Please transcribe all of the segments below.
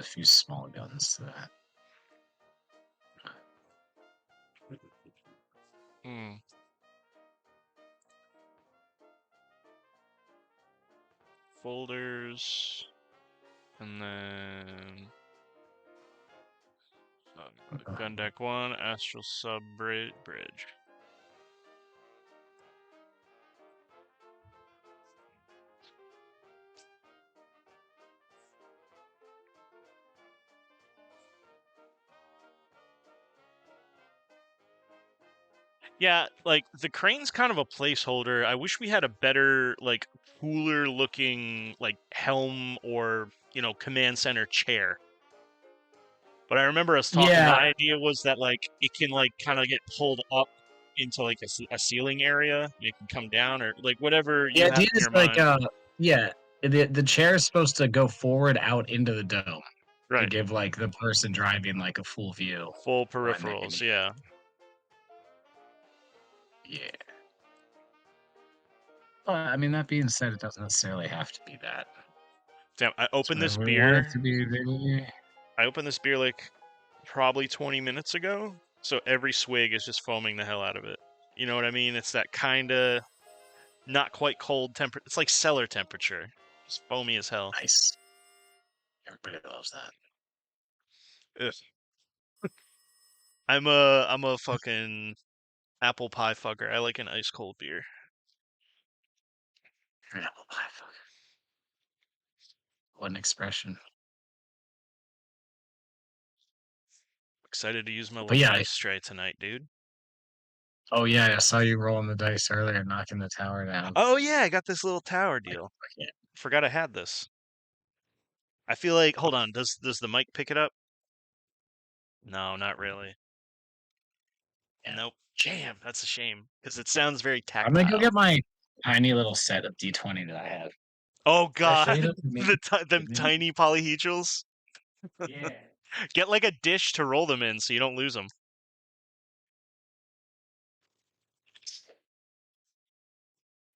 a few small guns to that. Folders, and then gun deck 1, astral sub bridge. Yeah, like the crane's kind of a placeholder. I wish we had a better, like, cooler looking, like, helm or, you know, command center chair. But I remember us talking. Yeah. The idea was that, like, it can, like, kind of get pulled up into, like, a ceiling area. It can come down or, like, whatever you have in your mind. Yeah, the chair is supposed to go forward out into the dome to Right. give like the person driving like a full view. Full peripherals, yeah. Yeah. Well, I mean, that being said, it doesn't necessarily have to be that. Damn, I opened this We want it beer. to be really... I opened this beer like probably 20 minutes ago, so every swig is just foaming the hell out of it. You know what I mean? It's that kind of not quite cold temperature. It's like cellar temperature. It's foamy as hell. Nice. Everybody loves that. Ugh. I'm a fucking apple pie fucker. I like an ice cold beer. You're an apple pie fucker. What an expression. Excited to use my little dice tray tonight, dude. Oh yeah, I saw you rolling the dice earlier, knocking the tower down. Oh yeah, I got this little tower deal. Forgot I had this. I feel like, hold on, does the mic pick it up? No, not really. Yeah. Nope. Damn, that's a shame because it sounds very tactile. I'm gonna go get my tiny little set of D20 that I have. Oh god, them tiny polyhedrals. Yeah. Get like a dish to roll them in so you don't lose them.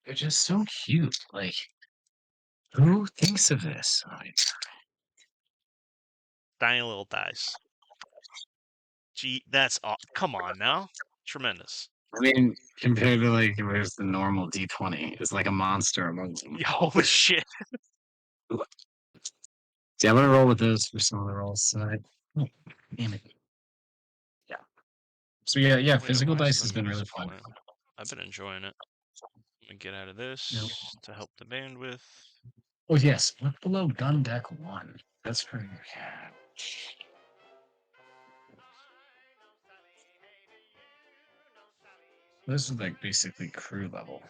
They're just so cute. Like, who thinks of this? Tiny little dice. Gee, that's come on now. Tremendous. I mean, compared to like where's the normal D20, it's like a monster among them. Holy shit. See, I'm gonna roll with those for some of the rolls tonight. Oh, damn it. Yeah. So yeah, physical dice has been really fun. I've been enjoying it. Let me get out of this to help the bandwidth. Oh yes, look below gun deck 1. That's pretty good. This is like basically crew level.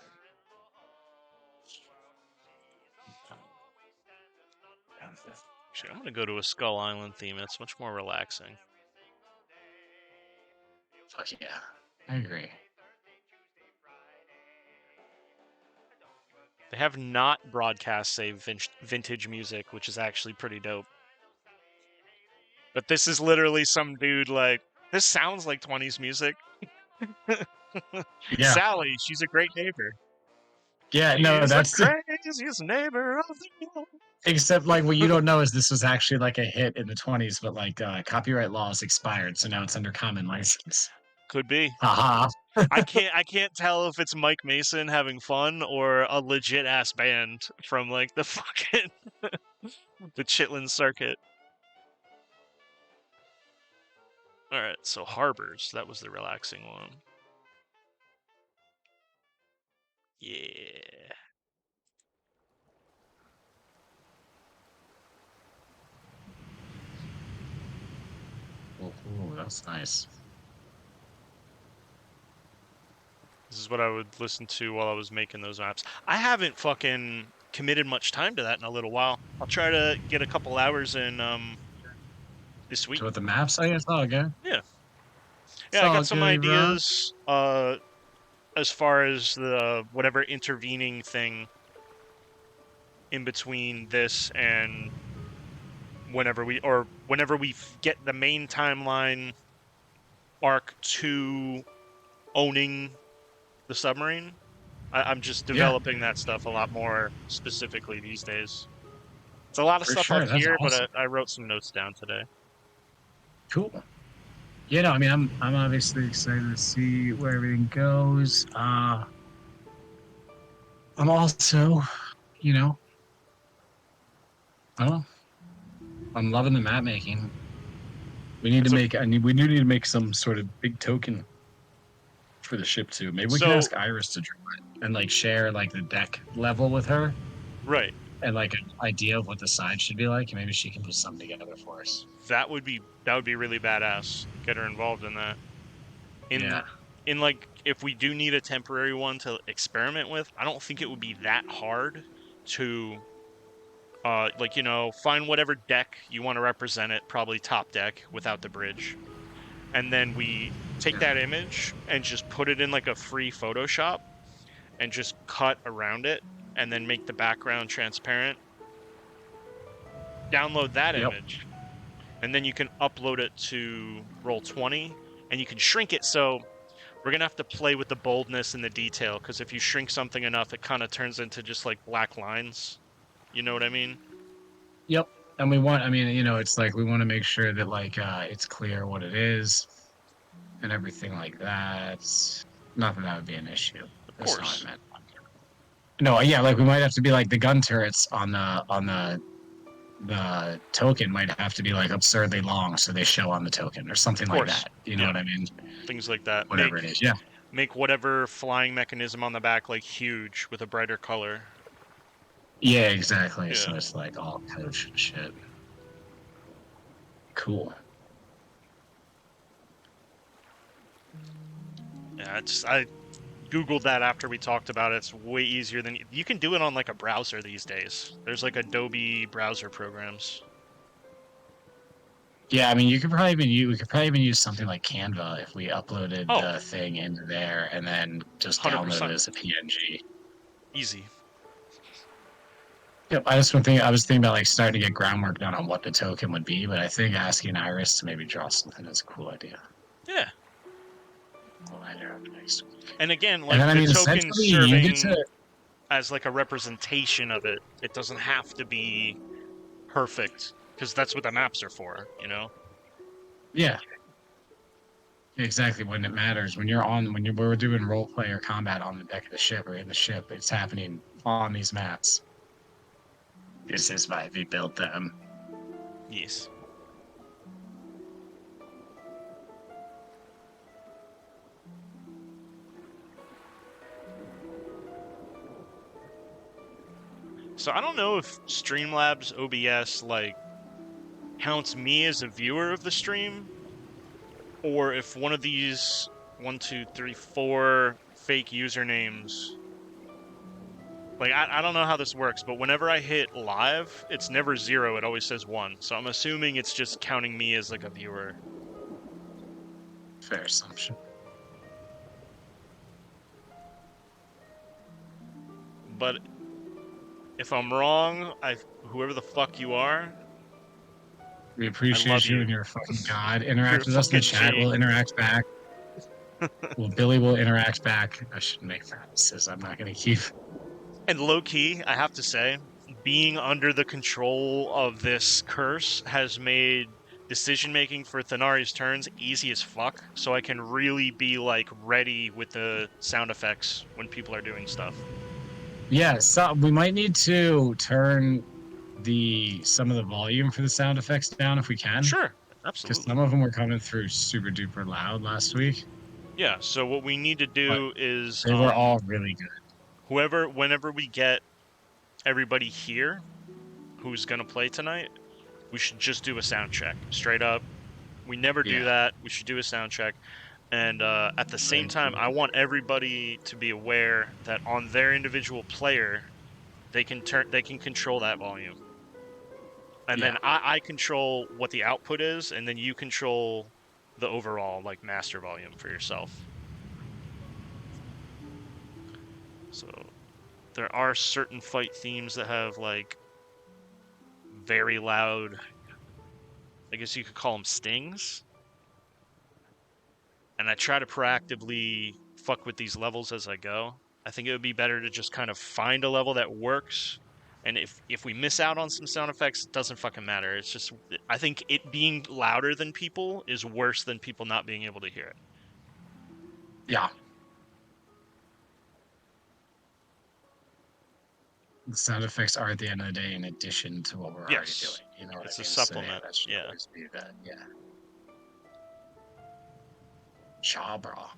Actually, I'm gonna go to a Skull Island theme. It's much more relaxing. Fuck yeah, I agree. They have not broadcast, say, vintage music, which is actually pretty dope. But this is literally some dude like, this sounds like 20s music. Yeah. Sally, she's a great neighbor. Yeah, no, that's the craziest neighbor of the world. Except, like, what you don't know is this was actually like a hit in the 20s, but like copyright laws expired, so now it's under common license. Could be. Haha. I can't tell if it's Mike Mason having fun or a legit ass band from like the fucking the Chitlin circuit. All right, so Harbors, that was the relaxing one. Yeah. Oh, that's nice. This is what I would listen to while I was making those maps. I haven't fucking committed much time to that in a little while. I'll try to get a couple hours in this week. So with the maps, I guess, all good. Yeah. Yeah, I got some ideas as far as the whatever intervening thing in between this and whenever we get the main timeline arc to owning the submarine. I'm just developing that stuff a lot more specifically these days. It's a lot of For stuff up sure. That's here, awesome. but I wrote some notes down today. Cool. Yeah, no, I mean, I'm obviously excited to see where everything goes. I'm also, you know, I don't know. I'm loving the map making. We need to It's a make. I need. We do need to make some sort of big token for the ship too. Maybe we can so ask Iris to draw it and like share like the deck level with her right. and like an idea of what the side should be like, and maybe she can put something together for us. That would be really badass. Get her involved in that. In Yeah. in like if we do need a temporary one to experiment with, I don't think it would be that hard to like find whatever deck you want to represent it, probably top deck without the bridge. And then we take Yeah. that image and just put it in like a free Photoshop and just cut around it and then make the background transparent. Download that Yep. image and then you can upload it to Roll20 and you can shrink it. So we're going to have to play with the boldness and the detail because if you shrink something enough, it kind of turns into just like black lines. You know what I mean? Yep. And we want. I mean, it's like we want to make sure that like it's clear what it is and everything like that. Not that that would be an issue. Of That's not what I course. meant. No, yeah, like we might have to be like the gun turrets on the token might have to be like absurdly long so they show on the token or Of something like course. that. You know Yeah. what I mean? Things like that. Whatever it is. Yeah. Make whatever flying mechanism on the back like huge with a brighter color. Yeah, exactly. Yeah. So it's like all coach shit. Cool. Yeah, I googled that after we talked about it. It's way easier than you can do it on like a browser these days. There's like Adobe browser programs. Yeah, I mean, you could probably even use we could probably even use something like Canva if we uploaded Oh, the thing into there and then just download it 100%. as a PNG. Easy. Yep, I was thinking about like starting to get groundwork done on what the token would be, but I think asking Iris to maybe draw something is a cool idea. Yeah. Cool idea next week. And again, And then like I the mean, token essentially, you get serving to as like a representation of it. It doesn't have to be perfect because that's what the maps are for, you know? yeah, exactly when it matters. When we're doing role play or combat on the deck of the ship or in the ship, it's happening on these maps. This is why we built them. Yes. So I don't know if Streamlabs OBS like counts me as a viewer of the stream or if one of these 1, 2, 3, 4 fake usernames, like I don't know how this works, but whenever I hit live, it's never 0, it always says 1. So I'm assuming it's just counting me as like a viewer. Fair assumption. But if I'm wrong, whoever the fuck you are, We I love appreciate you you. and you're a fucking god. You're a Interact with us in the fucking chat. G. We'll interact back. Well, Billy will interact back. I shouldn't make promises. I'm not going to keep. And low key, I have to say, being under the control of this curse has made decision making for Thanari's turns easy as fuck, so I can really be like ready with the sound effects when people are doing stuff. Yeah, so we might need to turn some of the volume for the sound effects down if we can, Sure, because absolutely. some of them were coming through super duper loud last week, Yeah, so what we need to but do is they were all really good. whenever we get everybody here who's going to play tonight, we should just do a sound check straight up. We never do Yeah, that. We should do a sound check. And at the same very time, cool. I want everybody to be aware that on their individual player, they can control that volume. And Yeah, then I control what the output is, and then you control the overall like master volume for yourself. So there are certain fight themes that have like very loud, I guess you could call them stings. And I try to proactively fuck with these levels as I go. I think it would be better to just kind of find a level that works And if we miss out on some sound effects, it doesn't fucking matter. It's just, I think it being louder than people is worse than people not being able to hear it. Yeah. The sound effects are at the end of the day in addition to what we're already Yes, doing. You know what it's I a mean? So yeah, supplement. that should Yeah. always be that. Yeah. Jabra.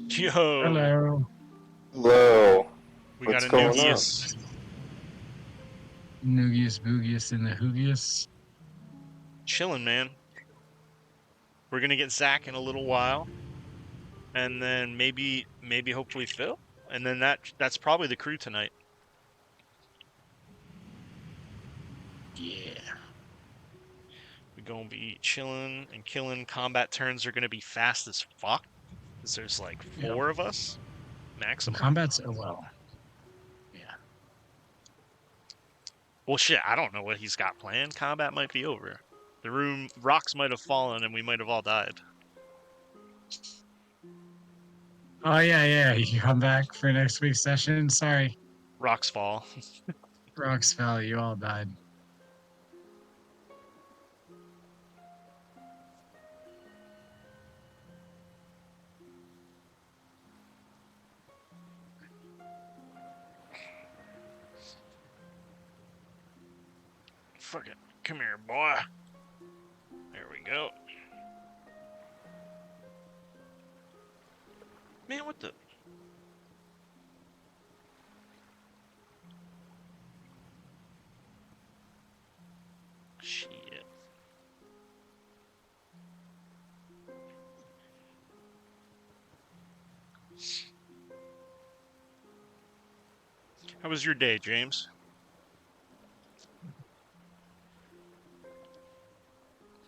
Yo, Hello. Hello. we got What's a going on? Noogius. Noogius Boogius in the Hoogius. Chilling, man. We're gonna get Zach in a little while, and then maybe hopefully Phil, and then that's probably the crew tonight. Yeah. We're gonna be chilling and killing. Combat turns are gonna be fast as fuck, because there's like Yep. 4 of us maximum. Combat's well. Yeah. Well, shit, I don't know what he's got planned. Combat might be over. Rocks might have fallen, and we might have all died. Oh yeah. You come back for next week's session. Sorry. Rocks fall. Rocks fell, you all died. Fucking come here, boy. There we go. Man, what the? Shit. How was your day, James?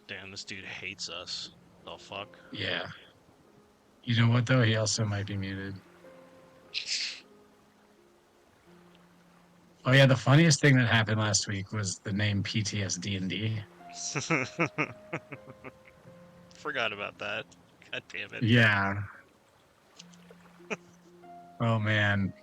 Damn, this dude hates us. The fuck? Yeah. You know what though? He also might be muted. Oh yeah, the funniest thing that happened last week was the name PTSD and D. Forgot about that. God damn it. Yeah. Oh man.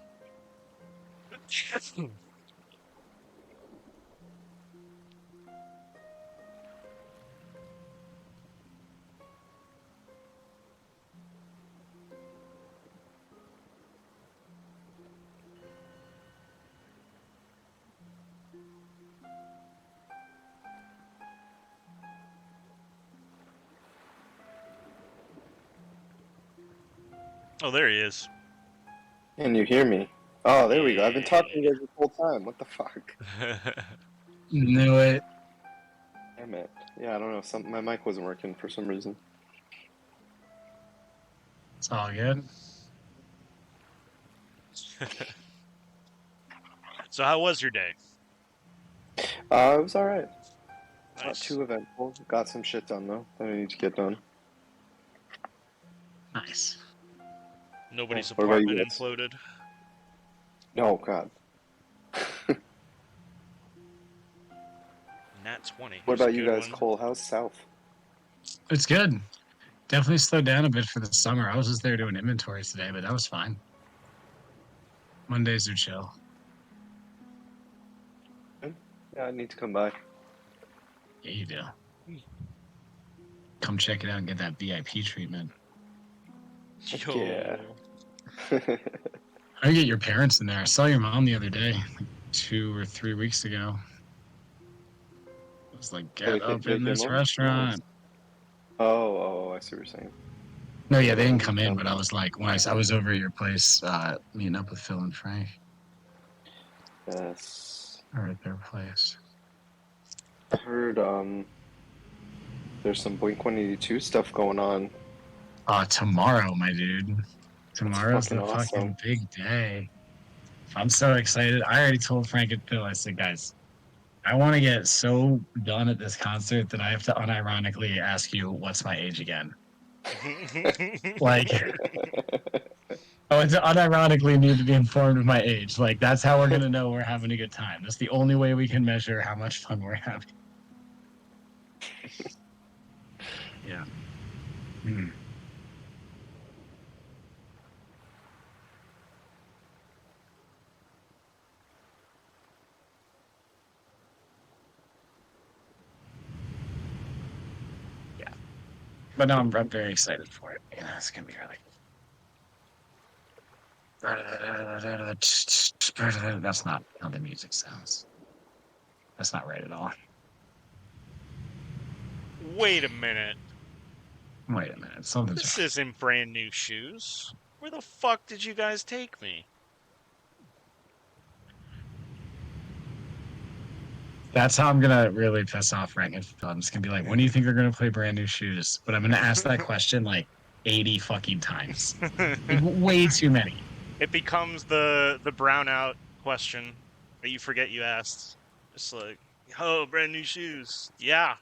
Oh, there he is. Can you hear me? Oh, there we go. I've been talking to Yeah. you guys the whole time. What the fuck? Knew it. Damn it. Yeah, I don't know. My mic wasn't working for some reason. It's all good. So how was your day? It was alright. Not Nice. too eventful. Got some shit done though that I need to get done. Nice. Nobody's What about you apartment guys? imploded. Oh god. Nat 20. What Here's a about you good guys? one. Cole, how's South? It's good. Definitely slowed down a bit for the summer. I was just there doing inventories today, but that was fine. Mondays are chill. Yeah, I need to come by. Yeah, you do. Come check it out and get that VIP treatment. Heck Yo. yeah. I get your parents in there. I saw your mom the other day, like 2 or 3 weeks ago. I was like, get up They in came this over? Nice. restaurant. Oh, I see what you're saying. No, yeah, they didn't Um, come in, but I was like, when I was over at your place, meeting up with Phil and Frank, yes. or at their place. I heard there's some Blink 182 stuff going on Tomorrow, my dude. That's Tomorrow's fucking the fucking awesome. big day. I'm so excited. I already told Frank and Phil, I said, guys, I want to get so done at this concert that I have to unironically ask you, what's my age again? Like, oh, it's unironically need to be informed of my age. Like, that's how we're gonna know we're having a good time. That's the only way we can measure how much fun we're having. Yeah. Mm. Yeah. But no, I'm very excited for it. Yeah, it's gonna be really. That's not how the music sounds. That's not right at all. Wait a minute. Wait a minute. Something's This wrong. isn't brand new shoes. Where the fuck did you guys take me? That's how I'm gonna really piss off Frank and Phil. I'm just gonna be like, when do you think they're gonna play brand new shoes? But I'm gonna ask that question like 80 fucking times. Like way too many. It becomes the brownout question that you forget you asked. It's like, oh, brand new shoes. Yeah.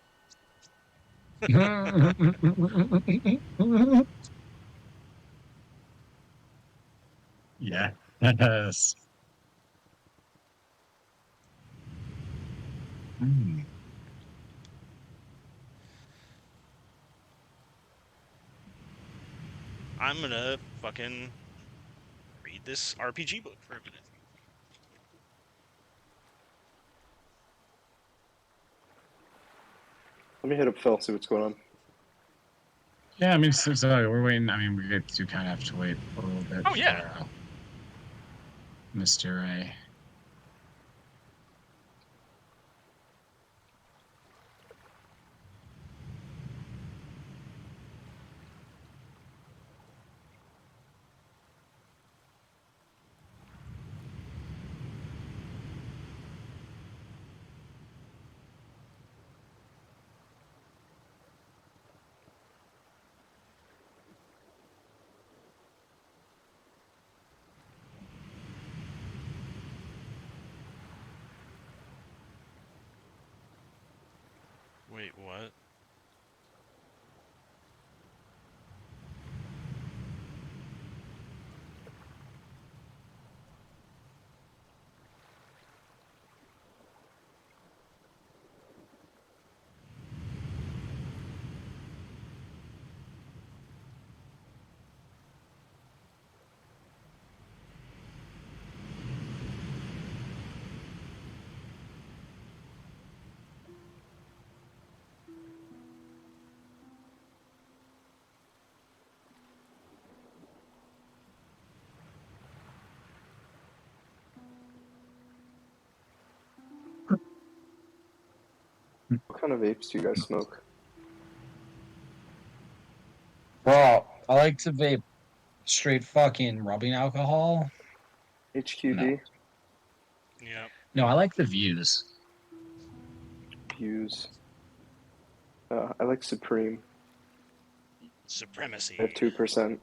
Yes. Mm. I'm gonna fucking read this RPG book for a minute. Let me hit up Phil, see what's going on. Yeah, I mean, so we're waiting. I mean, we get to kind of have to wait a little bit Oh for yeah. Mr. A. Wait, what? What kind of vapes do you guys smoke? Bro, I like to vape straight fucking rubbing alcohol. No. HQD? Yeah. No, I like the views. Views. I like Supreme. I have Supremacy. 2%.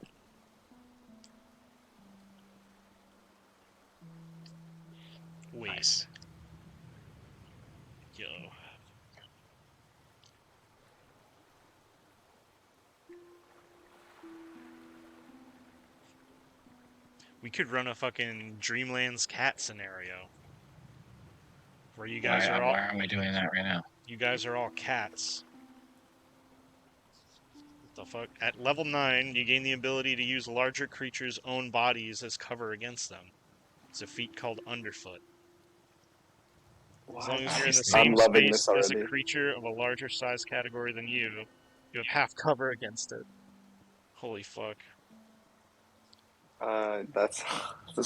Wait. Nice. Yo. We could run a fucking Dreamlands cat scenario. Where you guys are all Why aren't we doing that right now? you guys are all cats. What the fuck? At level 9, you gain the ability to use larger creatures' own bodies as cover against them. It's a feat called Underfoot. As long as you're in the Obviously. same I'm loving space this as a already. creature of a larger size category than you have half cover against it. Holy fuck. That's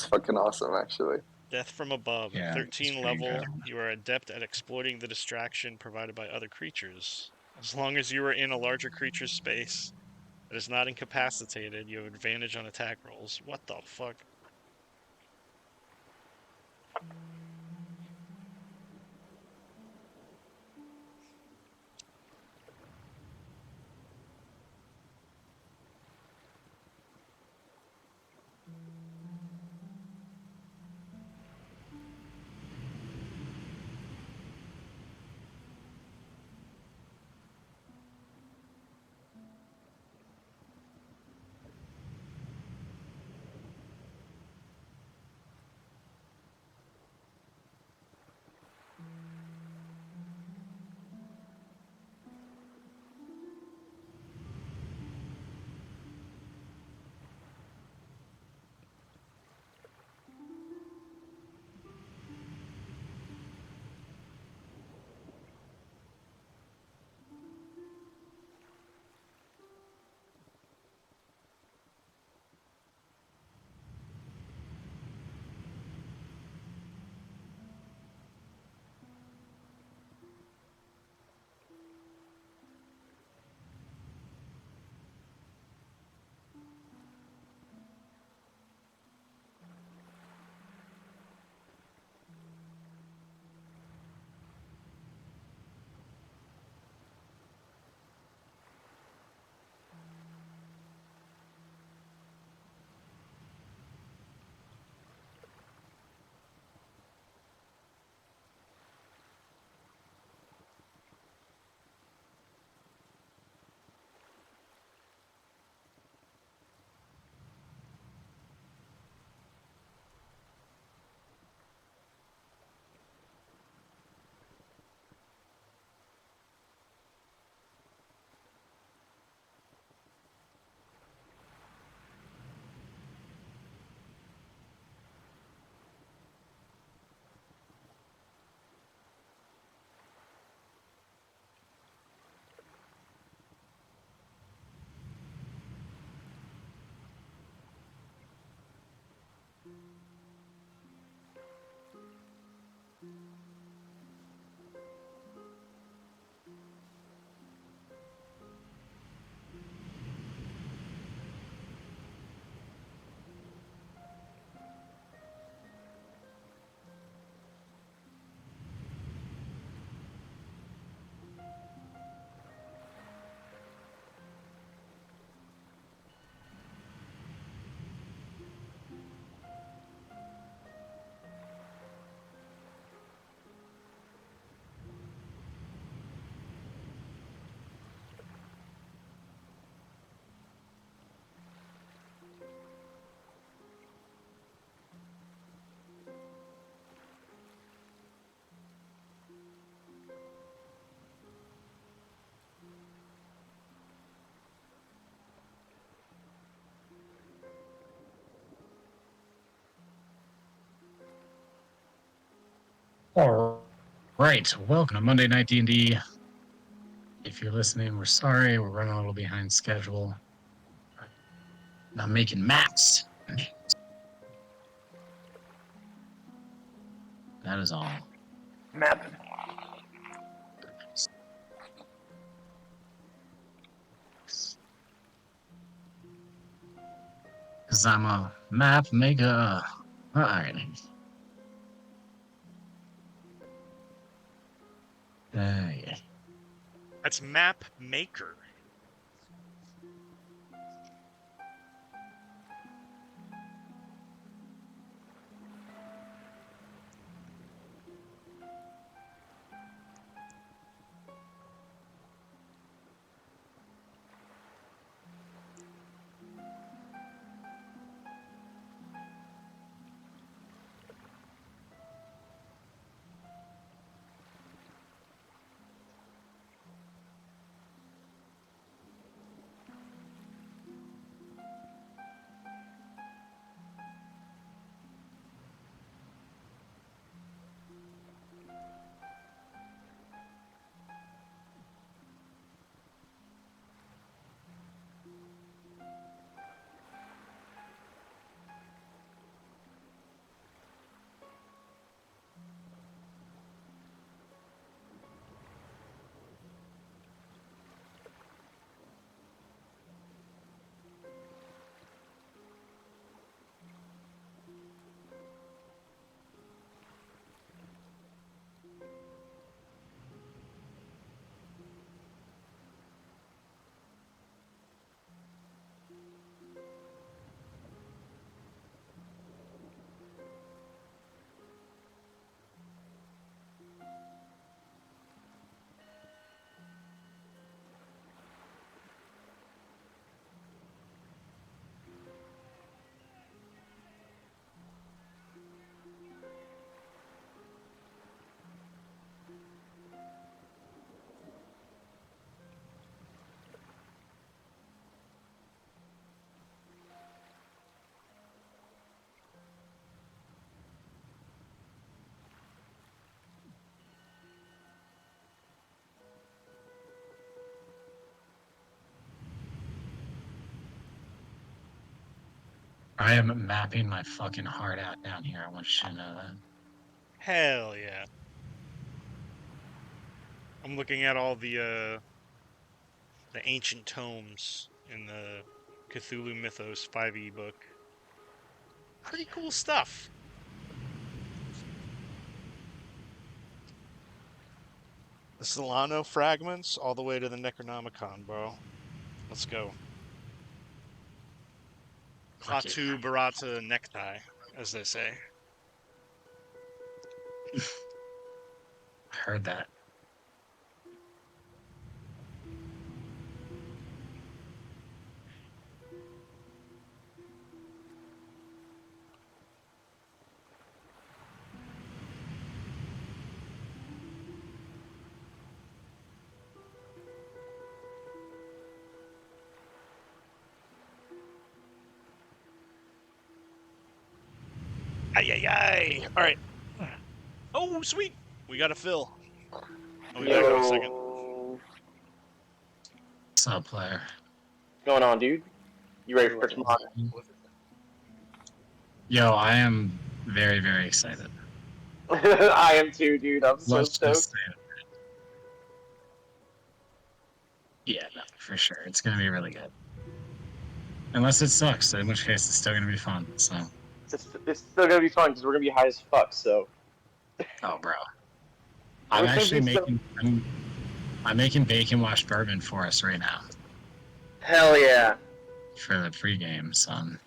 fucking awesome, actually. Death from above. At Yeah, it's 13 pretty level, incredible. you are adept at exploiting the distraction provided by other creatures. As long as you are in a larger creature's space that is not incapacitated, you have advantage on attack rolls. What the fuck? All right, welcome to Monday Night D&D. If you're listening, we're sorry. We're running a little behind schedule. Not making maps. That is all. Mapping. Because I'm a map maker. All right. Yeah. That's map maker. I am mapping my fucking heart out down here. I want you to know that. Hell yeah. I'm looking at all the ancient tomes in the Cthulhu Mythos 5e book. Pretty cool stuff. The Solano fragments all the way to the Necronomicon, bro. Let's go. Klaatu Barata Necktie, as they say. I heard that. Ay, ay, ay. All right. Oh, sweet. We got a fill. I'll be back in a second. What's up, player? What's going on, dude? You ready for tomorrow? Yo, I am very, very excited. I am too, dude. I'm so Let's stoked. just say it. Yeah, no, for sure. It's gonna be really good. Unless it sucks, in which case it's still gonna be fun. So, It's still gonna be fun because we're gonna be high as fuck. So. oh, bro, I'm actually making I'm making bacon wash bourbon for us right now Hell yeah. for the pregame, son.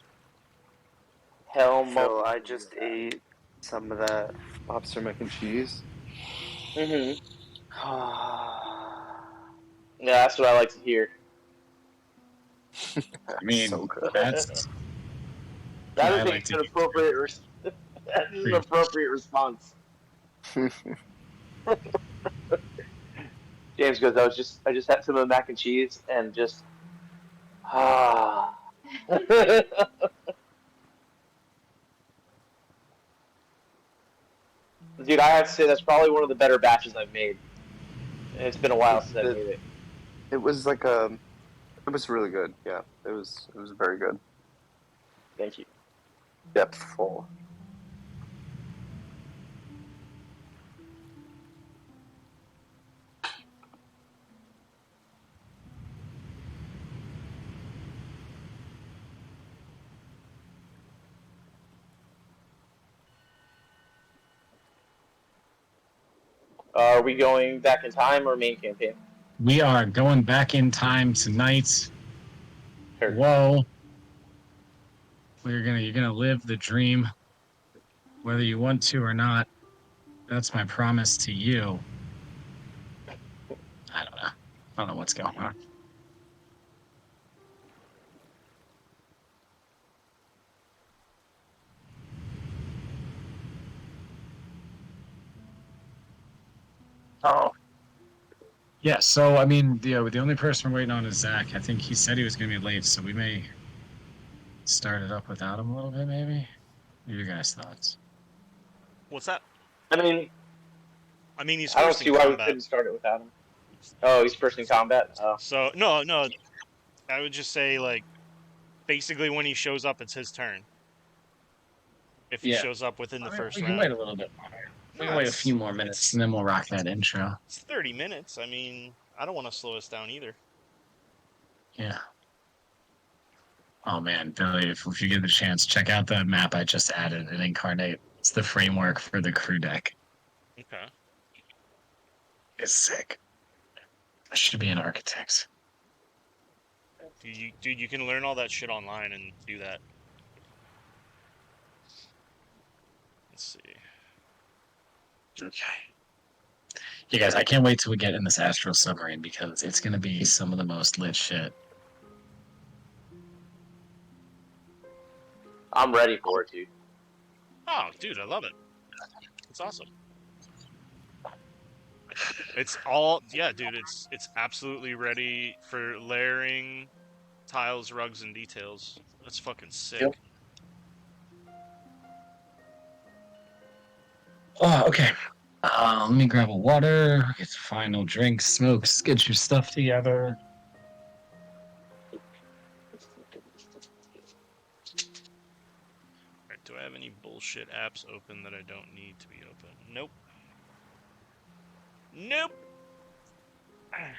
Hell So I just ate some of that. Lobster mac and cheese. Mm-hmm. Yeah, that's what I like to hear. I mean, So good. that's That I is like to an hear. appropriate. That is an appropriate response. James goes, I just had some of the mac and cheese and just ah. Dude, I have to say that's probably one of the better batches I've made. It's been a while since I've made it. It was like it was really good. Yeah, it was very good. Thank you. Depthful. Are we going back in time or main campaign? We are going back in time tonight. Sure. Whoa. You're gonna live the dream, whether you want to or not. That's my promise to you. I don't know. I don't know what's going on. Oh. Yeah, so I mean, the only person we're waiting on is Zach. I think he said he was gonna be late, so we may start it up without him a little bit, maybe. What are your guys' thoughts? What's that? I mean, He's I don't first see in why we combat. couldn't start it without him. Oh, he's first in combat? Oh. So no. I would just say like, basically when he shows up, it's his turn. If he shows up within the first we round. can wait a little bit longer. We can wait a few more minutes, and then we'll rock that intro. It's 30 minutes. I mean, I don't want to slow us down either. Yeah. Oh man, Billy, if you get the chance, check out the map I just added in Incarnate. It's the framework for the crew deck. Okay. It's sick. I should be an architect. Dude, you can learn all that shit online and do that. Let's see. Okay. Yeah, guys, I can't wait till we get in this astral submarine because it's gonna be some of the most lit shit. I'm ready for it, dude. Oh, dude, I love it. It's awesome. It's all, yeah, dude. It's absolutely ready for layering, tiles, rugs, and details. That's fucking sick. Yep. Oh, okay. Let me grab a water, get the final drink, smokes, get your stuff together. Alright, do I have any bullshit apps open that I don't need to be open? Nope. Nope! Alright,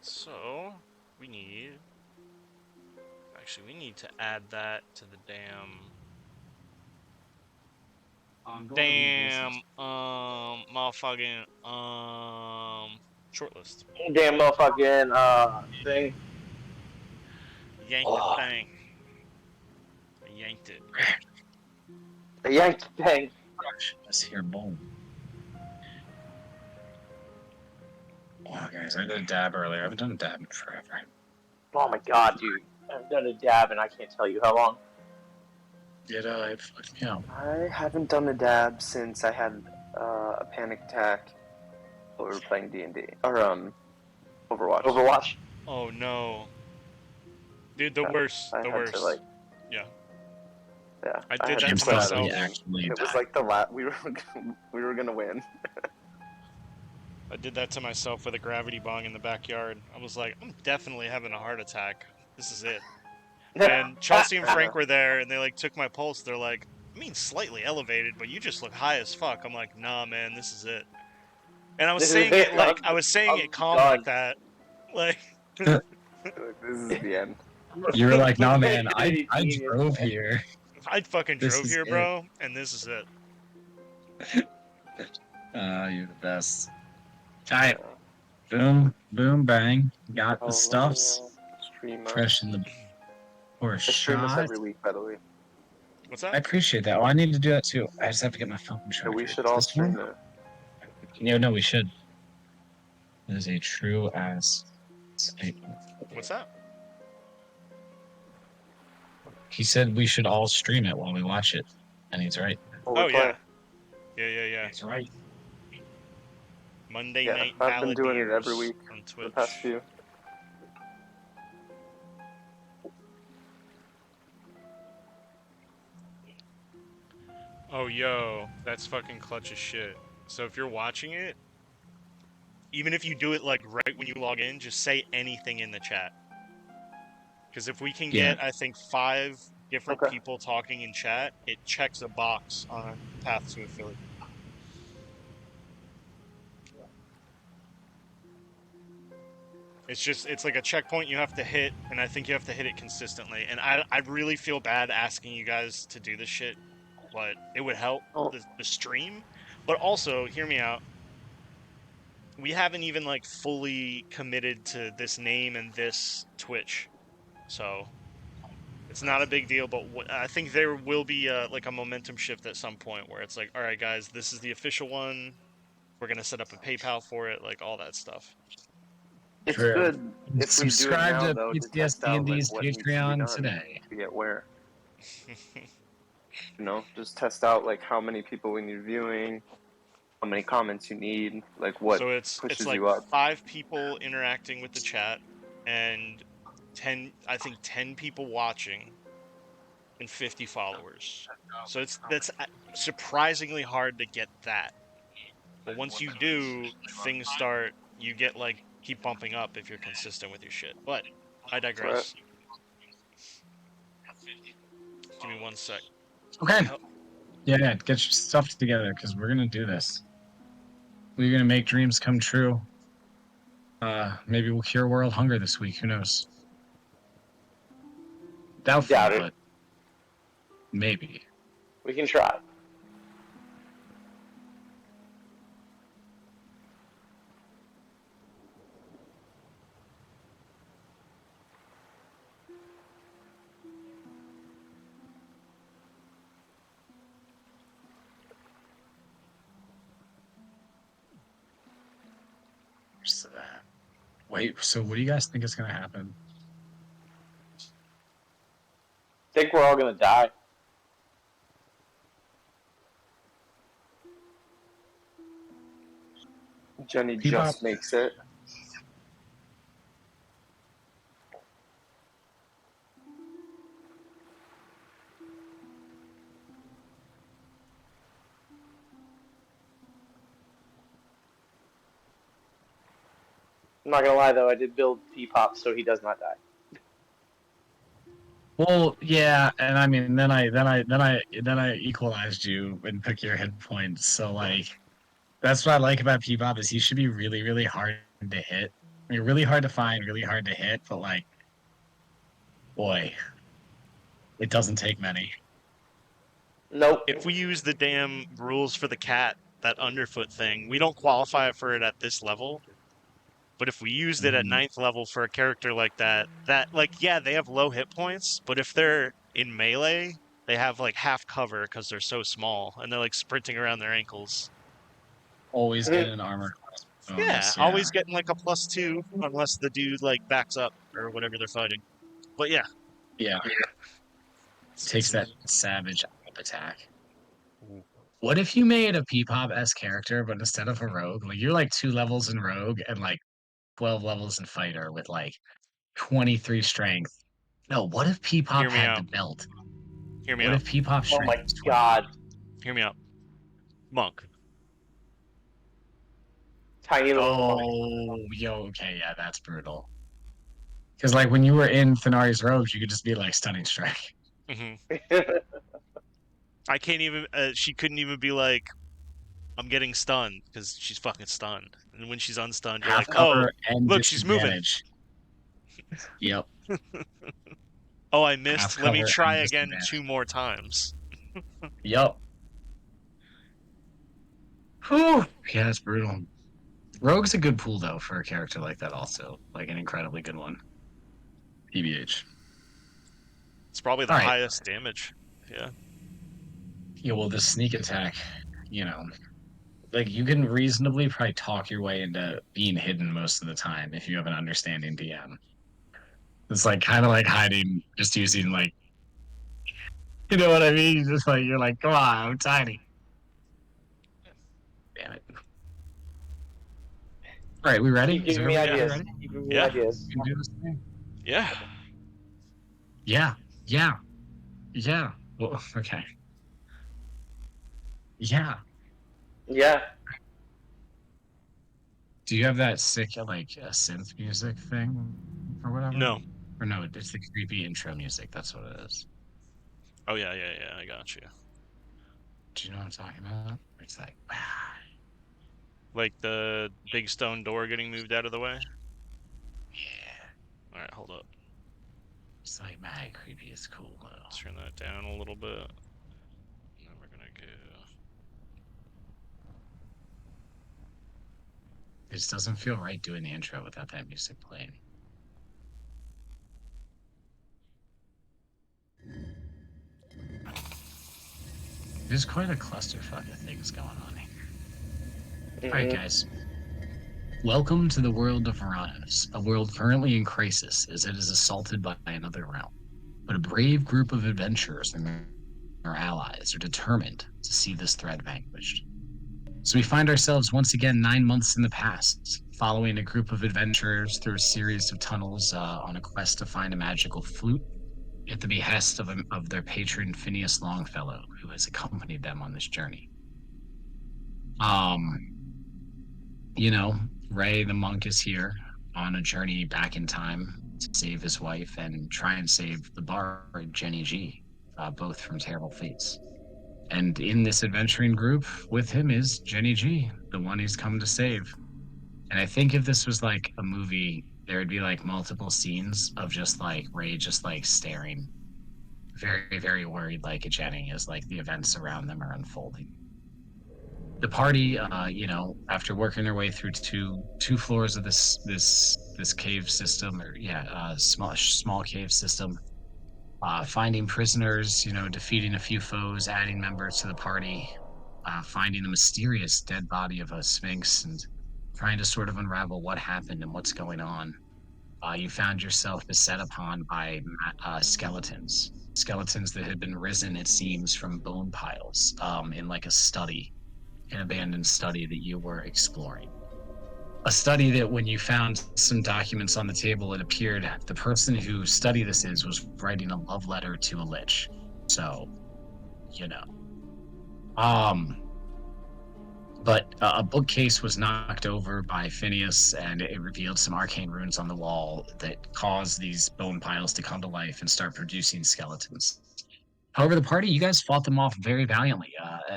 so, we need... Actually, we need to add that to the damn... motherfucking, shortlist. Damn motherfucking thing. Yank the thing. I yanked it. The yanked thing. Let's hear boom. Wow, guys, I did a dab earlier. I haven't done a dab in forever. Oh my god, dude. I've done a dab and I can't tell you how long. It fucked me up. I haven't done a dab since I had a panic attack while we were playing D&D or Overwatch. Overwatch? Oh no. Dude, the worst. I The had worst. to, like, Yeah. yeah. I did had that to to put out myself. a meeting. It was like we were gonna win. I did that to myself with a gravity bong in the backyard. I was like, I'm definitely having a heart attack. This is it. And Chelsea and Frank were there, and they like took my pulse. They're like, I mean, slightly elevated, but you just look high as fuck. I'm like, nah, man, this is it. And I was saying it like I was saying it calm like that, like. This is the end. You were like, nah, man, I drove here. I fucking This drove is here, it. bro, and this is it. You're the best. Alright. Boom, boom, bang. Got the stuffs. Stream Fresh in the or I stream this shot. every week, by the way. What's I that? appreciate that. Oh, I need to do that too. I just have to get my phone So charger. we should all This one? stream it. No, we should. It is a true ass statement. What's that? He said we should all stream it while we watch it, and he's right. Oh yeah. Yeah. He's right. Monday Yeah, night I've been doing it every Balladeers week on for Twitch. the past few. Oh, yo, that's fucking clutch as shit. So if you're watching it, even if you do it like right when you log in, just say anything in the chat. Because if we can Yeah. get, I think, 5 different Okay. people talking in chat, it checks a box on Path to Affiliate. It's like a checkpoint you have to hit, and I think you have to hit it consistently. And I really feel bad asking you guys to do this shit, but it would help Oh. the stream. But also, hear me out. We haven't even like fully committed to this name and this Twitch, so it's not a big deal. But I think there will be like a momentum shift at some point where it's like, all right, guys, this is the official one. We're gonna set up a PayPal for it, like all that stuff. It's True. good if we do it Subscribe now, to though, to test out like PTSD&D's what needs to be Patreon done today. to get where. You know, just test out like how many people we need viewing, how many comments you need, like what So it's pushes like you up. 5 people interacting with the chat and 10 people watching and 50 followers. So that's surprisingly hard to get that. But once you do, things start you get like keep bumping up if you're consistent with your shit. But I digress. Give me 1 sec. Okay. Oh. Yeah, get your stuff together because we're gonna do this. We're gonna make dreams come true. Maybe we'll cure world hunger this week. Who knows? Doubtful, Doubt it. but maybe. We can try. Wait, so what do you guys think is gonna happen? Think we're all gonna die. Jenny Keep just up. makes it. I'm not gonna lie though, I did build P-Pop so he does not die. Well, yeah, and I mean, then I equalized you and took your hit points. So like, that's what I like about Bebop is he should be really, really hard to hit. I mean, really hard to find, really hard to hit. But like, boy, it doesn't take many. Nope. If we use the damn rules for the cat, that underfoot thing, we don't qualify for it at this level. But if we used it at 9th level for a character like that, like, yeah, they have low hit points, but if they're in melee, they have like half cover because they're so small and they're like sprinting around their ankles. Always get an armor class bonus. Yeah, Always getting like a +2 unless the dude like backs up or whatever they're fighting. But yeah, yeah. Takes that savage attack. What if you made a P-Pop S character, but instead of a rogue, like you're like 2 levels in rogue and like 12 levels in fighter with like 23 strength? No, what if P-Pop hear me had out. the belt? Hear me What out. if P-Pop Oh my strength was 20? god. Hear me out. Monk. Tiny little monk. Oh, yo, okay, yeah, that's brutal. Because like when you were in Thenari's robes, you could just be like stunning strike. I can't even. She couldn't even be like, "I'm getting stunned" because she's fucking stunned. And when she's unstunned, you're Half like, "Oh, cover and look, she's moving." disadvantage. Yep. Oh, I Half missed. Let me cover try and again disadvantage. 2 more times. Yep. Whew. Yeah, that's brutal. Rogue's a good pool though for a character like that. Also, like an incredibly good one. PBH. It's probably the All right. highest damage. Yeah. Yeah. Well, the sneak attack, you know, like you can reasonably probably talk your way into being hidden most of the time if you have an understanding DM. It's like kind of like hiding, just using like, you know what I mean? Just like you're like, come on, I'm tiny. Damn it. All right, we ready? Keep Is giving me everybody ideas. ready? Keep giving me Yeah. ideas. We can do this thing. Yeah. Yeah. Yeah. Yeah. Well, okay. Yeah. Yeah. Do you have that sick like synth music thing or whatever? No. Or no, it's the creepy intro music. That's what it is. Oh yeah. I got you. Do you know what I'm talking about? It's like, Like the big stone door getting moved out of the way. yeah. All right, hold up. It's like mad creepy. It's cool though. Let's turn that down a little bit. And then we're gonna go. It just doesn't feel right doing the intro without that music playing. There's quite a clusterfuck of things going on here. All right, guys. Welcome to the world of Varanus, a world currently in crisis as it is assaulted by another realm. But a brave group of adventurers and their allies are determined to see this threat vanquished. So we find ourselves once again 9 months in the past, following a group of adventurers through a series of tunnels on a quest to find a magical flute at the behest of their patron Phineas Longfellow, who has accompanied them on this journey. You know, Ray the monk is here on a journey back in time to save his wife and try and save the bard Jenny G, both from terrible fates. And in this adventuring group with him is Jenny G, the one he's come to save. And I think if this was like a movie, there would be like multiple scenes of just like Ray just like staring, very, very worried like a Jenny as like the events around them are unfolding. The party, after working their way through two floors of this cave system, or small cave system, finding prisoners, defeating a few foes, adding members to the party, finding the mysterious dead body of a sphinx, and trying to sort of unravel what happened and what's going on. You found yourself beset upon by skeletons that had been risen, it seems, from bone piles in like a study, an abandoned study that you were exploring. A study that, when you found some documents on the table, it appeared the person who studied this was writing a love letter to a lich. So, you know. But a bookcase was knocked over by Phineas, and it revealed some arcane runes on the wall that caused these bone piles to come to life and start producing skeletons. However, the party, you guys fought them off very valiantly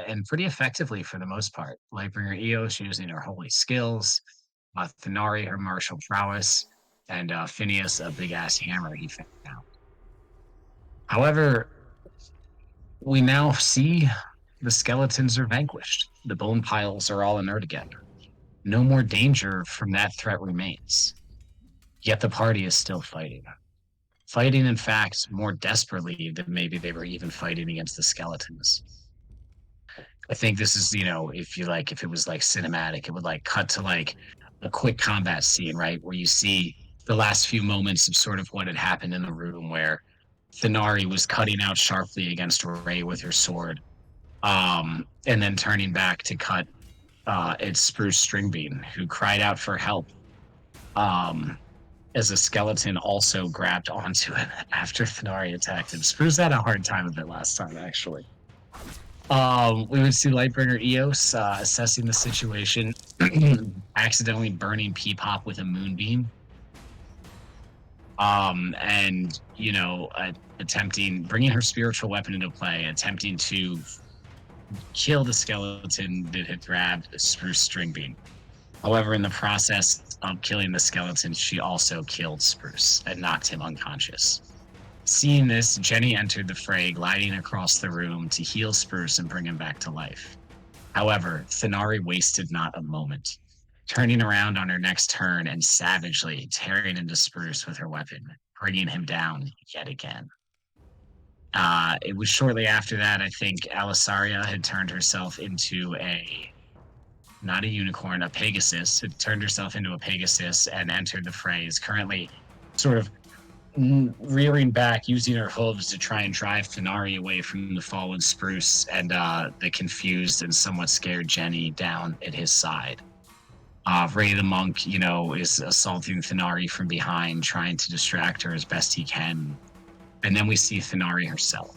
and pretty effectively for the most part. Lightbringer Eos using her holy skills, Thenari her martial prowess, and Phineas a big ass hammer he found. However, we now see the skeletons are vanquished. The bone piles are all inert again. No more danger from that threat remains. Yet the party is still fighting. Fighting, in fact, more desperately than maybe they were even fighting against the skeletons. I think this is, if it was like cinematic, it would like cut to like a quick combat scene, right? Where you see the last few moments of sort of what had happened in the room where Thenari was cutting out sharply against Ray with her sword. And then turning back to cut at Spruce Stringbean, who cried out for help. As a skeleton also grabbed onto him after Thenari attacked him. Spruce had a hard time of it last time, actually. We would see Lightbringer Eos assessing the situation, accidentally burning Peepop with a moonbeam. And, bringing her spiritual weapon into play, attempting to kill the skeleton that had grabbed Spruce Stringbean. However, in the process of killing the skeleton, she also killed Spruce and knocked him unconscious. Seeing this, Jenny entered the fray, gliding across the room to heal Spruce and bring him back to life. However, Thenari wasted not a moment, turning around on her next turn and savagely tearing into Spruce with her weapon, bringing him down yet again. It was shortly after that, I think, Alisaria had turned herself into not a unicorn, a Pegasus, had turned herself into a Pegasus and entered the fray, is currently sort of rearing back, using her hooves to try and drive Thenari away from the fallen Spruce and the confused and somewhat scared Jenny down at his side. Ray the monk, is assaulting Thenari from behind, trying to distract her as best he can. And then we see Thenari herself.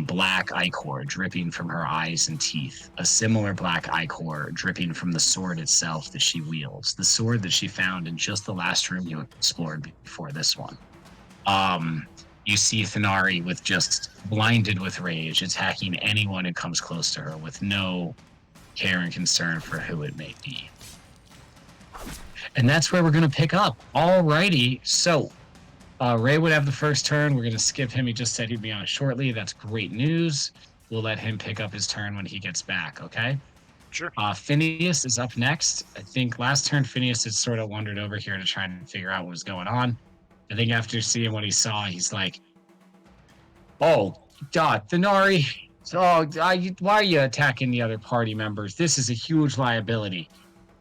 black ichor dripping from her eyes and teeth, a similar black ichor dripping from the sword itself that she wields, the sword that she found in just the last room you explored before this one. You see Thanari with just blinded with rage, attacking anyone who comes close to her with no care and concern for who it may be. And that's where we're going to pick up. Alrighty, so Ray would have the first turn. We're going to skip him. He just said he'd be on shortly. That's great news. We'll let him pick up his turn when he gets back, okay? Sure. Phineas is up next. I think last turn Phineas had sort of wandered over here to try and figure out what was going on. I think after seeing what he saw, he's like, "Oh, God, Thanari, why are you attacking the other party members? This is a huge liability.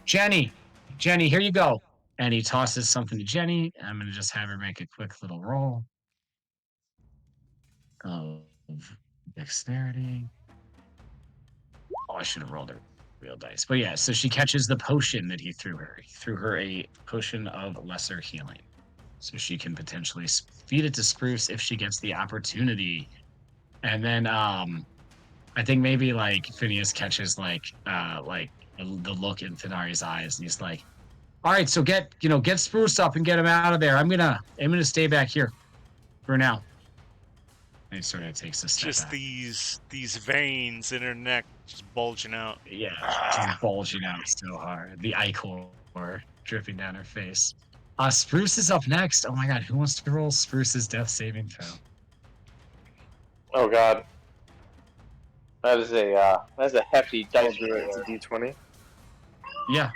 Jenny, here you go." And he tosses something to Jenny. I'm going to just have her make a quick little roll of dexterity. Oh, I should have rolled her real dice. But yeah, so she catches the potion that he threw her. He threw her a potion of lesser healing. So she can potentially feed it to Spruce if she gets the opportunity. And then I think maybe like Phineas catches like the look in Thanari's eyes, and he's like, "All right, so get Spruce up and get him out of there. I'm gonna stay back here for now." And he sort of takes a step Just back. these veins in her neck just bulging out. Yeah, just bulging out so hard. The ichor dripping down her face. Spruce is up next. Oh my God, who wants to roll Spruce's death saving throw? Oh God. That's a hefty dice roll. It's a D20. Yeah.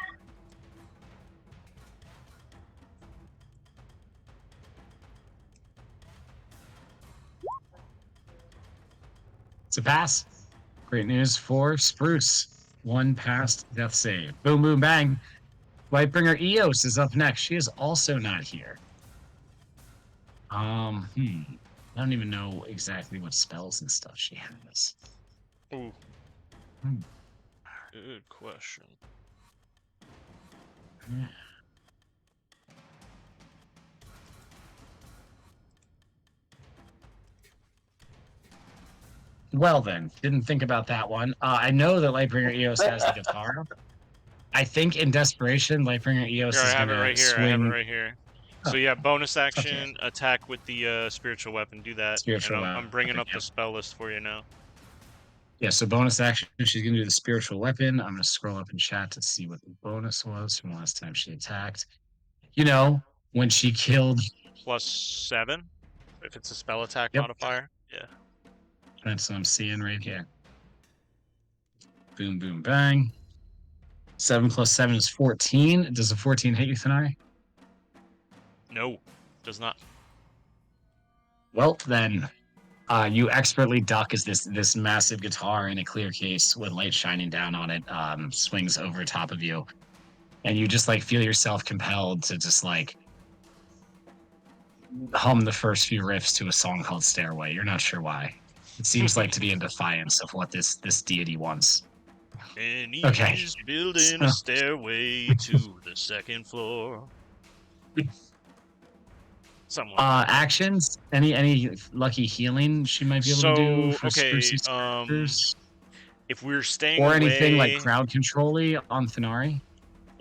It's a pass. Great news for Spruce. One passed death save. Boom, boom, bang. Lightbringer Eos is up next. She is also not here. I don't even know exactly what spells and stuff she has. Ooh. Good question. Yeah. Well then, didn't think about that one. I know that Lightbringer Eos has the guitar. I think in desperation, Lightbringer Eos Here, I is have going it right to here. I have it swing right here. So yeah, bonus action, Okay. attack with the spiritual weapon. Do that. Spiritual and I'm weapon, bringing up yeah. the spell list for you now. Yeah, so bonus action, she's going to do the spiritual weapon. I'm going to scroll up in chat to see what the bonus was from last time she attacked. You know, when she killed. +7, if it's a spell attack Yep. modifier. Yeah. That's what I'm seeing right here. Boom, boom, bang. 7 + 7 is 14. Does a 14 hit you, Thanari? No, does not. Well, then, you expertly duck as this massive guitar in a clear case with light shining down on it swings over top of you, and you just like feel yourself compelled to just like hum the first few riffs to a song called Stairway. You're not sure why. It seems like to be in defiance of what this deity wants. And he's Okay. building a stairway to the second floor. Something like that. Actions? Any lucky healing she might be able to do for Sprucey Spruce? If we're staying Or away, anything like crowd control-y on Thanari?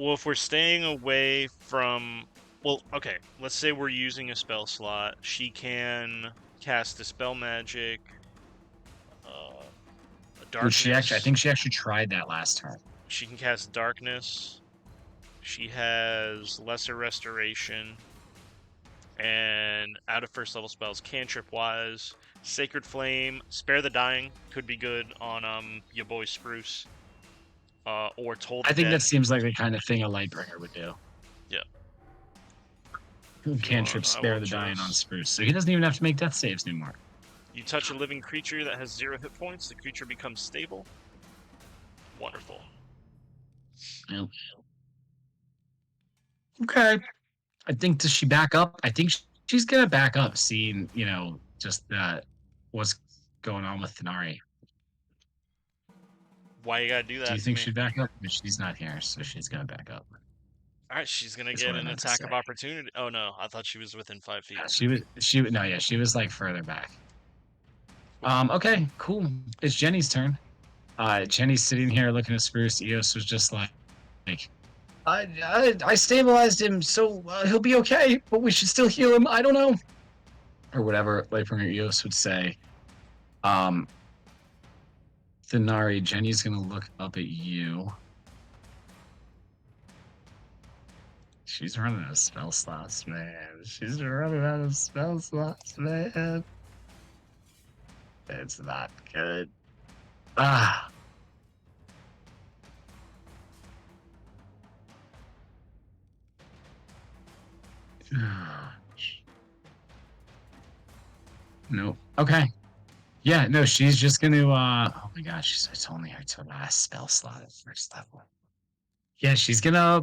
well, if we're staying away from, well, okay, let's say we're using a spell slot. She can cast Dispel Magic, Darkness. I think she actually tried that last turn. She can cast Darkness. She has Lesser Restoration. And out of first level spells, cantrip wise, Sacred Flame, Spare the Dying could be good on your boy Spruce. Or Toll the I think Dead. that seems like the kind of thing a Lightbringer would do. Yeah. Cantrip Spare the Dying on Spruce, so he doesn't even have to make death saves anymore. You touch a living creature that has 0 hit points, the creature becomes stable. Wonderful. Yep. Okay. I think, does she back up? I think she's gonna back up, seeing just what's going on with Thanari. Why you gotta do that? Do you think she'd back up? But she's not here, so she's gonna back up. All right, she's gonna That's get what I an meant to attack say. of opportunity. Oh no, I thought she was within 5 feet. Yeah, she was like further back. Okay, cool. It's Jenny's turn. Jenny's sitting here looking at Spruce. Eos was just like I stabilized him, so he'll be okay. But we should still heal him. I don't know, or whatever Lightbringer Eos would say. Thenari, Jenny's gonna look up at you. She's running out of spell slots, man. She's running out of spell slots, man. It's not good. Ah. Nope. Okay. Yeah, no, she's just gonna oh my gosh, it's only her last spell slot at first level. Yeah, she's gonna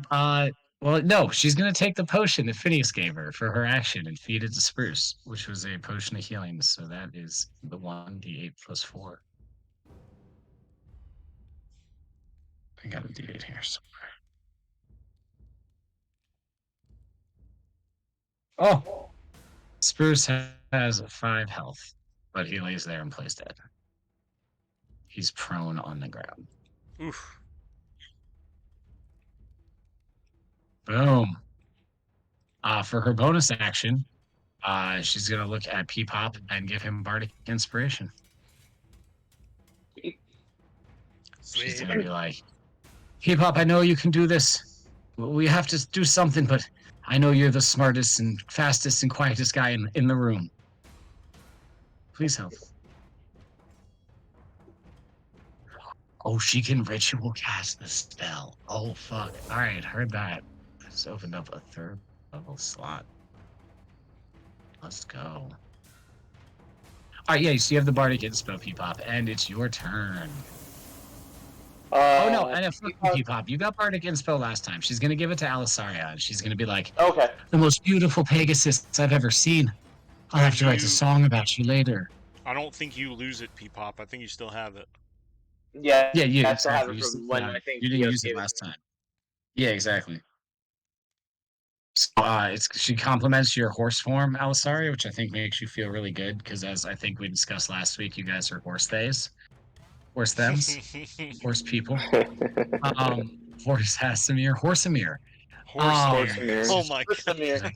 well no, she's gonna take the potion that Phineas gave her for her action and feed it to Spruce, which was a potion of healing. So that is the 1d8 plus 4. I got a d8 here somewhere. Oh, Spruce has 5 health, but he lays there and plays dead. He's prone on the ground. Oof. Boom. For her bonus action, she's gonna look at Peepop and give him bardic inspiration. She's gonna be like, Peepop, I know you can do this. We have to do something, but I know you're the smartest and fastest and quietest guy in the room. Please help. Oh, she can ritual cast the spell. Oh, fuck. All right, heard that. Just opened up a 3rd level slot. Let's go. All right, yeah, so you have the bardic spell, Peepop, and it's your turn. Oh no, and fuck you, Peepop. You got bardic spell last time. She's gonna give it to Alisaria, and she's gonna be like, Okay. the most beautiful Pegasus I've ever seen. I'll have to write a song about you later. I don't think you lose it, Peepop. I think you still have it. Yeah. Yeah, you I still have exactly. it from when I think You didn't Eos use it gave last to me. time. Yeah, exactly. So, she compliments your horse form, Alisaria, which I think makes you feel really good because, as I think we discussed last week, you guys are horse thems, horse people. Horse Hasamir, Horsamir. Horsemere. Oh my god. Horsemere.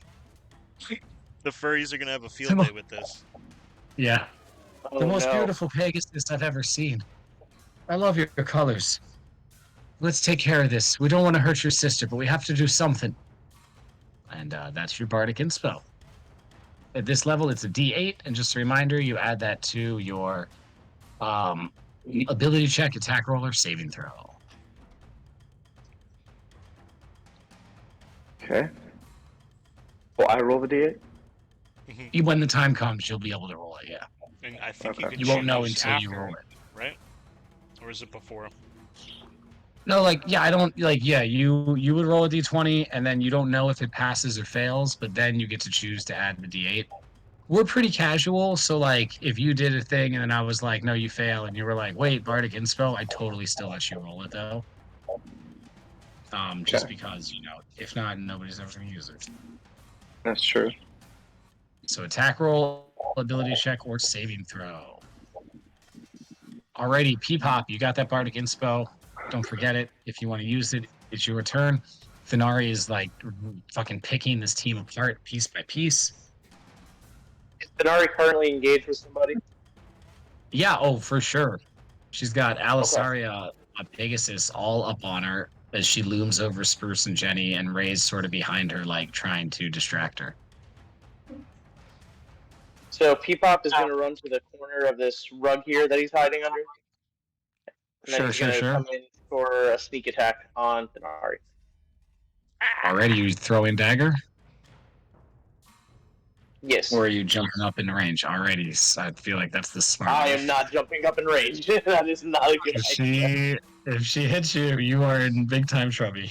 The furries are gonna have a field day with this. Yeah. Oh, The most no. beautiful Pegasus I've ever seen. I love your colors. Let's take care of this. We don't want to hurt your sister, but we have to do something. And that's your bardic inspo. At this level, it's a D8, and just a reminder, you add that to your ability check, attack roll, or saving throw. Okay. Well, I roll the d8. When the time comes, you'll be able to roll it, yeah. And I think Okay. you can You won't know choose until you after, roll it. right? Or is it before? No, like, yeah, I don't, like, yeah, you would roll a d20, and then you don't know if it passes or fails, but then you get to choose to add the d8. We're pretty casual, so, like, if you did a thing and then I was like, no, you fail, and you were like, wait, bardic inspo, I totally still let you roll it, though. Just because, you know, if not, nobody's ever going to use it. That's true. So attack roll, ability check, or saving throw. Alrighty, Peepop, you got that bardic inspo. Don't forget it. If you want to use it, it's your turn. Thenari is like fucking picking this team apart piece by piece. Is Denari currently engaged with somebody? Yeah, oh, for sure. She's got Alisaria, Pegasus all up on her as she looms over Spruce and Jenny, and Ray's sort of behind her, like trying to distract her. So Peepop is going to run to the corner of this rug here that he's hiding under. And then he's going to come in for a sneak attack on Denari. Already, you throw in dagger? Yes. Or are you jumping up in range? Already, I feel like that's the smart I move. am not jumping up in range. That is not a good idea. If she hits you, you are in big time trouble.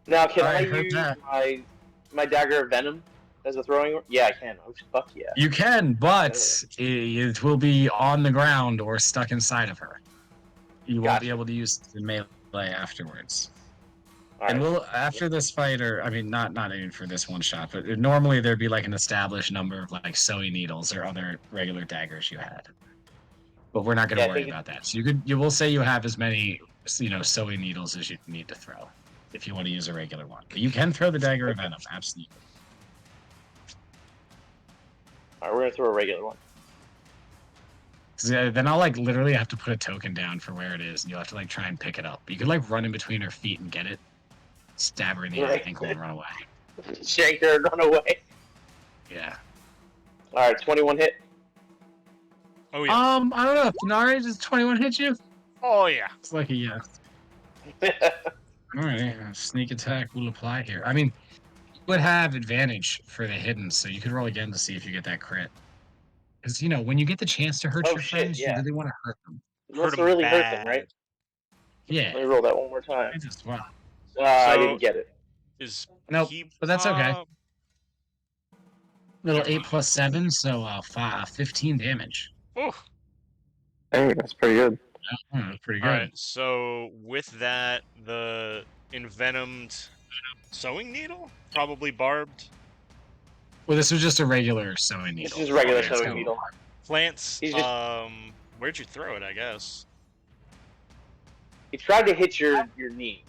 Now, can I I heard use that. my dagger of venom as a throwing? Yeah, I can. Oh, fuck yeah. You can, but it will be on the ground or stuck inside of her. You won't be able to use it in melee afterwards. And right. we'll after this fight, or I mean, not even for this one shot, but normally there'd be like an established number of like sewing needles or other regular daggers you had. But we're not going Yeah, to I worry think about that. So you will say you have as many sewing needles as you need to throw if you want to use a regular one. But you can throw the dagger of venom, absolutely. all right, we're gonna throw a regular one. 'Cause, then I'll like literally have to put a token down for where it is, and you'll have to like try and pick it up. But you could like run in between her feet and get it, stab her in the Right. ankle, and run away. Shank her and run away. Yeah. All right, 21 hit. Oh yeah. I don't know. Finari, does 21 hit you? Oh yeah. It's like a yes. All right, sneak attack will apply here. I mean, you would have advantage for the hidden, so you could roll again to see if you get that crit. Because when you get the chance to hurt Oh, your shit, friends, you yeah. really want to hurt them. It Hurt must have him really hurt them, bad. right? Yeah, Let me roll that one more time. I just well. I So- didn't get it. Is Nope, he, but that's okay. Little Never 8 mind. plus 7, so 15 damage. Oh. Hey, that's pretty good. That's pretty All good. right. So with that, the envenomed sewing needle, probably barbed. Well, this was just a regular sewing needle. This is regular Yeah, it's sewing got a needle. Plants. He's just- Where'd you throw it? I guess. He tried to hit your knee.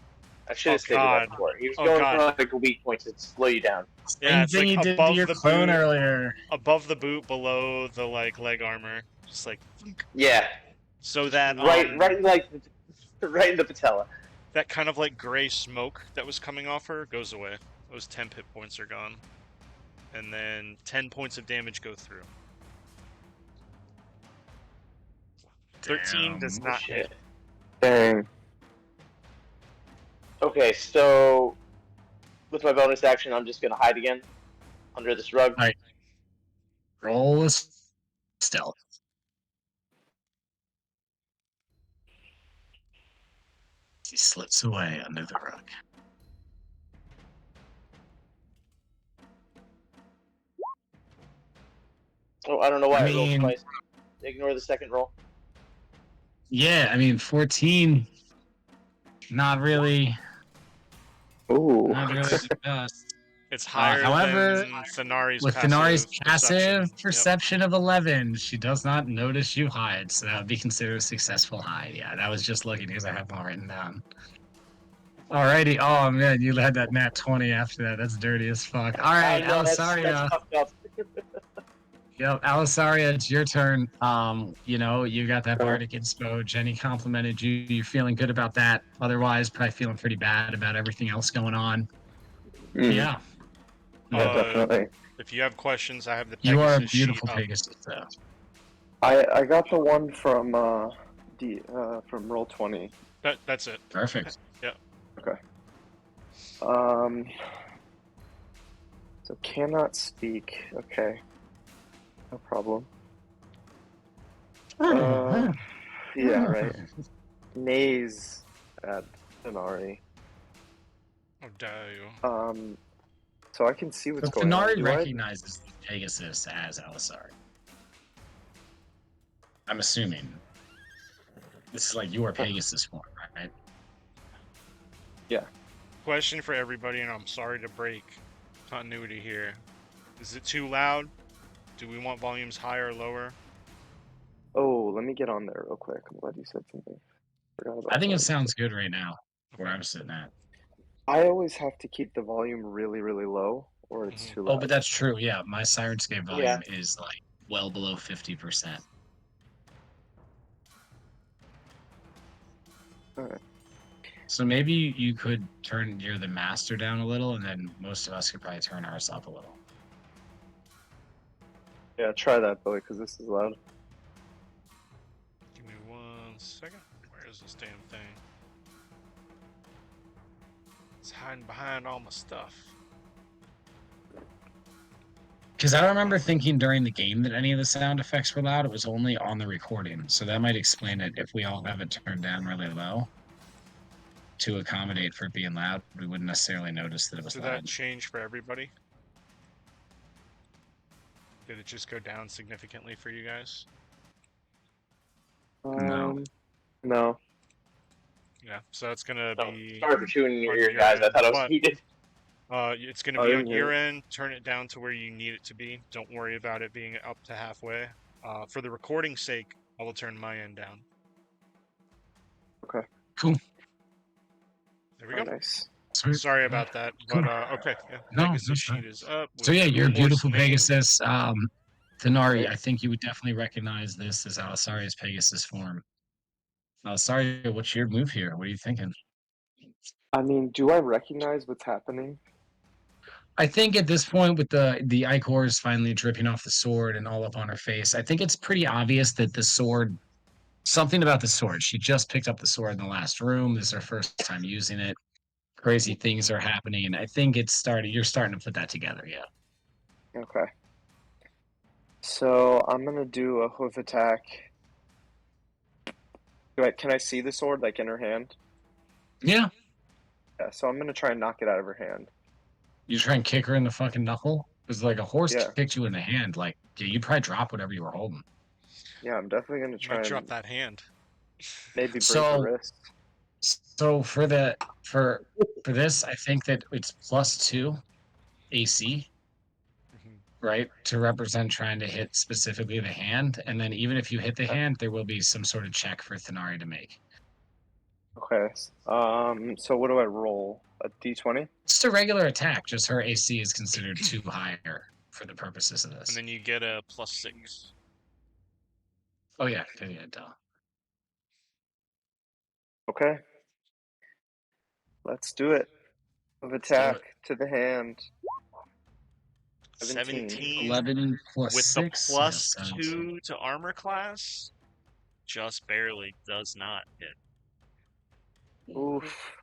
I should have stated God. that before. He was Oh, going God. for like a weak point to slow you down. Yeah, Same it's thing like you did to above your the clone boot. earlier. Above the boot, below the like leg armor, just like Yeah, so that right in the patella. that kind of like gray smoke that was coming off her goes away. Those 10 hit points are gone, and then 10 points of damage go through. 13 does Damn. not hit. Dang. Okay, so with my bonus action, I'm just gonna hide again under this rug. Alright. Roll a stealth. He slips away under the rug. Oh, I don't know why I I rolled mean- twice. Ignore the second roll. Yeah, I mean 14. Not really. Ooh. Not really the best. It's higher however, than Thanari's With passive Finari's passive perception. perception of 11, she does not notice you hide, so that would be considered a successful hide. Yeah, that was just lucky because I have them all written down. Alrighty. Oh man, you had that nat 20 after that. That's dirty as fuck. All right, I know, that's Alisaria. fucked up. Yep, Alisaria, it's your turn. You got that bardic inspo. Jenny complimented you. You're feeling good about that. Otherwise, probably feeling pretty bad about everything else going on. Mm, Yeah. yeah, definitely. If you have questions, I have the You are a Pegasus beautiful sheet up. Pegasus, though. I got the one from from Roll20. That's it. Perfect. So cannot speak. Okay. No problem. Yeah, right. Nays at Denari. Oh, dare you. So I can see what's So going on. Finari Do I- recognizes Pegasus as Alisari. I'm assuming. This is like your Pegasus form, right? Question for everybody, and I'm sorry to break continuity here. Is it too loud? Do we want volumes higher or lower? Oh, let me get on there real quick. I'm glad you said something. Forgot about I think it that. sounds good right now, where I'm sitting at. I always have to keep the volume really, really low, or it's Mhm. too loud. Oh, but that's true. Yeah, my Sirenscape volume Yeah. is like well below 50%. Alright. So maybe you could turn the master down a little, and then most of us could probably turn ours up a little. Yeah, try that, Billy, because this is loud. Give me 1 second. Where is this damn thing? It's hiding behind all my stuff. Because I don't remember thinking during the game that any of the sound effects were loud. It was only on the recording. So that might explain it. If we all have it turned down really low to accommodate for it being loud, we wouldn't necessarily notice that it was Did loud. that change for everybody? Did it just go down significantly for you guys? No. No. Yeah, so it's gonna So, be sorry for chewing in your on ear, your guys. I end, thought I was but muted. it's gonna Oh, I be didn't on hear your it. end. Turn it down to where you need it to be. Don't worry about it being up to halfway. For the recording's sake, I will turn my end down. Okay. Cool. There we Oh, go. nice. Sweet. Sorry about that, Cool. but okay. Yeah, No, Pegasus that's fine. sheet is up. So With yeah, the you're a horse beautiful name. Pegasus. Thenari, Right. I think you would definitely recognize this as Alisaria's Pegasus form. Alisaria, what's your move here? What are you thinking? I mean, do I recognize what's happening? I think at this point, with the ichors finally dripping off the sword and all up on her face, I think it's pretty obvious that the sword, something about the sword. She just picked up the sword in the last room. This is her first time using it. Crazy things are happening. I think it's starting. You're starting to put that together. Yeah. Okay. So I'm gonna do a hoof attack. Can I see the sword like in her hand? Yeah. Yeah. So I'm gonna try and knock it out of her hand. You try and kick her in the fucking knuckle. Because like a horse Yeah. kicked you in the hand. Like yeah, you'd probably drop whatever you were holding. Yeah. I'm definitely gonna You might try drop and that hand. maybe break her So wrist. so for this, I think that it's +2 AC, Mhm. right? To represent trying to hit specifically the hand. And then even if you hit the Okay. hand, there will be some sort of check for Thenari to make. Okay. So what do I roll? A D20? Just a regular attack, just her AC is considered too higher for the purposes of And this. then you get a +6. Oh yeah, duh. Okay. Let's do it. Of Let's do attack it. to the hand. 17 11 plus with the 6. Yeah, 17. +2 to armor class. Just barely does not hit. Oof.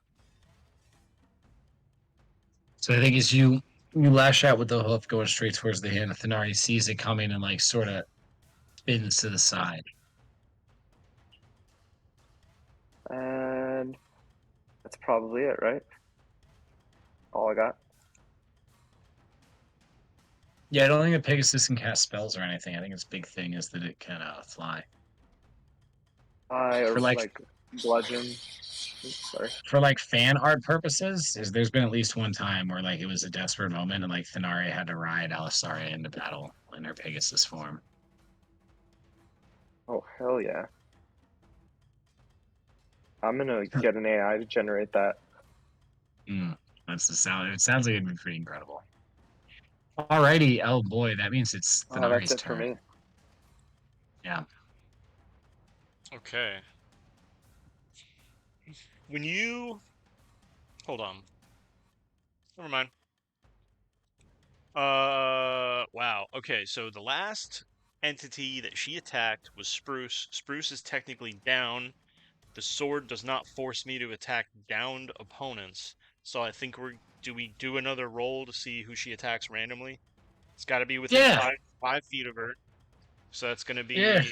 So I think as you lash out with the hoof going straight towards the hand, Thenari sees it coming and like sort of spins to the side. And that's probably it, right? All I got. Yeah, I don't think a Pegasus can cast spells or anything. I think its big thing is that it can fly. Or For like like bludgeon. Sorry. for like fan art purposes, there's been at least one time where like it was a desperate moment and like Thenari had to ride Alisaria into battle in her Pegasus form. Oh hell yeah. I'm gonna get an AI to generate that. That's the sound. It sounds like it'd be pretty incredible. Alrighty, oh boy, that means it's Oh, that's Thenari's it for turn. me. Yeah. Okay. When you... Hold on. Never mind. Wow. Okay, so the last entity that she attacked was Spruce. Spruce is technically down. The sword does not force me to attack downed opponents. So I think do we do another roll to see who she attacks randomly? It's got to be within Yeah. 5 feet of her. So that's gonna be... Yeah.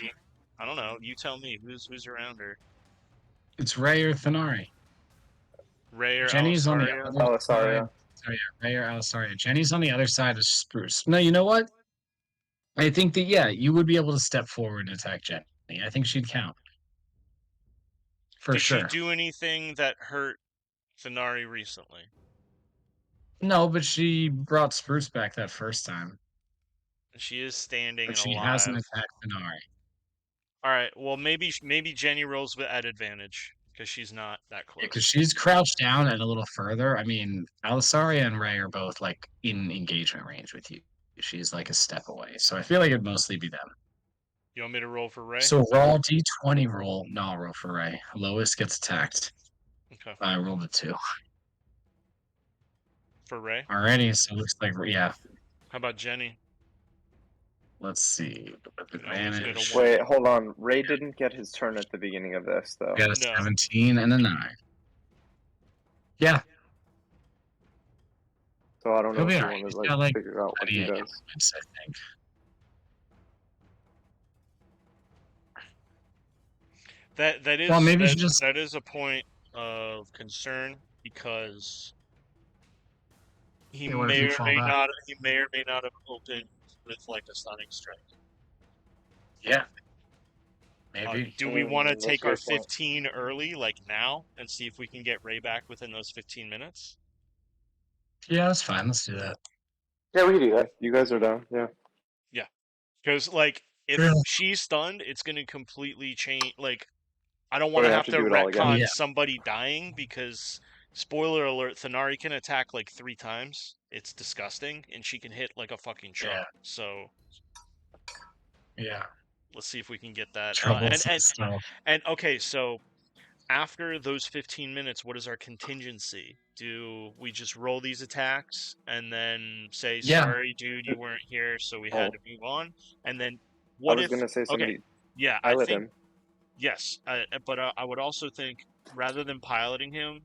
I don't know. You tell me. Who's around her? It's Ray or Thenari. Ray or Jenny's on the Alisaria? Oh, other sorry. side. Oh yeah, Ray or Alisaria. Jenny's on the other side of Spruce. No, you know what? I think that yeah, you would be able to step forward and attack Jenny. I think she'd count. For Did she sure. do anything that hurt Thenari recently? No, but she brought Spruce back that first time. She is standing But and she hasn't alive. attacked Thenari. All right. Well, maybe Jenny rolls at advantage because she's not that close. Because she's crouched down and a little further. I mean, Alisaria and Ray are both like in engagement range with you. She's like a step away. So I feel like it'd mostly be them. You want me to roll for Ray? So roll D20 roll. No, I'll roll for Ray. Lowest gets attacked. Okay. I rolled a 2. For Ray. Alrighty, so it looks like yeah. How about Jenny? Let's see. You can always get a Advantage. one. Wait, hold on. Ray didn't get his turn at the beginning of this, though. Got a No. 17 and a 9. Yeah, So I don't he'll know be if you alright. want He's to like got like figure out what he plenty of does. influence, I think. That is Well, maybe you should just that is a point of concern because he yeah, what if you fall back? may or may not have opened with like a stunning strike. Yeah. Maybe. Do we want to That's take a our good point. 15 early, like now, and see if we can get Ray back within those 15 minutes? Yeah, that's fine. Let's do that. Yeah, we can do that. If you guys are down, yeah. Yeah, because like if Yeah. she's stunned, it's gonna completely change. Like I don't Or want we to have have to to do it all again. retcon Yeah. somebody dying because, spoiler alert, Thanari can attack like 3 times. It's disgusting, and she can hit like a fucking truck. Yeah. So Yeah. let's see if we can get that. Troublesome stuff. And okay, so after those 15 minutes, what is our contingency? Do we just roll these attacks and then say, Yeah. sorry, dude, you weren't here, so we had to move on? And then I what was if? gonna say Okay, somebody yeah, I pilot think him. yes, but I would also think rather than piloting him,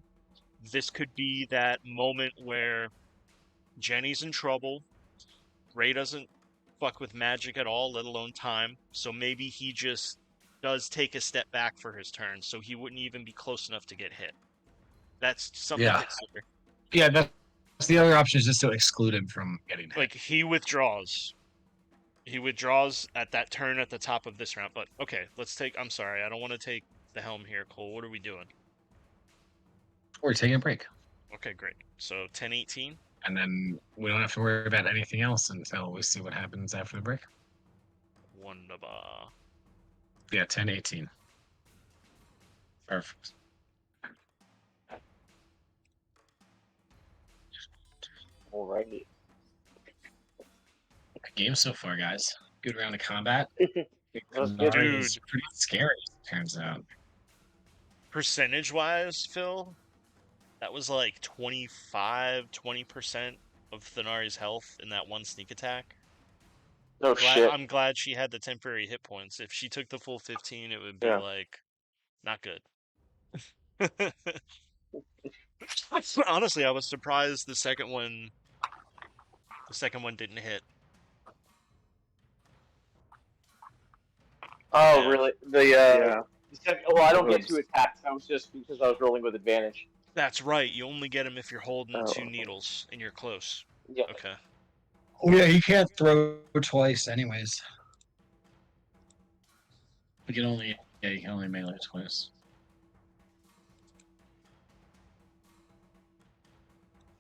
this could be that moment where Jenny's in trouble. Ray doesn't fuck with magic at all, let alone time. So maybe he just does take a step back for his turn, so he wouldn't even be close enough to get hit. That's something to Yeah. consider. Yeah, that's the other option is just to exclude him from getting hit. Like he withdraws. He withdraws at that turn at the top of this round. But okay, let's take. I'm sorry, I don't want to take the helm here, Cole. What are we doing? We're taking a break. Okay, great. So 10-18. And then we don't have to worry about anything else until we see what happens after the break. Wonderbar. Yeah, 10-18. Perfect. Alrighty. Good game so far, guys. Good round of combat. That's good. Nari is pretty scary, turns out. Percentage-wise, Phil, that was like 20% of Thanari's health in that one sneak attack. Oh shit. I'm glad she had the temporary hit points. If she took the full 15, it would be Yeah. like not good. Honestly, I was surprised the second one didn't hit. Oh Yeah. really? Yeah. Well, I don't get 2 attacks. That was just because I was rolling with advantage. That's right. You only get them if you're holding Oh. 2 needles and you're close. Yeah. Okay. Oh yeah, you can't throw twice anyways. You can only melee twice.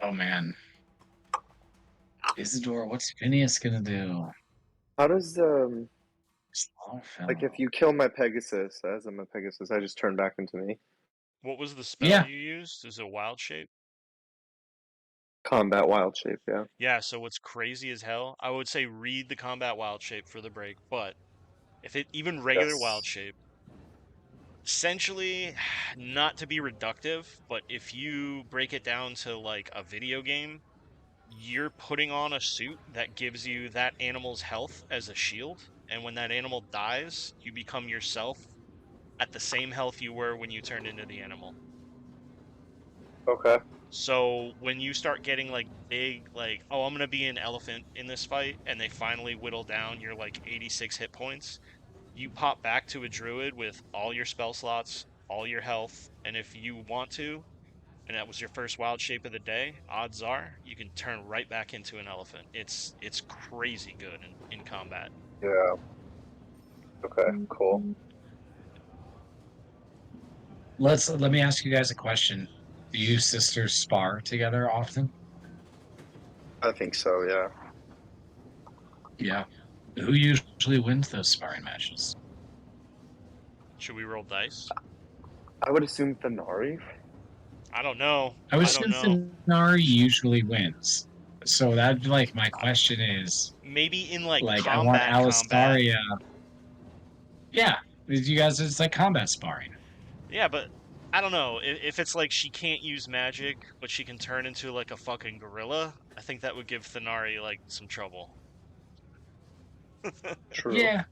Oh man. Isidore, what's Phineas gonna do? How does Slow like film. if you kill my Pegasus, as I'm a Pegasus, I just turn back into me. What was the spell Yeah. you used? Is it wild shape? Combat wild shape, yeah. Yeah, so what's crazy as hell, I would say read the combat wild shape for the break, but if it even regular Yes. wild shape, essentially, not to be reductive, but if you break it down to like a video game, you're putting on a suit that gives you that animal's health as a shield, and when that animal dies, you become yourself at the same health you were when you turned into the animal. Okay. So when you start getting like big, like, oh, I'm gonna be an elephant in this fight, and they finally whittle down your like 86 hit points, you pop back to a druid with all your spell slots, all your health, and if you want to, and that was your first wild shape of the day, odds are you can turn right back into an elephant. It's crazy good in combat. Yeah. Okay, cool. Let me ask you guys a question. Do you sisters spar together often? I think so, yeah. Yeah. Who usually wins those sparring matches? Should we roll dice? I would assume Thanari. I don't know. I would I don't assume know. Thanari usually wins. So that like my question is Maybe in like I want combat. Alistaria. Yeah. You guys it's like combat sparring. Yeah, but I don't know. If it's like she can't use magic, but she can turn into like a fucking gorilla, I think that would give Thanari like some trouble. True. Yeah.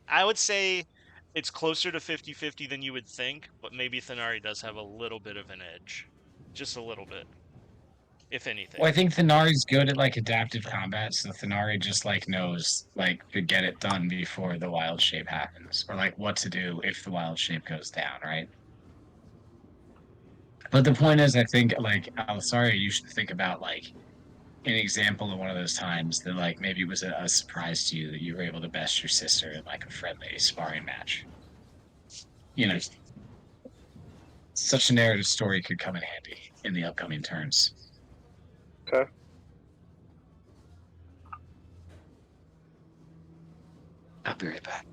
I would say it's closer to 50-50 than you would think, but maybe Thanari does have a little bit of an edge. Just a little bit. If anything. Well, I think Thanari's good at like adaptive combat, so Thanari just like knows like to get it done before the wild shape happens, or like what to do if the wild shape goes down, right? But the point is, I think like Alisaria, you should think about like an example of one of those times that like maybe was a surprise to you that you were able to best your sister in like a friendly sparring match. You know, such a narrative story could come in handy in the upcoming turns. Okay. I'll be right back.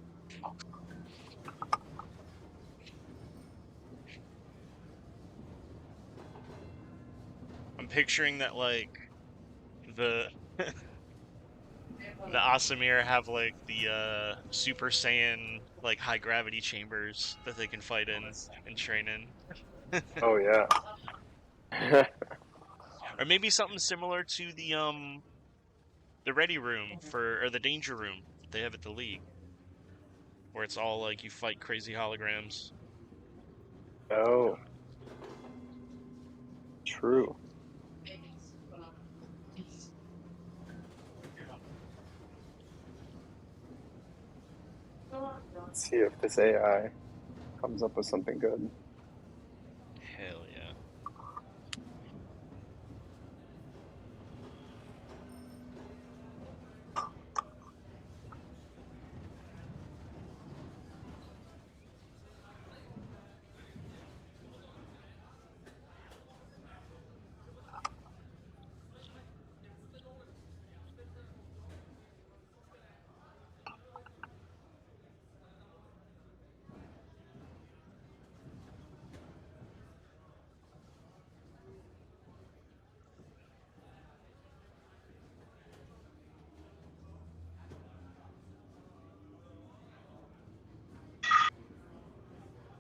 I'm picturing that like the the Asamir have like the Super Saiyan like high gravity chambers that they can fight in and train in. Oh yeah. Or maybe something similar to the ready room for or the danger room that they have at the league. Where it's all like you fight crazy holograms. Oh. True. Let's see if this AI comes up with something good. Hell yeah.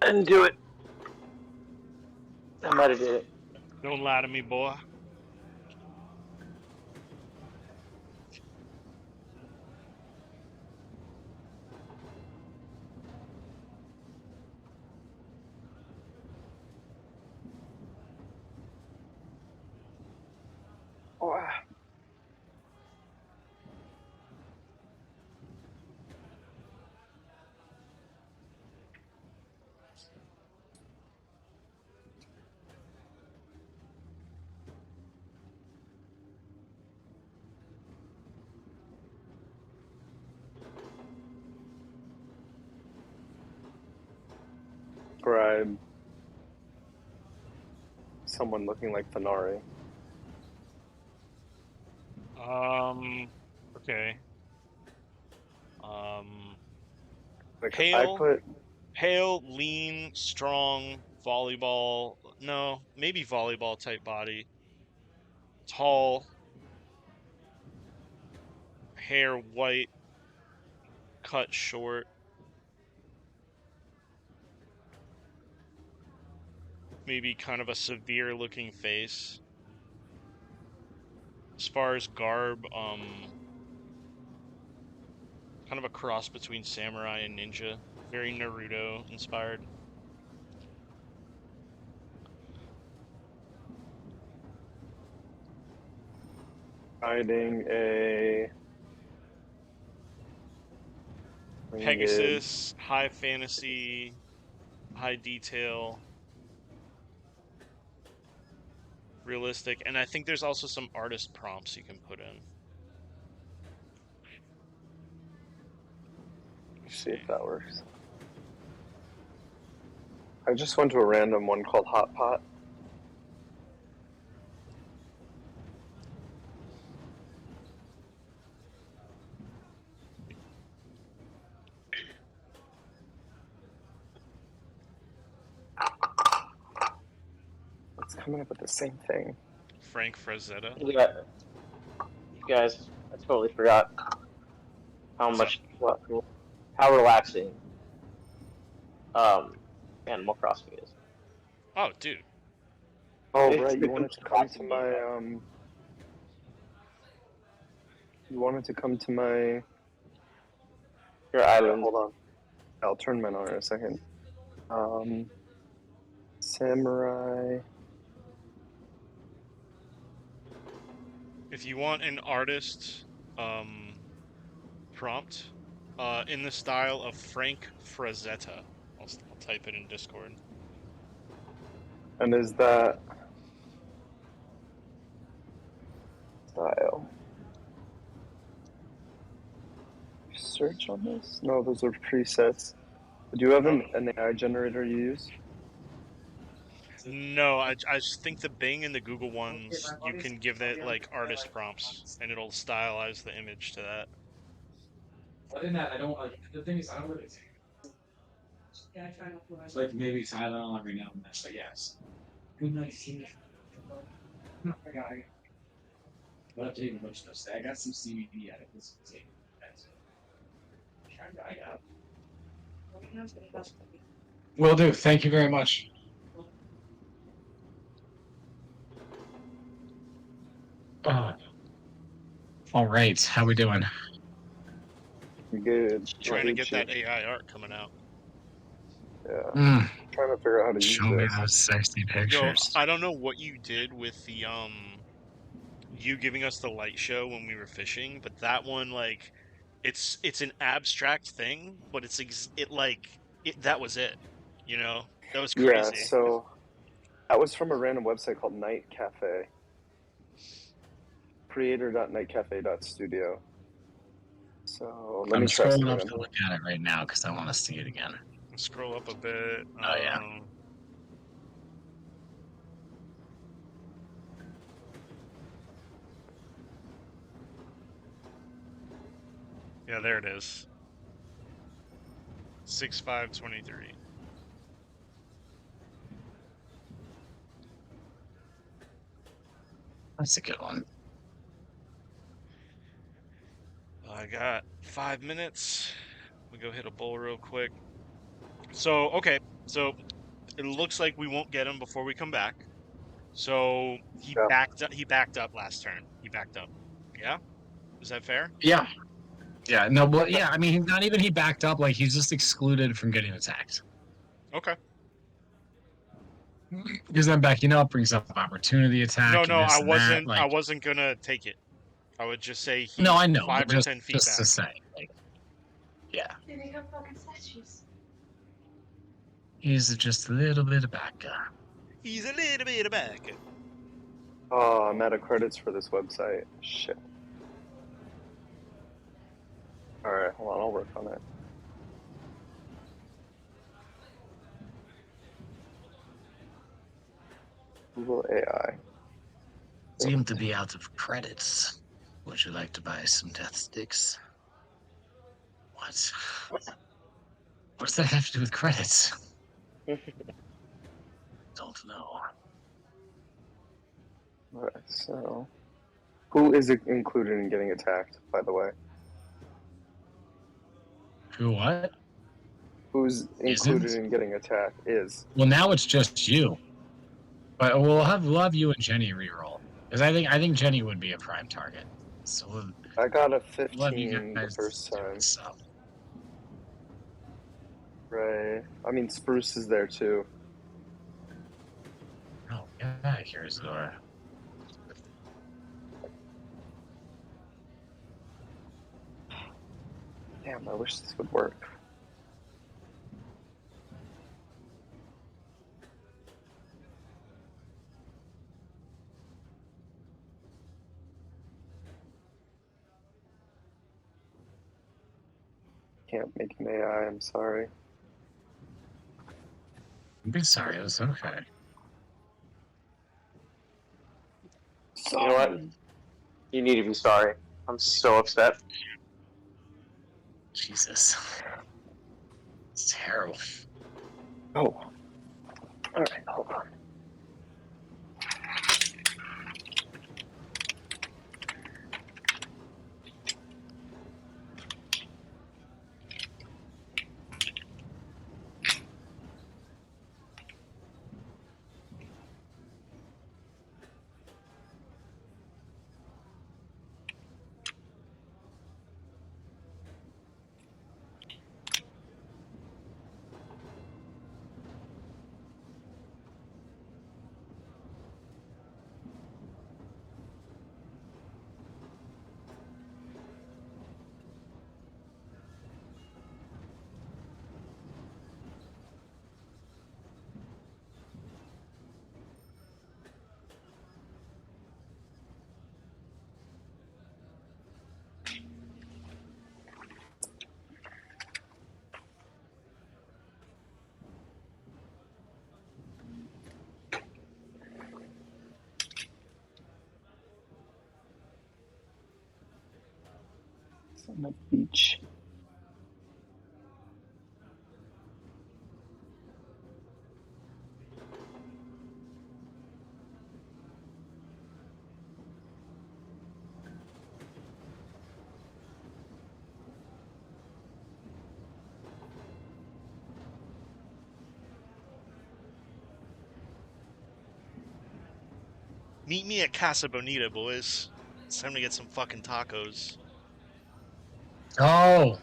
And do it. I might have did it. Don't lie to me, boy. Oh, ah. Describe someone looking like Fenari. Okay. Like I Pale, put pale, lean, strong, volleyball. No, maybe volleyball type body. Tall, hair white, cut short. Maybe kind of a severe looking face. As far as garb, kind of a cross between samurai and ninja. Very Naruto inspired. riding a winged Pegasus, high fantasy, high detail, realistic, and I think there's also some artist prompts you can put in. see if that works. I just went to a random one called Hot Pot. It's coming up with the same thing. Frank Frazetta. You guys, I totally forgot how much, how relaxing Animal Crossing is. Oh, dude. Oh It's right, the you wanted to come to relaxing my game. You wanted to come to my Your island. hold on. I'll turn mine on in a second. Samurai. If you want an artist prompt in the style of Frank Frazetta, I'll type it in Discord. And is that style. Search on this? No, those are presets. Do you have an AI generator you use? No, I just think the Bing and the Google ones, you can give that like artist prompts, and it'll stylize the image to that. Other than that, I don't like. The thing is, I don't really like maybe Tylenol every now and then, but yes. Good night, see. I got it. But I'm taking a bunch of stuff. I got some CBD out of this. I got. Will do. Thank you very much. All right. How we doing? Good. Trying to get that AI art coming out. Yeah. Trying to figure out how to use Show me this. those sexy Yo, pictures. I don't know what you did with the you giving us the light show when we were fishing, but that one, like, it's an abstract thing, but that was it. You know, that was Yeah, crazy. so that was from a random website called Night Cafe. Creator.nightcafe.studio. So let I'm me try scrolling something up on to look at it right now because I want to see it again. Scroll up a bit. Oh yeah. Yeah, there it is. 6/5/23. That's a good one. I got 5 minutes. We go hit a bowl real quick. So, okay. So, it looks like we won't get him before we come back. So, he backed up last turn. He backed up. Yeah? Is that fair? Yeah. Yeah. No, but yeah, I mean, not even he backed up. Like, he's just excluded from getting attacked. Okay. Because then backing up brings up opportunity attack. No, and this I and that. wasn't. I Like, wasn't gonna take it. I would just say no, he's I know, but 5 or 10 feet just back. to say, like, yeah, They make up fucking statues. he's just a little bit of back. He's a little bit back. Oh, I'm out of credits for this website. Shit. Alright, hold on, I'll work on it. Google AI. Seem to be out of credits. Would you like to buy some death sticks? What? What does that have to do with credits? Don't know. Alright, so who is included in getting attacked, by the way? Who what? Who's included in getting attacked is. Well, now it's just you. But we'll have you and Jenny reroll. Because I think Jenny would be a prime target. So I got a we'll have you 15 the guys first do time. this up. Right. I mean, Spruce is there too. Oh, yeah, here's Zora. Damn, I wish this would work. Can't make an AI, I'm sorry. Don't be sorry, it's okay. You know what? You need to be sorry. I'm so upset. Jesus. It's terrible. Oh. Alright, hold on. on the beach. Meet me at Casa Bonita, boys. It's time to get some fucking tacos. Oh,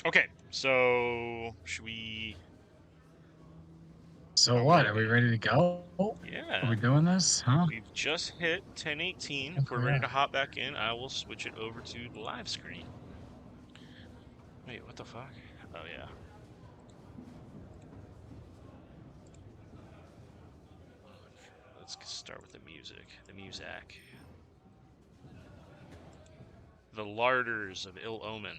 Okay, so should we? so what? Are we ready to go? Yeah. Are we doing this? Huh? We've just hit 10:18. Yep, If we're we ready are. to hop back in, I will switch it over to the live screen. Wait, what the fuck? Oh, yeah. Let's start with the music. The music. The Larders of Ill Omen.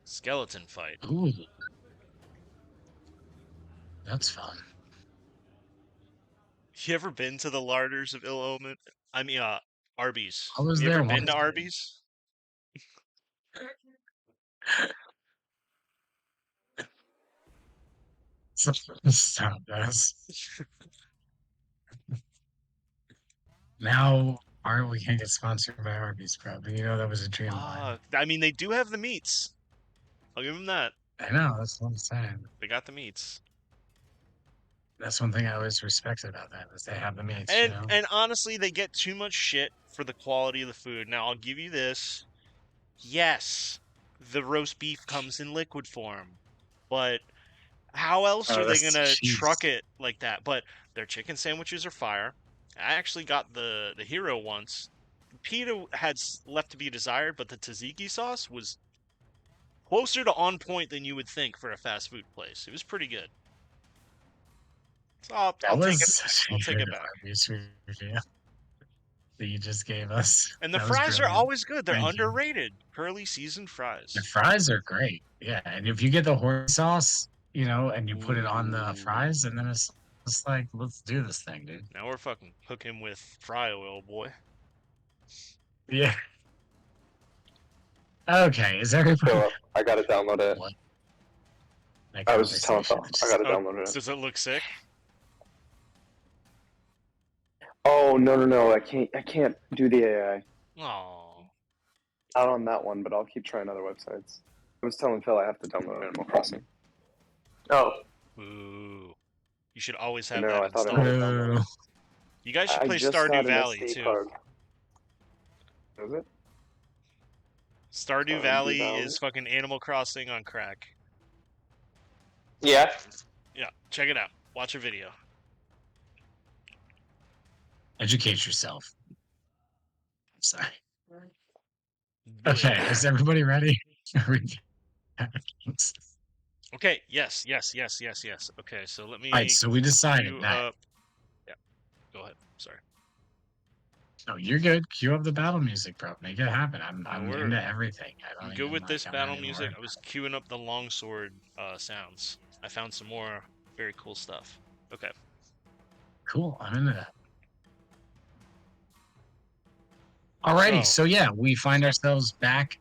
Skeleton fight. Ooh, that's fun. You ever been to the Larders of Ill Omen? I mean, Arby's. I was You there ever been to once. Arby's? Stop this. Now, we can't get sponsored by Arby's, probably. You know that was a dream of mine. I mean, they do have the meats. I'll give them that. I know, that's what I'm saying. They got the meats. That's one thing I always respected about that, is they have the meats, you know? And honestly, they get too much shit for the quality of the food. Now, I'll give you this. Yes, the roast beef comes in liquid form, but how else Oh, are they that's gonna cheese. truck it like that? But their chicken sandwiches are fire. I actually got the hero once. Pita had left to be desired, but the tzatziki sauce was closer to on point than you would think for a fast food place. It was pretty good. So I'll take it. I'll take it back. Arby's review that you just gave us. And the That was fries are brilliant. always good. They're Thank you. underrated. Curly seasoned fries. The fries are great. Yeah, and if you get the horse sauce, you know, and you put it on the fries, and then it's just like, let's do this thing, dude. Now we're fucking cooking with fry oil, boy. Yeah. Okay, is everybody? Philip, I gotta download it. What? I was just telling Philip, I gotta Oh, download it. does it look sick? Oh no! I can't do the AI. Oh. Not on that one, but I'll keep trying other websites. I was telling Phil I have to download Animal Crossing. Oh. Ooh. You should always have No, that I thought installed. I had downloaded it. You guys should I play just Stardew got an Valley SD too. card. Is it? Stardew Stardew Valley Valley? is fucking Animal Crossing on crack. Yeah. Yeah, check it out. Watch a video. Educate yourself. Sorry. Do Okay, it. is everybody ready? Okay, yes. Okay, so let me All right, so we decided queue that. up. Yeah, go ahead. Sorry. No, you're good. Cue up the battle music, bro. Make it happen. I'm we're- into everything. I'm I'm good with this I'm battle ready to music. work. I was queuing up the longsword sounds. I found some more very cool stuff. Okay. Cool. I'm into that. Alrighty, so yeah, we find ourselves back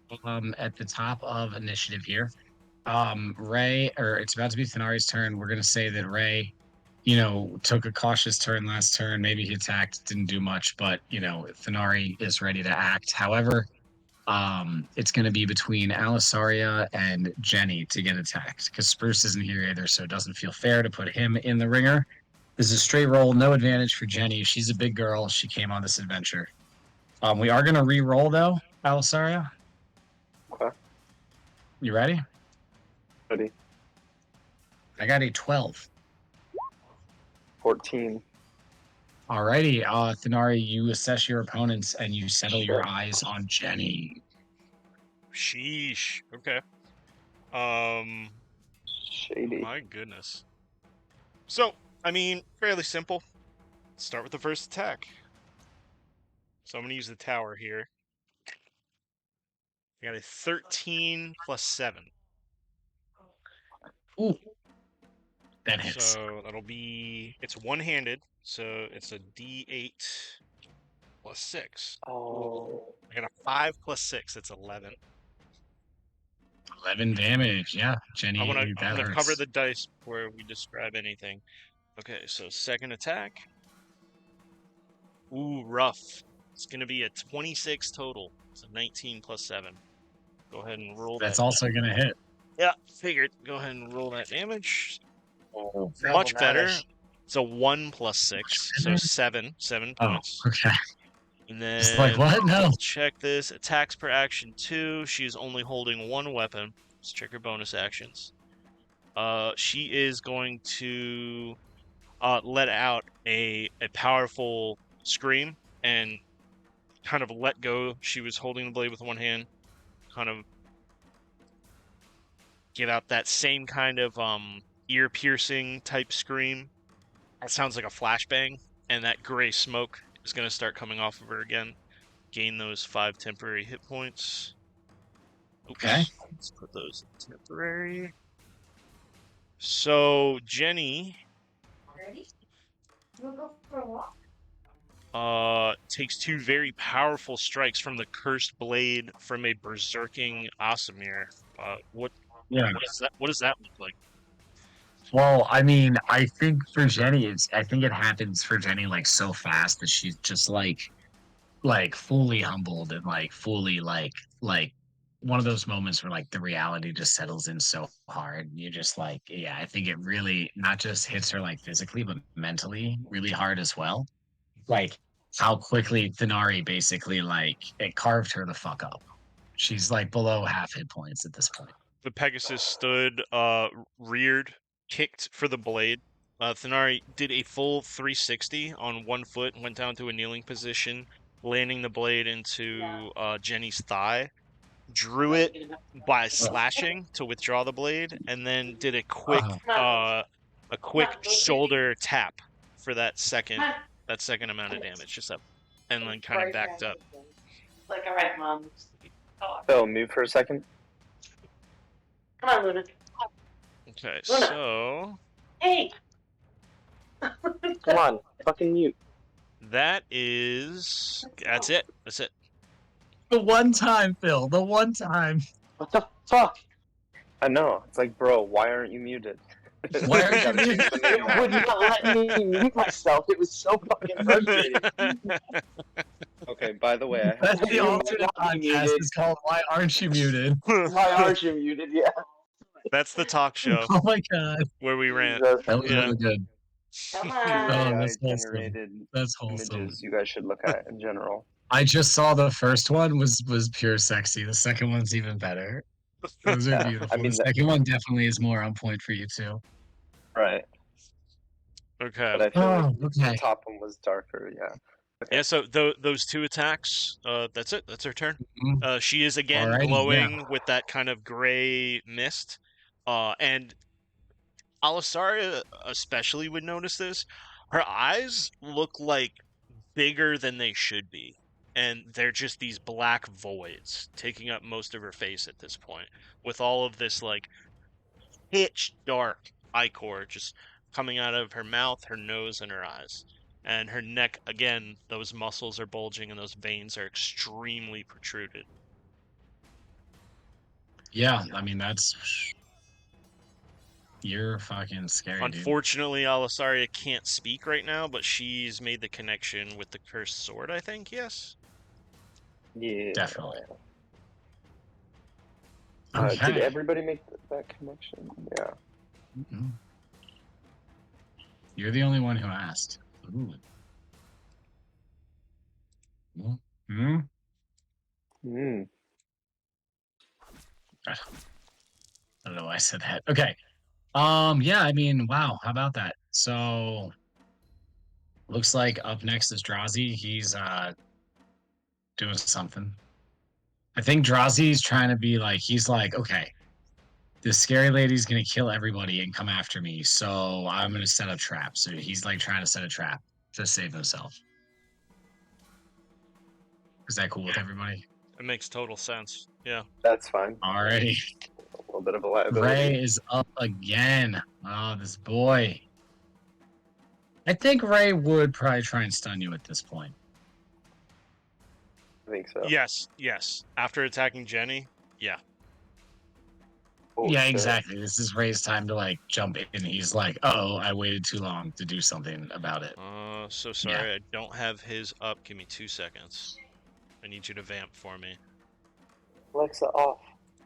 at the top of initiative here. Ray, or it's about to be Thanari's turn. We're gonna say that Ray, you know, took a cautious turn last turn. Maybe he attacked, didn't do much, but you know, Thanari is ready to act. However, it's gonna be between Alisaria and Jenny to get attacked because Spruce isn't here either, so it doesn't feel fair to put him in the ringer. This is a straight roll, no advantage for Jenny. She's a big girl. She came on this adventure. We are gonna re-roll though, Alisaria. Okay. You ready? Ready. I got a 12. 14. Alrighty, Thanari, you assess your opponents and you settle your eyes on Jenny. Sheesh. Okay. Shady. My goodness. So, I mean, fairly simple. Start with the first attack. So I'm going to use the tower here. I got a 13 plus 7. Ooh. That hits. So that'll be, it's one-handed, so it's a D8 plus 6. Oh. I got a 5 plus 6, it's 11. 11 damage. Yeah, Jenny, I'm that gonna hurts. cover the dice before we describe anything. Okay, so second attack. Ooh, rough. It's gonna be a 26 total. So 19 plus 7. Go ahead and roll That's that. also going to hit. Yeah, figured. Go ahead and roll that damage. Oh, Much better. It's a 1 plus 6, so better? 7 Oh, points. okay. And then Just like, what? No. check this. Attacks per action 2. She's only holding one weapon. Let's check her bonus actions. She is going to let out a powerful scream and kind of let go. She was holding the blade with one hand, kind of give out that same kind of ear-piercing type scream. That sounds like a flashbang, and that gray smoke is going to start coming off of her again. Gain those 5 temporary hit points. Oops. Okay. Let's put those in temporary. So, Jenny Ready? You wanna go for a walk? takes 2 very powerful strikes from the cursed blade from a berserking Asamir. What Yeah. what does that look like? Well, I mean, I think for Jenny, I think it happens for Jenny like so fast that she's just like fully humbled and like fully like one of those moments where like the reality just settles in so hard. You're just like, yeah, I think it really not just hits her like physically, but mentally really hard as well. Like how quickly Thanari basically like it carved her the fuck up. She's like below half hit points at this point. The Pegasus stood, reared, kicked for the blade. Thanari did a full 360 on one foot, went down to a kneeling position, landing the blade into Jenny's thigh, drew it by slashing to withdraw the blade, and then did a quick shoulder tap for that second amount of damage, just up, and then kind of backed up. Like, all right, Mom. Phil, mute for a second. Come on, Luna. Okay, Luna. so Hey! Come on, fucking mute. that's it. That's it. The one time, Phil. The one time. What the fuck? I know. It's like, bro, why aren't you muted? Why aren't you Gotta change muted? the name It now. would not let me mute myself. It was so fucking frustrating. Okay, by the way, I have That's to the You're alternate not podcast. muted. It's called "Why Aren't You Muted?" Why aren't you muted? Yeah. That's the talk show Oh my god, where we rant. Jesus. that was Yeah. really good. Come two on. Oh, that's wholesome. AI-generated That's wholesome. images you guys should look at in general. I just saw the first one was pure sexy. The second one's even better. Those are Yeah, beautiful. I mean, The second one definitely is more on point for you too. right. Okay. But I feel like okay. the top one was darker, yeah. Okay. Yeah, so those 2 attacks, that's it. That's her turn. Mhm. She is again Alrighty, glowing with that kind of gray mist. And Alisaria especially would notice this. Her eyes look like bigger than they should be. And they're just these black voids taking up most of her face at this point, with all of this like pitch dark ichor just coming out of her mouth, her nose, and her eyes. And her neck, again, those muscles are bulging and those veins are extremely protruded. Yeah, I mean that's you're fucking scary, dude. Unfortunately, Alisaria can't speak right now, but she's made the connection with the cursed sword, I think, yes? Yeah. Definitely. Did Okay. everybody make that connection? Yeah. Mhm. You're the only one who asked. Ooh. Hmm. Mm. I don't know why I said that. Okay. Yeah, I mean, wow, how about that? So looks like up next is Drazi. He's doing something. I think Drazi's trying to be like, he's like, okay, this scary lady's gonna kill everybody and come after me, so I'm gonna set a trap. So he's like trying to set a trap to save himself. Is that cool with everybody? It makes total sense. Yeah. That's fine. Alrighty. We'll little bit of a liability. Ray is up again. Oh, this boy. I think Ray would probably try and stun you at this point. I think so. Yes. After attacking Jenny, yeah. Oh, yeah, shit. exactly. This is Ray's time to like jump in. He's like, "Oh, I waited too long to do something about it." So sorry, I don't have his up. Give me 2 seconds. I need you to vamp for me. Alexa off.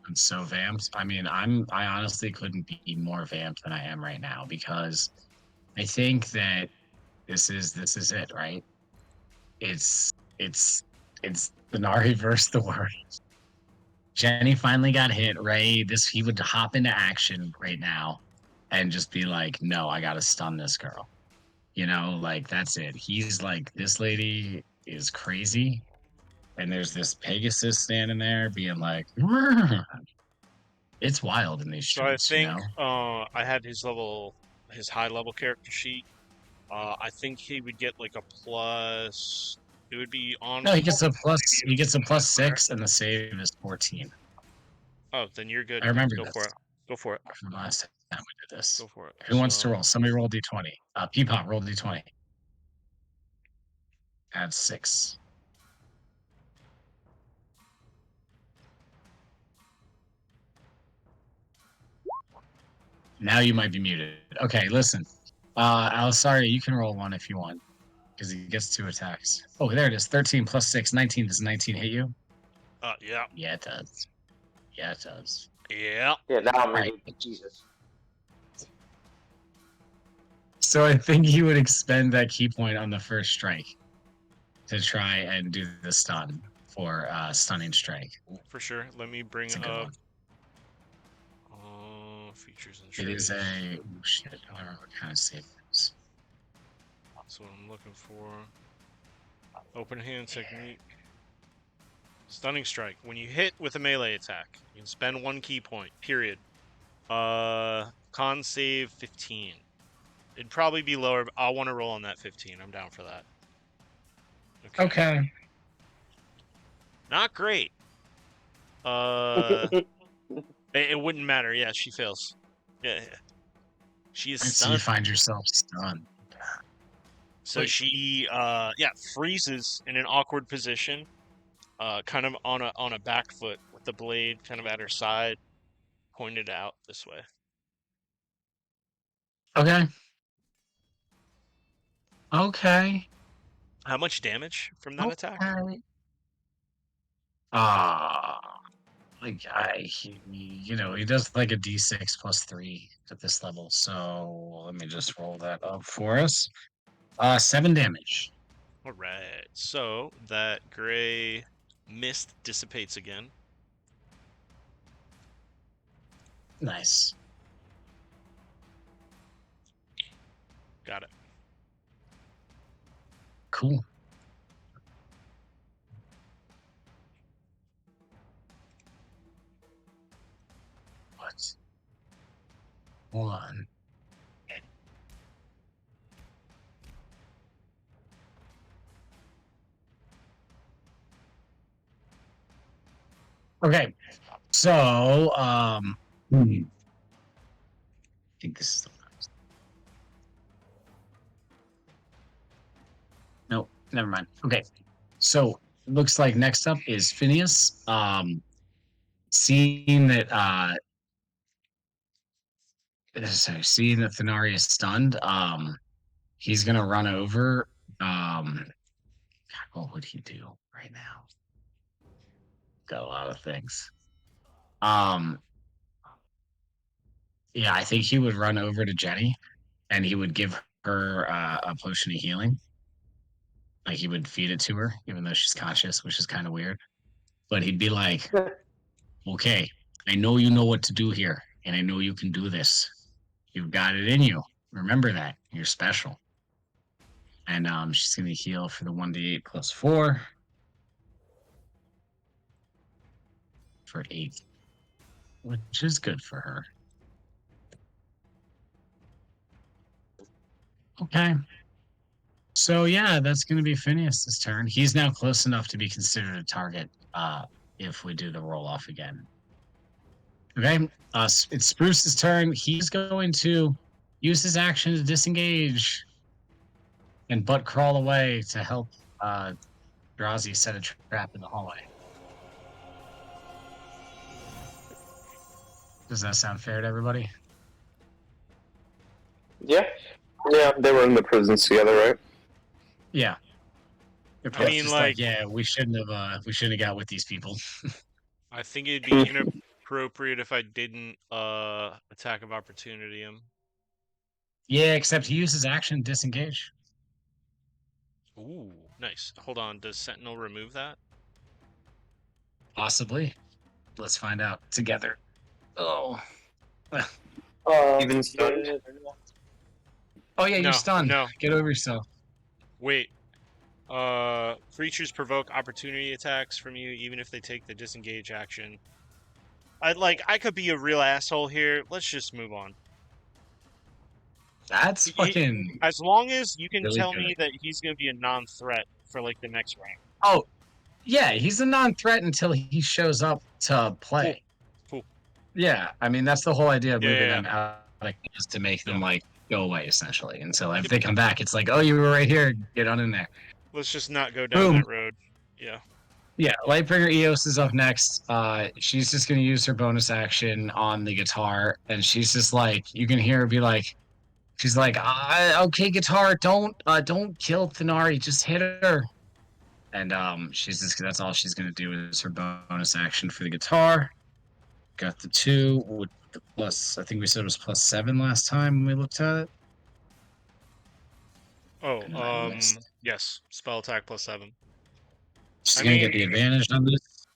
I'm so vamped. I mean, I honestly couldn't be more vamped than I am right now because I think that this is it, right? It's the Nari versus the world. Jenny finally got hit. Ray, he would hop into action right now and just be like, "No, I gotta stun this girl." You know, like that's it. He's like, "This lady is crazy," and there's this Pegasus standing there being like, "It's wild in these So I streets," you think know. I had his high level character sheet. I think he would get like a plus. It would be on. No, he gets a plus. He gets a +6, and the save is 14. Oh, then you're good. I remember Go this. for it. Go for it. From last time we did this. Go for it. Who wants to roll? Somebody roll d20. Peapot, roll d20. Add 6. Now you might be muted. Okay, listen. Sorry, you can roll 1 if you want, because he gets 2 attacks. Oh, there it is. 13 plus 6, 19. Does 19 hit you? Yeah. Yeah, it does. Yeah, it does. Yeah. Yeah, now I'm Right. muted. Jesus. So I think you would expend that key point on the first strike to try and do the stun for stunning strike. For sure. Let me bring It's a good up one. features and It traits. is a oh shit. I don't remember what kind of save it is. That's what I'm looking for. Open hand technique. Stunning strike. When you hit with a melee attack, you can spend 1 key point. Period. Con save 15. It'd probably be lower, but I'll want to roll on that 15. I'm down for that. Okay. Not great. It wouldn't matter. Yeah, she fails. Yeah. She is So you stunned. find yourself stunned. So she freezes in an awkward position, kind of on a back foot with the blade kind of at her side, pointed out this way. Okay. Okay. How much damage from that attack? He does like a d6 plus 3 at this level. So let me just roll that up for us. 7 damage. All right. So that gray mist dissipates again. Nice. Got it. Cool. What? Hold on. Okay. So, I think this is the last. Nope, never mind. Okay. So, looks like next up is Phineas. Seeing that Thanari is stunned, he's gonna run over. God, what would he do right now? Got a lot of things. Yeah, I think he would run over to Jenny, and he would give her a potion of healing. Like he would feed it to her, even though she's conscious, which is kind of weird. But he'd be like, "Okay, I know you know what to do here, and I know you can do this. You've got it in you. Remember that. You're special." And she's gonna heal for the 1d8 plus 4 for 8, which is good for her. Okay. So yeah, that's gonna be Phineas's turn. He's now close enough to be considered a target if we do the roll off again. Okay. It's Spruce's turn. He's going to use his action to disengage and butt crawl away to help Drazi set a trap in the hallway. Does that sound fair to everybody? Yeah. Yeah, they were in the prisons together, right? Yeah. I mean, just like, yeah, we shouldn't have got with these people. I think it'd be inappropriate if I didn't attack of opportunity him. Yeah, except he uses action to disengage. Ooh, nice. Hold on, does Sentinel remove that? Possibly. Let's find out together. Oh. Even stunned? Oh yeah, No, you're stunned. no. Get over yourself. Wait. Creatures provoke opportunity attacks from you even if they take the disengage action. I could be a real asshole here. Let's just move on. That's fucking. As long as you can really tell good. me that he's gonna be a non-threat for like the next round. Oh, yeah, he's a non-threat until he shows up to play. Cool. Yeah, I mean that's the whole idea of moving Yeah. them out, like, is to make them like go away essentially. And so if they come back, it's like, oh, you were right here. Get on in there. Let's just not go down that road. Yeah. Yeah, Lightbringer Eos is up next. She's just gonna use her bonus action on the guitar, and she's just like, you can hear her be like, she's like, okay, guitar, don't kill Thanari, just hit her. And she's just, that's all she's gonna do is her bonus action for the guitar. Got the 2 with the plus. I think we said it was +7 last time when we looked at it. Oh, yes, spell attack +7. She's gonna get the advantage on this.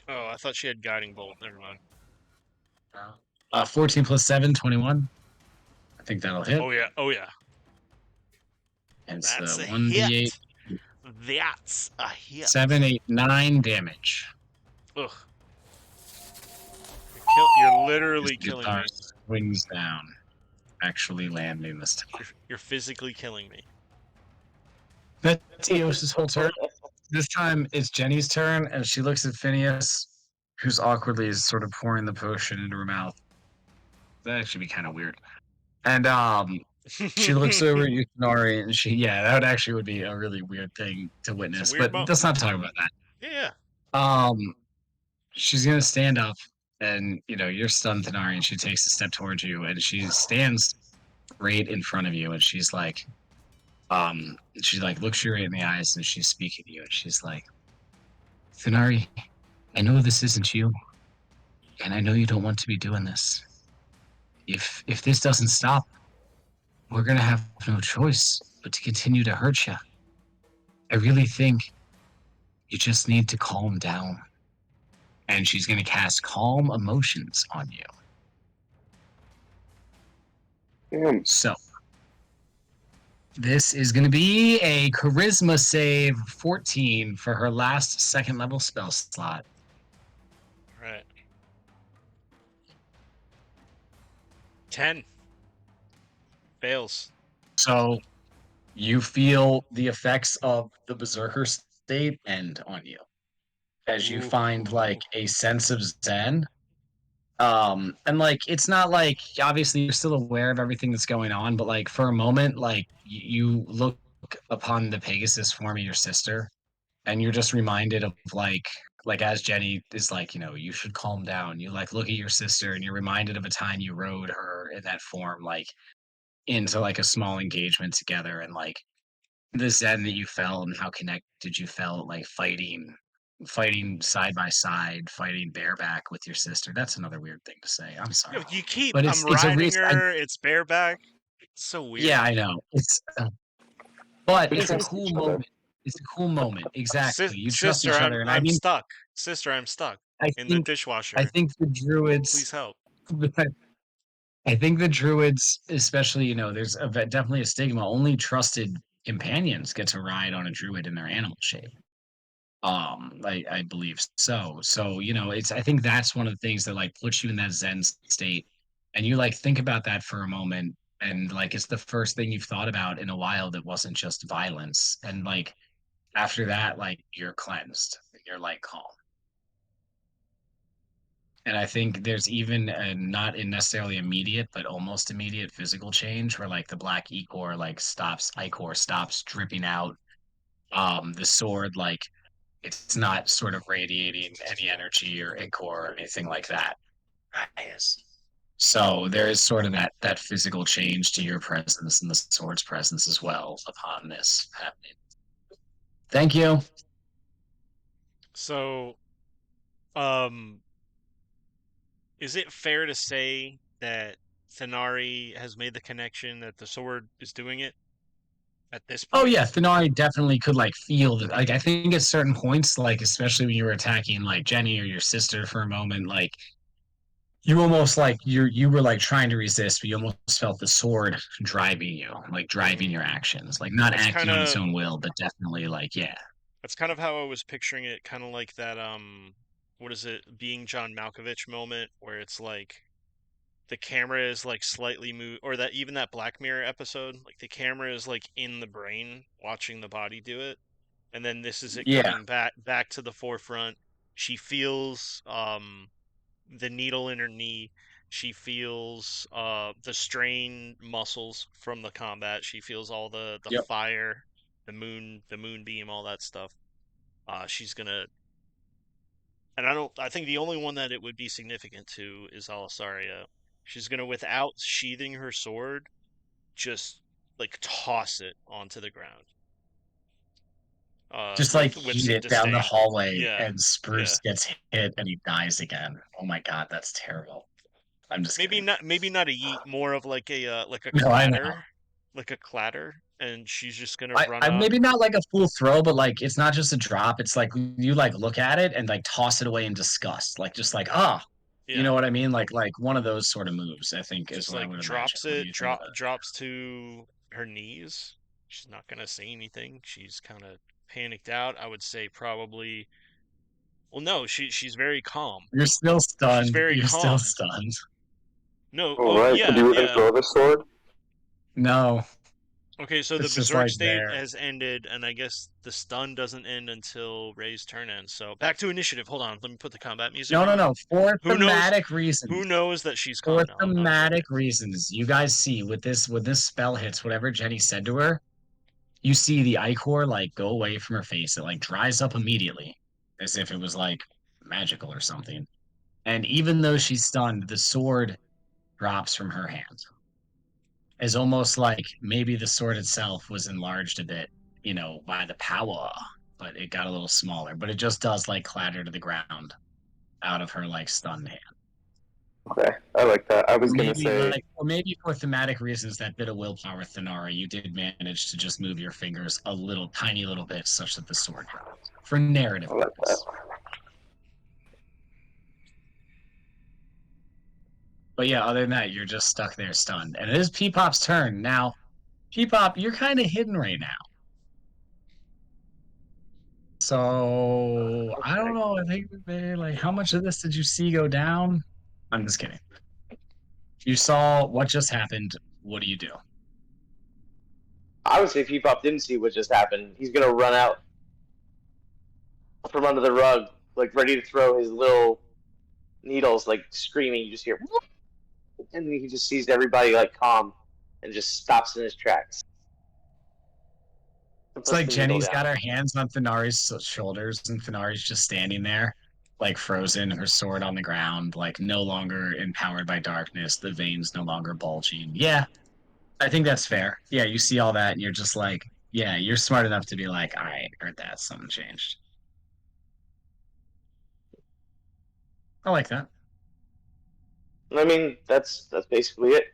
I thought she had guiding bolt. Never mind. 14 + 7, 21. I think that'll hit. Oh yeah. And That's so a 1d8. hit. That's a hit. 7, 8, 9 damage. Ugh. You're literally killing me. Swings down, actually landing this time. You're physically killing me. That's Eos's whole turn. This time it's Jenny's turn, and she looks at Phineas, who's awkwardly is sort of pouring the potion into her mouth. That'd actually be kind of weird. And she looks over at Yuthnari, and that would actually be a really weird thing to witness. But let's not talk about that. Yeah. She's gonna stand up, and you're stunned, Thanari, and she takes a step towards you, and she stands right in front of you, and she's like, looks you right in the eyes, and she's speaking to you, and she's like, Thanari, I know this isn't you, and I know you don't want to be doing this. If this doesn't stop, we're gonna have no choice but to continue to hurt you. I really think you just need to calm down. And she's gonna cast Calm Emotions on you. Damn. So this is gonna be a Charisma save 14 for her last second level spell slot. Right. 10. Fails. So you feel the effects of the Berserker state end on you as you find like a sense of zen. And like it's not like obviously you're still aware of everything that's going on, but like for a moment, like you look upon the Pegasus form of your sister, and you're just reminded of like as Jenny is like, you should calm down. You like look at your sister and you're reminded of a time you rode her in that form, like into like a small engagement together, and like the zen that you felt and how connected you felt, like fighting side by side, fighting bareback with your sister. That's another weird thing to say. I'm sorry. You keep. But I'm riding her. It's bareback. It's so weird. Yeah, I know. But it's a cool moment. It's a cool moment. Exactly. You trust each other, and I'm stuck. Sister, I'm stuck in the dishwasher. I think the druids. Please help. I think the druids, especially, there's definitely a stigma. Only trusted companions get to ride on a druid in their animal shape. I believe so. So, I think that's one of the things that like puts you in that zen state, and you like think about that for a moment, and like it's the first thing you've thought about in a while that wasn't just violence, and like after that, like you're cleansed and you're like calm. And I think there's even a not in necessarily immediate, but almost immediate physical change where like the black ichor stops dripping out. The sword like it's not sort of radiating any energy or ichor or anything like that. Yes. So there is sort of that physical change to your presence and the sword's presence as well upon this happening. Thank you. So, is it fair to say that Thanari has made the connection that the sword is doing it at this Oh point? yeah, Thanari definitely could like feel that. Like I think at certain points, like especially when you were attacking like Jenny or your sister for a moment, like you almost like you were like trying to resist, but you almost felt the sword driving you, like driving Hmm. your actions, like not That's acting kind on its of own will, but definitely like yeah, that's kind of how I was picturing it, kind of like that what is it, being John Malkovich moment where it's like the camera is like slightly moved, or that even that Black Mirror episode, like the camera is like in the brain watching the body do it, and then this is it yeah, coming back to the forefront. She feels the needle in her knee. She feels the strained muscles from the combat. She feels all the yep. fire, the moonbeam, all that stuff. She's gonna, and I think the only one that it would be significant to is Alisaria. She's gonna, without sheathing her sword, just like toss it onto the ground. Just like With heat some it down the disdain. hallway, Yeah, and yeah. Spruce gets hit and he dies again. Oh my god, that's terrible. I'm just kidding. Maybe not a yeet, more of like a No, I know. clatter, like a clatter, and she's just gonna I, run I up. maybe not like a full throw, but like it's not just a drop. It's like you like look at it and like toss it away in disgust, like just like you Yeah, know what I mean? Like one of those sort of moves. I think is just what I like would imagine. What do you think about drops to her knees. She's not gonna say anything. She's kind of panicked out. I would say probably. Well, no, she's very calm. it? You're still She's stunned. very You're still calm. stunned. No, All oh right. Could yeah, you even yeah. throw the sword? No, Okay, so the it's just berserk like state there. has ended, and I guess the stun doesn't end until Ray's turn ends. So back to initiative. Hold on, let me put the combat music No, no, on. no. For Who knows? thematic Who reasons. knows that she's For calm now? I'm not playing thematic it. reasons, you guys see with this spell hits, whatever Jenny said to her, you see the ichor like go away from her face. It like dries up immediately, as if it was like magical or something. And even though she's stunned, the sword drops from her hand. It's almost like maybe the sword itself was enlarged a bit, by the power, but it got a little smaller. But it just does like clatter to the ground out of her like stunned hand. Okay, I like that. I was gonna Maybe say, or maybe for thematic reasons, that bit of willpower, Thanara, you did manage to just move your fingers a little, tiny little bit, such that the sword dropped for narrative I like that. purpose. But yeah, other than that, you're just stuck there stunned. And it is Peepop's turn. Now, Peepop, you're kind of hidden right now. So I don't Okay. know. I think they like how much of this did you see go down? I'm just kidding. You saw what just happened. What do you do? I would say Peepop didn't see what just happened. He's gonna run out from under the rug, like ready to throw his little needles, like screaming. You just hear, whoop, and then he just sees everybody like calm, and just stops in his tracks and It's puts like the needle Jenny's down. got her hands on Thanari's shoulders, and Thanari's just standing there, like frozen, her sword on the ground, like no longer empowered by darkness, the veins no longer bulging. Yeah, I think that's fair. Yeah, you see all that, and you're just like, yeah, you're smart enough to be like, all right, heard that, something changed. I like that. I mean, that's basically it.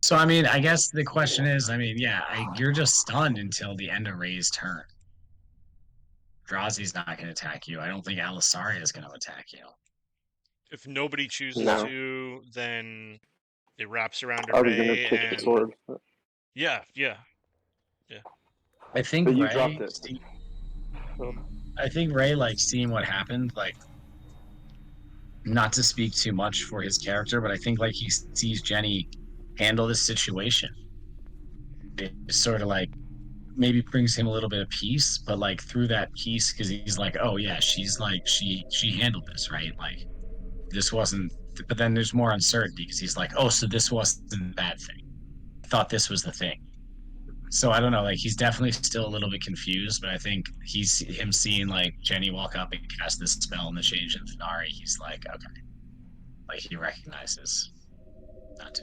So, I mean, I guess the question is, I mean, yeah, you're just stunned until the end of Ray's turn. Drazi's not going to attack you. I don't think Alisaria is going to attack you. If nobody chooses No. to, then it wraps around to I was gonna Ray, kick the and sword, yeah. I think but you Ray, dropped it. So, I think Ray, like seeing what happened, like not to speak too much for his character, but I think like he sees Jenny handle this situation. It sort of like maybe brings him a little bit of peace, but like through that peace, because he's like, oh yeah, she's like she handled this right. Like this wasn't. But then there's more uncertainty because he's like, oh, so this wasn't the bad thing. I thought this was the thing. So I don't know. Like he's definitely still a little bit confused, but I think he's him seeing like Jenny walk up and cast this spell and the change in Thanari. He's like, okay, like he recognizes that.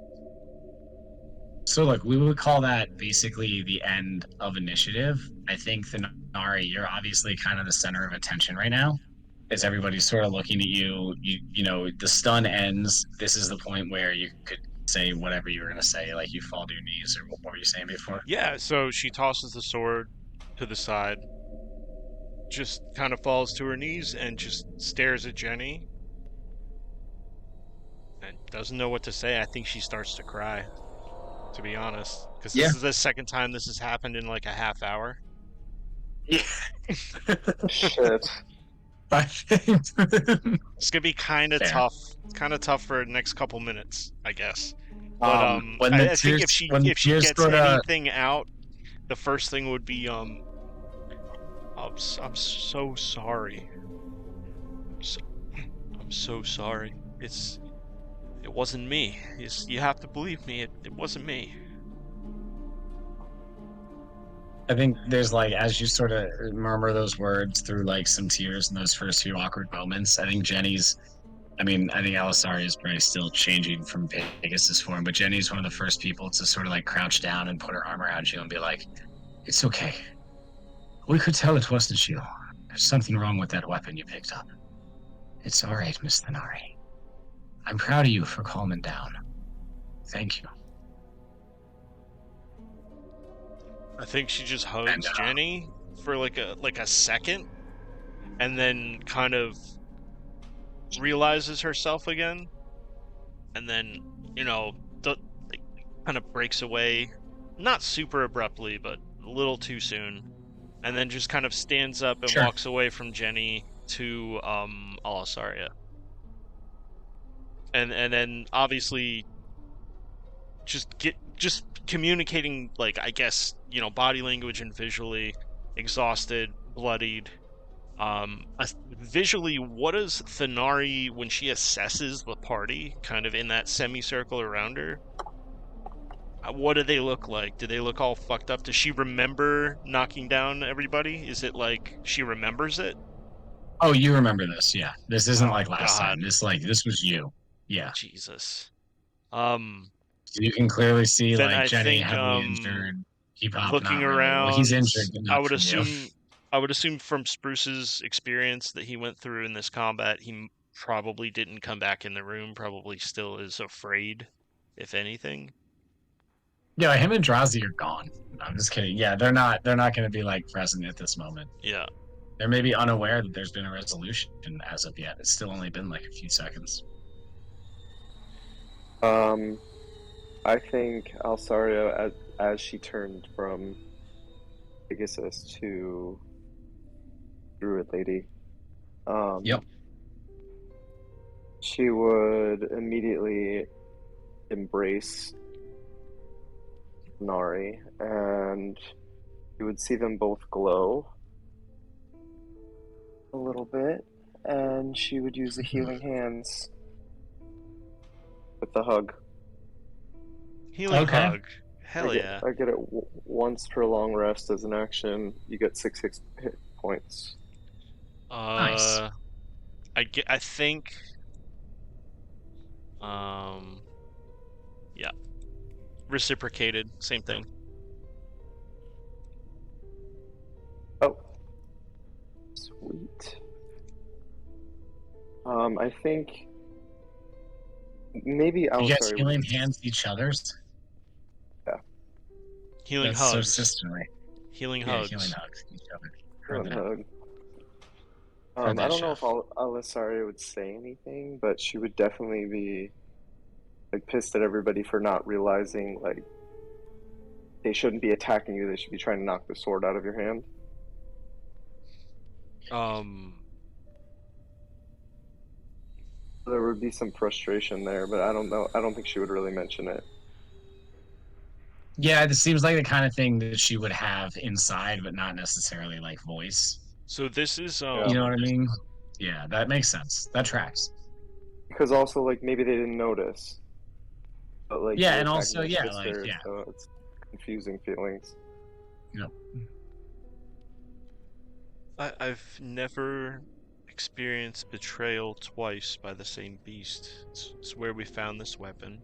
So look, we would call that basically the end of initiative. I think Thanari, you're obviously kind of the center of attention right now. As everybody's sort of looking at you, you know, the stun ends. This is the point where you could say whatever you were gonna say, like you fall to your knees, or what were you saying before? Yeah, so she tosses the sword to the side, just kind of falls to her knees and just stares at Jenny. And doesn't know what to say. I think she starts to cry, to be honest. Because this is the second time this has happened in like a half hour. Yeah. Shit. I think It's gonna be kind of Fair. tough for the next couple minutes, I guess. But when the I think if she gets anything out, the first thing would be I'm so sorry. I'm so sorry. It wasn't me. You have to believe me. It wasn't me. I think there's like, as you sort of murmur those words through like some tears in those first few awkward moments, I think I think Alisari is probably still changing from Pegasus form, but Jenny's one of the first people to sort of like crouch down and put her arm around you and be like, it's okay. We could tell it wasn't you. There's something wrong with that weapon you picked up. It's all right, Miss Thanari. I'm proud of you for calming down. Thank you. I think she just hugs And, Jenny for like a second, and then kind of realizes herself again, and then kind of breaks away, not super abruptly, but a little too soon, and then just kind of stands up and Sure. walks away from Jenny to Alisaria, and then obviously just communicating, like, I guess, body language and visually, exhausted, bloodied. Visually, what does Thanari, when she assesses the party, kind of in that semicircle around her, what do they look like? Do they look all fucked up? Does she remember knocking down everybody? Is it like she remembers it? Oh, you remember this? Yeah. This isn't Oh, like last God. time. This was you. Yeah. Jesus. You can clearly see Then like I Jenny think, heavily injured. P-Pop looking not really. around, Well, he's injured, but not I would from you. assume from Spruce's experience that he went through in this combat, he probably didn't come back in the room. Probably still is afraid, if anything. Yeah, him and Drazi are gone. No, I'm just kidding. Yeah, they're not going to be like present at this moment. Yeah. They're maybe unaware that there's been a resolution as of yet. It's still only been like a few seconds. I think Alsaria, as she turned from Pegasus to Druid Lady, Yep. she would immediately embrace Nari, and you would see them both glow a little bit, and she would use the healing hands with the hug. Healing Okay. hug. Hell yeah. I get it once per long rest as an action. You get 6 hit points. Nice. I think. Yeah. Reciprocated. Same thing. Oh. Sweet. I think maybe You guys Alsaria healing would- hands each other's? Healing That's so hugs. sisterly. Healing Yeah, hugs. healing hugs each other. Healing that. hug. Heard I that, don't know Chef. if Alessaria would say anything, but she would definitely be like pissed at everybody for not realizing like they shouldn't be attacking you. They should be trying to knock the sword out of your hand. There would be some frustration there, but I don't know. I don't think she would really mention it. Yeah, this seems like the kind of thing that she would have inside, but not necessarily like voice. So this is You know what I mean? Yeah, that makes sense. That tracks. Because also, like, maybe they didn't notice. But, like, Yeah, you're and attacking also, your yeah, like, sister, yeah. so it's confusing feelings. I've never experienced betrayal twice by the same beast. It's where we found this weapon.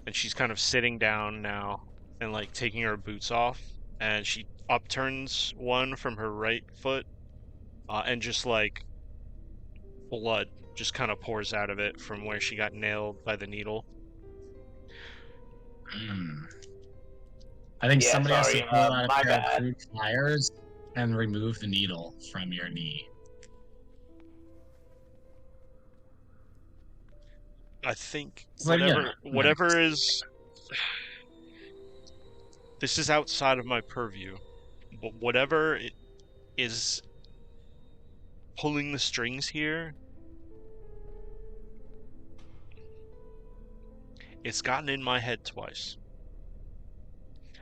And she's kind of sitting down now and like taking her boots off. And she upturns one from her right foot and just like blood just kind of pours out of it from where she got nailed by the needle. I think Yeah, somebody has sorry, to pull out a my pair of bad. crude pliers and remove the needle from your knee. I think But yeah, whatever is, this is outside of my purview, but whatever is pulling the strings here, it's gotten in my head twice.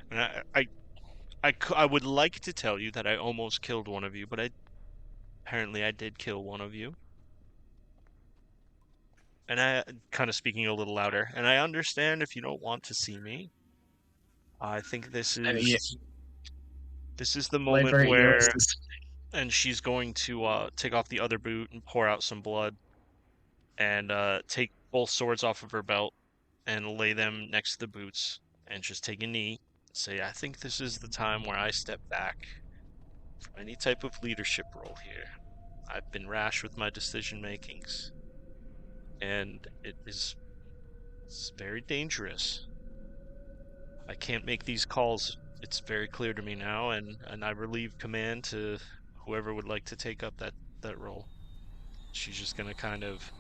And I would like to tell you that I almost killed one of you, but apparently I did kill one of you. And I kind of speaking a little louder, and I understand if you don't want to see me. I think this is the moment Viper where, Eos is and she's going to take off the other boot and pour out some blood, and take both swords off of her belt and lay them next to the boots, and just take a knee. Say, I think this is the time where I step back from any type of leadership role here. I've been rash with my decision makings, and it's very dangerous. I can't make these calls. It's very clear to me now, and I relieve command to whoever would like to take up that role. She's just gonna kind of,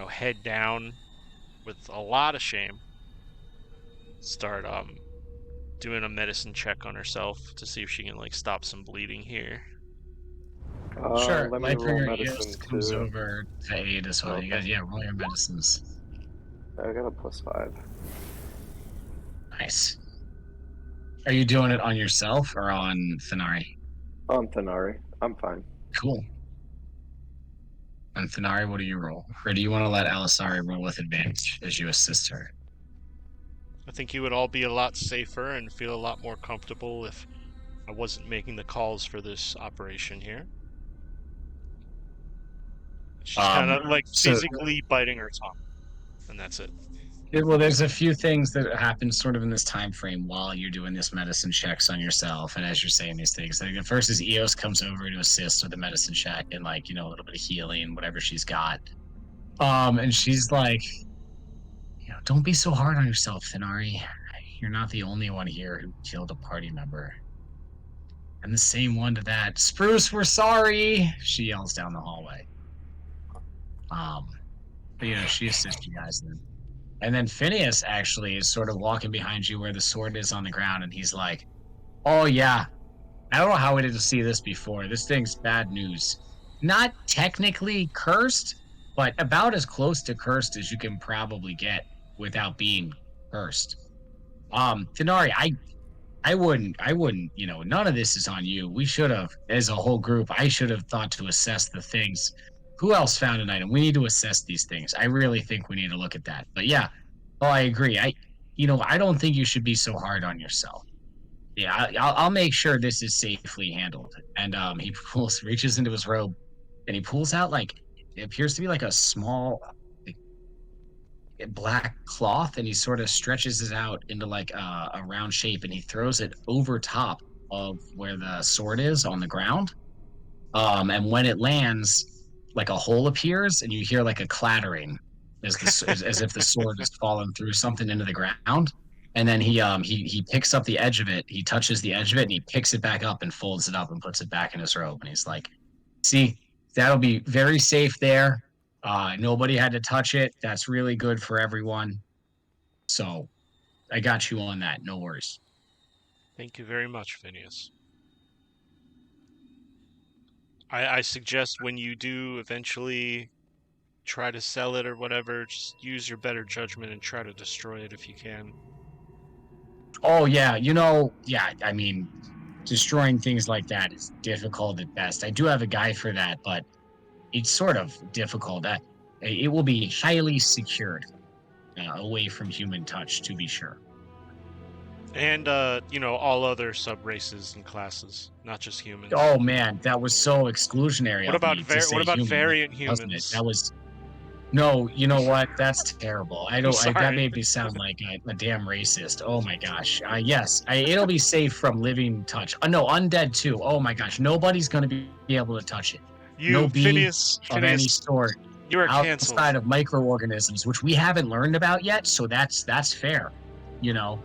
head down with a lot of shame. Start doing a medicine check on herself to see if she can like stop some bleeding here. sure. Let me roll Lightbringer medicine Eos comes too. over to aid as well. You guys, yeah, roll your medicines. I got a +5. Nice. Are you doing it on yourself or on Thanari? On Thanari. I'm fine. Cool. And Thanari, what do you roll? Or do you want to let Alisari roll with advantage as you assist her? I think you would all be a lot safer and feel a lot more comfortable if I wasn't making the calls for this operation here. She's kind of like physically biting her tongue, and that's it. Well, there's a few things that happen sort of in this time frame while you're doing this medicine checks on yourself, and as you're saying these things. Like the first is Eos comes over to assist with the medicine check and like a little bit of healing, whatever she's got. And she's like, don't be so hard on yourself, Thanari. You're not the only one here who killed a party member. And the same one to that. Spruce, we're sorry. She yells down the hallway. But she assists you guys then. And then Phineas actually is sort of walking behind you where the sword is on the ground, and he's like, oh yeah, I don't know how we didn't see this before. This thing's bad news. Not technically cursed, but about as close to cursed as you can probably get without being cursed. Thanari, I wouldn't, none of this is on you. We should have, as a whole group, I should have thought to assess the things. Who else found an item? We need to assess these things. I really think we need to look at that. But yeah, I agree. I don't think you should be so hard on yourself. Yeah, I'll make sure this is safely handled. And he reaches into his robe, and he pulls out it appears to be like a small black cloth, and he sort of stretches it out into like a round shape, and he throws it over top of where the sword is on the ground. And when it lands, like a hole appears, and you hear like a clattering as if the sword has fallen through something into the ground. And then he picks up the edge of it. He touches the edge of it, and he picks it back up and folds it up and puts it back in his robe. And he's like, "See, that'll be very safe there. Nobody had to touch it. That's really good for everyone. So, I got you on that. No worries." Thank you very much, Phineas. I suggest when you do eventually try to sell it or whatever, just use your better judgment and try to destroy it if you can. Oh yeah, I mean, destroying things like that is difficult at best. I do have a guy for that, but it's sort of difficult. It will be highly secured, away from human touch, to be sure. And all other sub races and classes, not just humans. Oh man, that was so exclusionary. What of about me to say human, variant wasn't it? humans? That was no. You know what? That's terrible. I don't. sorry. that made me sound like a damn racist. Oh my gosh. Yes, it'll be safe from living touch. No, undead too. Oh my gosh, nobody's gonna be able to touch it. No being Phineas, of any sort you are outside canceled. of microorganisms, which we haven't learned about yet. So that's fair. You know,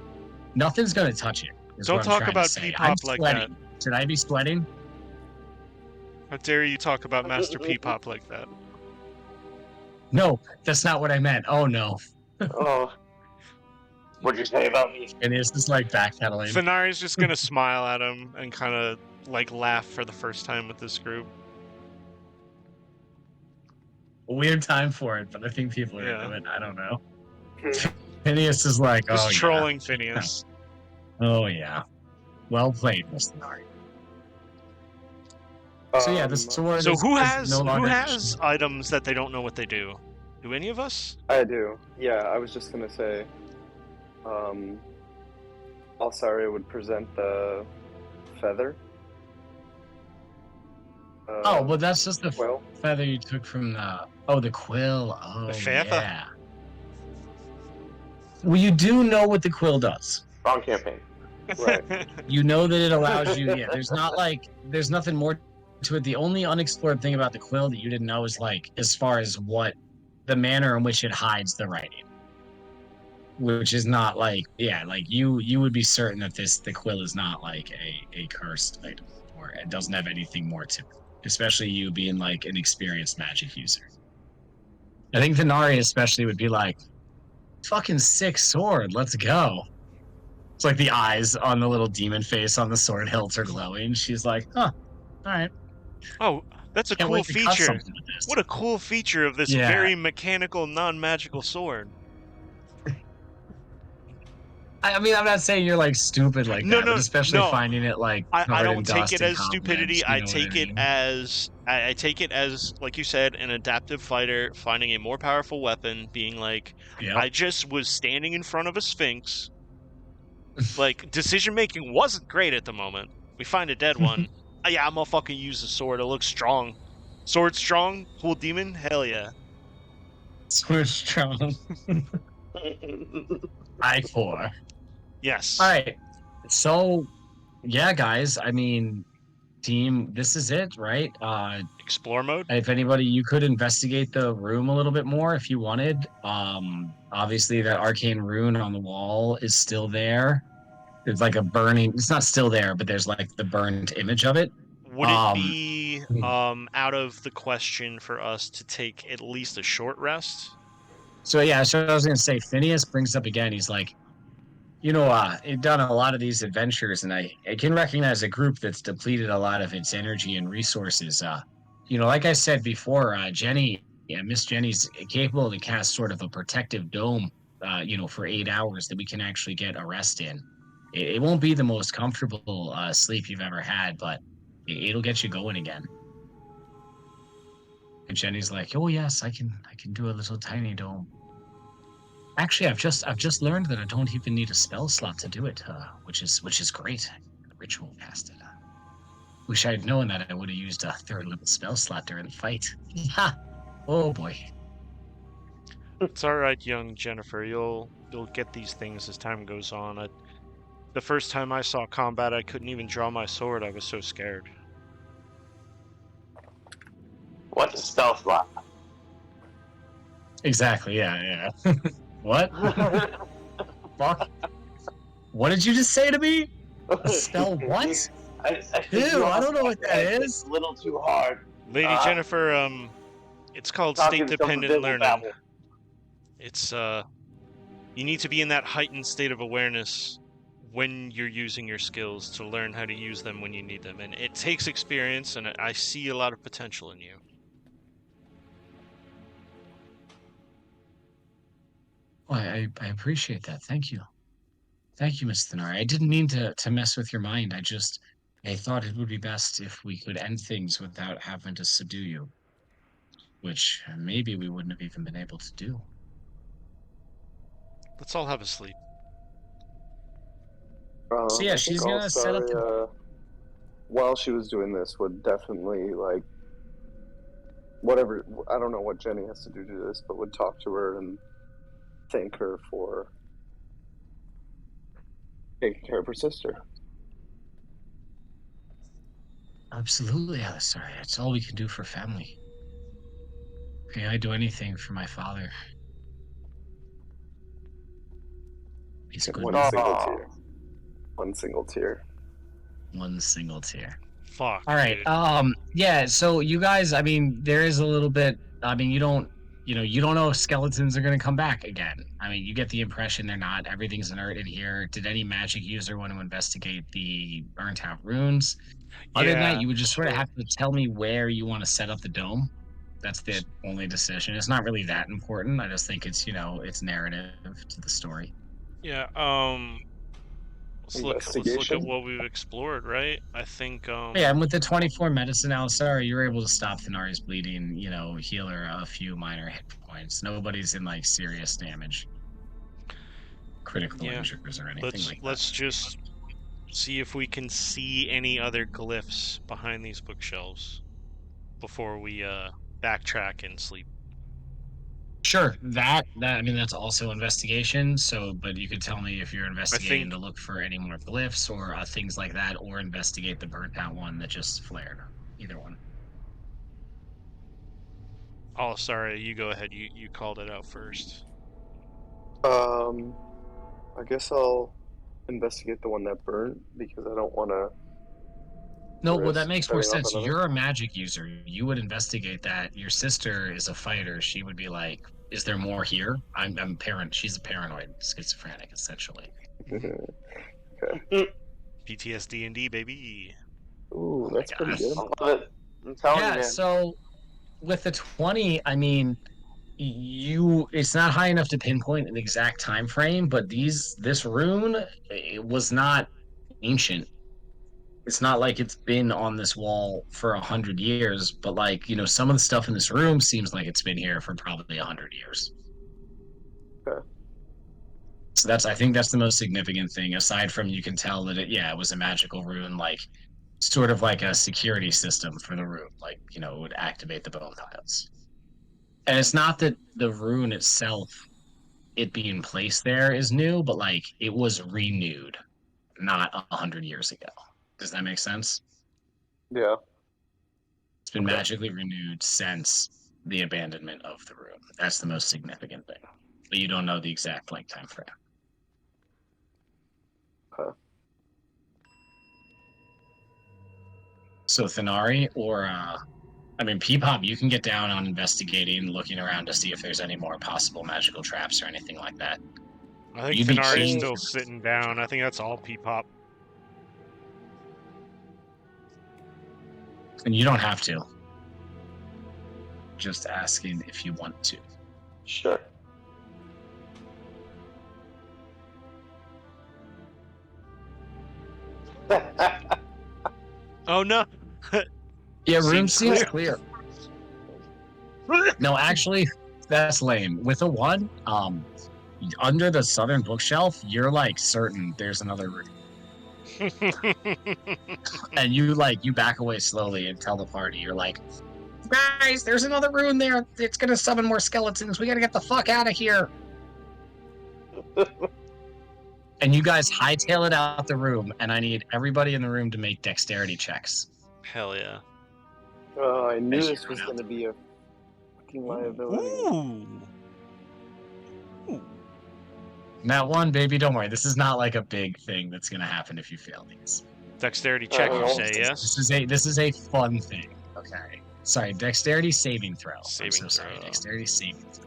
nothing's gonna touch it. is Don't what I'm talk trying to about say. P-pop I'm like sweating. Should I be sweating? How dare you talk about Master P-pop like that? No, that's not what I meant. Oh no. Oh, what'd you say about me? And it's just like backpedaling. Fenari's just gonna smile at him and kind of like laugh for the first time with this group. A weird time for it, but I think people are Yeah. into it. I don't know. Phineas is like, Just oh trolling Phineas. yeah. Oh yeah. Well played, Mr. Nari. So yeah, the sword So is, who is has no longer items that they don't know what they do? Do any of us? I do. Yeah, I was just gonna say. Alsaria would present the feather. Oh, well, that's just the quill. feather you took from the the quill. Oh The feather? yeah. Well, you do know what the quill does. Wrong campaign. Right. You know that it allows you. Yeah, there's nothing more to it. The only unexplored thing about the quill that you didn't know is like as far as what the manner in which it hides the writing, which is not like like you would be certain that the quill is not like a cursed item or it doesn't have anything more to it, especially you being like an experienced magic user. I think Venari especially would be like, fucking sick sword, let's go. It's like the eyes on the little demon face on the sword hilt are glowing. She's like, huh, all right. Oh, that's a Can't cool wait to cut feature. something with this. What a cool feature of this Yeah. very mechanical, non-magical sword. I mean, I'm not saying you're like stupid like No, that, no, but especially no. finding it like I covered in don't take dust it and as cobwebs, stupidity. you I know what take it mean? as I take it as, like you said, an adaptive fighter finding a more powerful weapon, being like, Yep. I just was standing in front of a sphinx. Like, decision making wasn't great at the moment. We find a dead one. Yeah, I'm gonna fucking use the sword. It looks strong. Sword strong? Cool demon? Hell yeah. Sword strong. I4. Yes. All right. So, yeah, guys. I mean, team, this is it, right? Explore mode? If anybody, you could investigate the room a little bit more if you wanted. Obviously, that arcane rune on the wall is still there. There's like a burning. It's not still there, but there's like the burned image of it. Would it be out of the question for us to take at least a short rest? So yeah, so I was gonna say, Phineas brings up again. He's like, I've done a lot of these adventures, and I can recognize a group that's depleted a lot of its energy and resources. Like I said before, Jenny, Miss Jenny's capable to cast sort of a protective dome, for 8 hours that we can actually get a rest in. It won't be the most comfortable sleep you've ever had, but it'll get you going again. And Jenny's like, "Oh yes, I can do a little tiny dome." Actually, I've just learned that I don't even need a spell slot to do it, which is great. The ritual cast it. Wish I had known that I would have used a third level spell slot during the fight. Ha! Oh boy. It's all right, young Jennifer. You'll get these things as time goes on. The first time I saw combat, I couldn't even draw my sword. I was so scared. What's a stealth slot? Exactly. Yeah. What? Fuck. What did you just say to me? A spell what? Ew, I don't know what that is. It's a little too hard. Lady Jennifer, it's called state-dependent learning. Babble. It's you need to be in that heightened state of awareness when you're using your skills to learn how to use them when you need them, and it takes experience. And I see a lot of potential in you. Well, I appreciate that. Thank you. Thank you, Miss Thenari. I didn't mean to mess with your mind. I thought it would be best if we could end things without having to subdue you. which maybe we wouldn't have even been able to do. Let's all have a sleep. So yeah, I she's think gonna set up. while she was doing this, would definitely like whatever. I don't know what Jenny has to do this, but would talk to her and thank her for taking care of her sister. Absolutely, Alistair. It's all we can do for family. Okay, I'd do anything for my father. He's And good. one man. single Aw. tear. One single tear. One single tear. Fuck. All right. Dude. Yeah. So you guys, I mean, there is a little bit. I mean, you don't know if skeletons are going to come back again. I mean, you get the impression they're not. Everything's inert in here. Did any magic user want to investigate the burnt out runes? Other than that, you would just sort of have to tell me where you want to set up the dome. That's the only decision. It's not really that important. I just think it's it's narrative to the story. Yeah. Let's look at Investigation? what we've explored, right? I think. Yeah, and with the 24 medicine, Alisara, you're able to stop Thenari's bleeding. Heal her a few minor hit points. Nobody's in like serious damage, critical injuries, or anything like that. Let's just see if we can see any other glyphs behind these bookshelves before we backtrack and sleep. Sure, that I mean that's also investigation. So, but you could tell me if you're investigating to look for any more glyphs or things like that, or investigate the burnt out one that just flared. Either one. Oh, sorry. You go ahead. You called it out first. I guess I'll investigate the one that burnt because I don't want to. No, well, that makes more setting off sense. another. You're a magic user. You would investigate that. Your sister is a fighter. She would be like, "Is there more here?" I'm parent. She's a paranoid schizophrenic, essentially. PTSD and D, baby. Ooh, that's pretty good. I love it. I'm telling you, Yeah. man. So, with the 20, I mean, it's not high enough to pinpoint an exact time frame, but this rune, it was not ancient. It's not like it's been on this wall for 100 years, but like some of the stuff in this room seems like it's been here for probably 100 years. Okay. So I think that's the most significant thing. Aside from you can tell that it was a magical rune, like sort of like a security system for the room, like it would activate the bone tiles. And it's not that the rune itself, it being placed there, is new, but like it was renewed not 100 years ago. Does that make sense? Yeah. It's been magically renewed since the abandonment of the room. That's the most significant thing. But you don't know the exact time frame. Okay. So Thenari or Peepop, you can get down on investigating, looking around to see if there's any more possible magical traps or anything like that. I think You'd be Thenari's keen- still sitting down. I think that's all Peepop. And you don't have to. Just asking if you want to. Sure. Oh no. Yeah, room Seems seems clear. No, actually, that's lame. With a 1, under the southern bookshelf, you're like certain there's another room. And you back away slowly and tell the party, you're like, guys, there's another room there. It's gonna summon more skeletons. We gotta get the fuck out of here. And you guys hightail it out the room, and I need everybody in the room to make dexterity checks. Hell yeah. Oh, I knew As you this was run going to be a fucking liability. Ooh. That 1, baby, don't worry. This is not like a big thing that's gonna happen if you fail these. Dexterity check, you say, yes? This is a fun thing. Okay. Sorry, dexterity saving throw. Saving Sorry, throw. dexterity saving throw.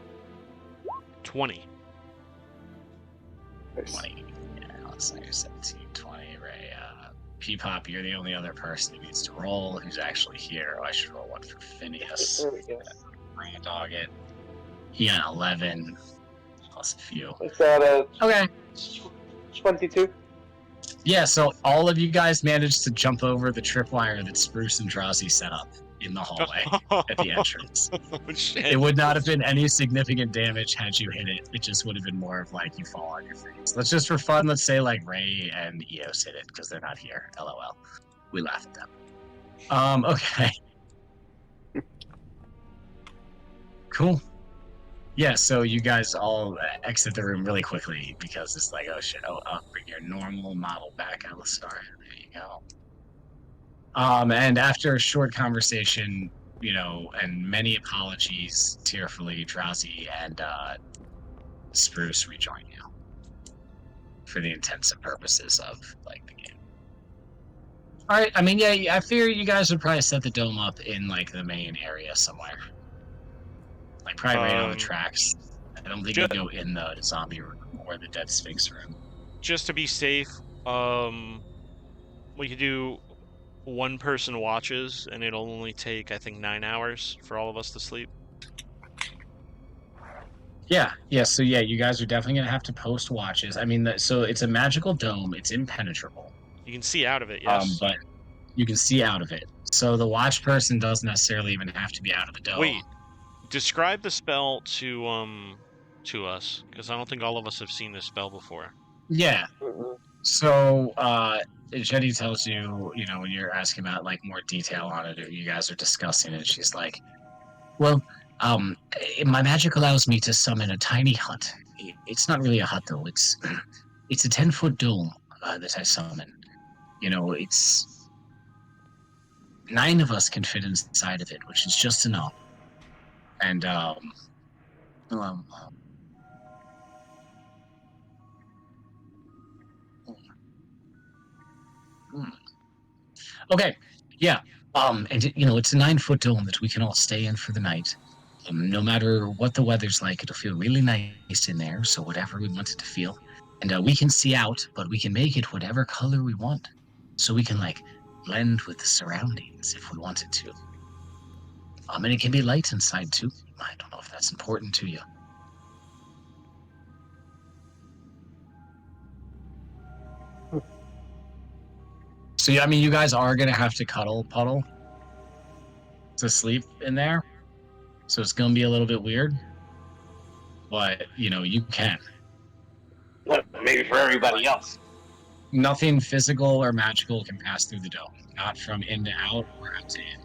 20. Nice. 20. Yeah, let's say 17, 20, Ray. Peepop, you're the only other person who needs to roll who's actually here. Oh, I should roll one for Phineas. There we go. Bring a dog it. He got 11. Plus a few. Is that a Okay. 22? Yeah, so all of you guys managed to jump over the tripwire that Spruce and Drowsy set up in the hallway at the entrance. Oh, shit. It would not have been any significant damage had you hit it. It just would have been more of like you fall on your face. Let's just for fun, let's say like Ray and Eos hit it because they're not here. LOL. We laugh at them. Okay. Cool. Yeah, so you guys all exit the room really quickly because it's like, oh shit, bring your normal model back, Alistar. There you go. And after a short conversation, you know, and many apologies, tearfully, Drowsy and Spruce rejoin you for the intents and purposes of like the game. All right, I mean, yeah, I fear you guys would probably set the dome up in like the main area somewhere, like probably right on the tracks. I don't think you go in the zombie room or the dead sphinx room. Just to be safe, we could do one person watches, and it'll only take, I think, 9 hours for all of us to sleep. Yeah. So yeah, you guys are definitely gonna have to post watches. I mean, so it's a magical dome. It's impenetrable. You can see out of it, yes. But you can see out of it. So the watch person doesn't necessarily even have to be out of the dome. Wait, describe the spell to us, because I don't think all of us have seen this spell before. Yeah. So Jenny tells you, you know, when you're asking about like more detail on it, or you guys are discussing it, she's like, well, my magic allows me to summon a tiny hut. It's not really a hut though. It's a 10-foot dome that I summon. You know, it's 9 of us can fit inside of it, which is just enough. And okay, yeah. And you know, it's a 9-foot dome that we can all stay in for the night. No matter what the weather's like, it'll feel really nice in there. So whatever we want it to feel, and we can see out, but we can make it whatever color we want. So we can like blend with the surroundings if we wanted to. And it can be light inside too. I don't know if that's important to you. So yeah, I mean, you guys are gonna have to puddle to sleep in there. So it's gonna be a little bit weird, but you know you can. Maybe for everybody else. Nothing physical or magical can pass through the dome. Not from in to out or out to in.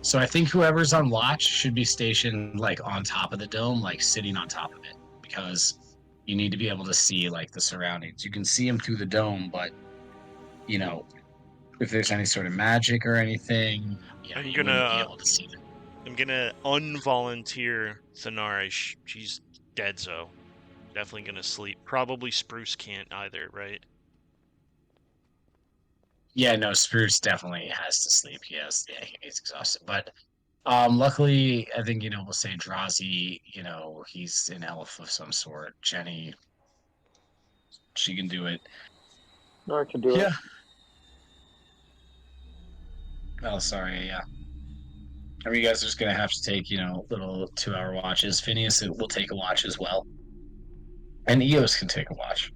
So I think whoever's on watch should be stationed like on top of the dome, like sitting on top of it, because you need to be able to see like the surroundings. You can see them through the dome, but you know, if there's any sort of magic or anything, you know, you wouldn't be able to see them. I'm gonna unvolunteer Thanari. She's dead, so definitely gonna sleep. Probably Spruce can't either, right? Yeah, no, Spruce definitely has to sleep. He's exhausted. But luckily, I think, you know, we'll say Drazi, you know, he's an elf of some sort. Jenny, she can do it. No, I can do it. Oh, sorry, yeah. I mean, you guys are just going to have to take, you know, little 2-hour watches. Phineas will take a watch as well. And Eos can take a watch.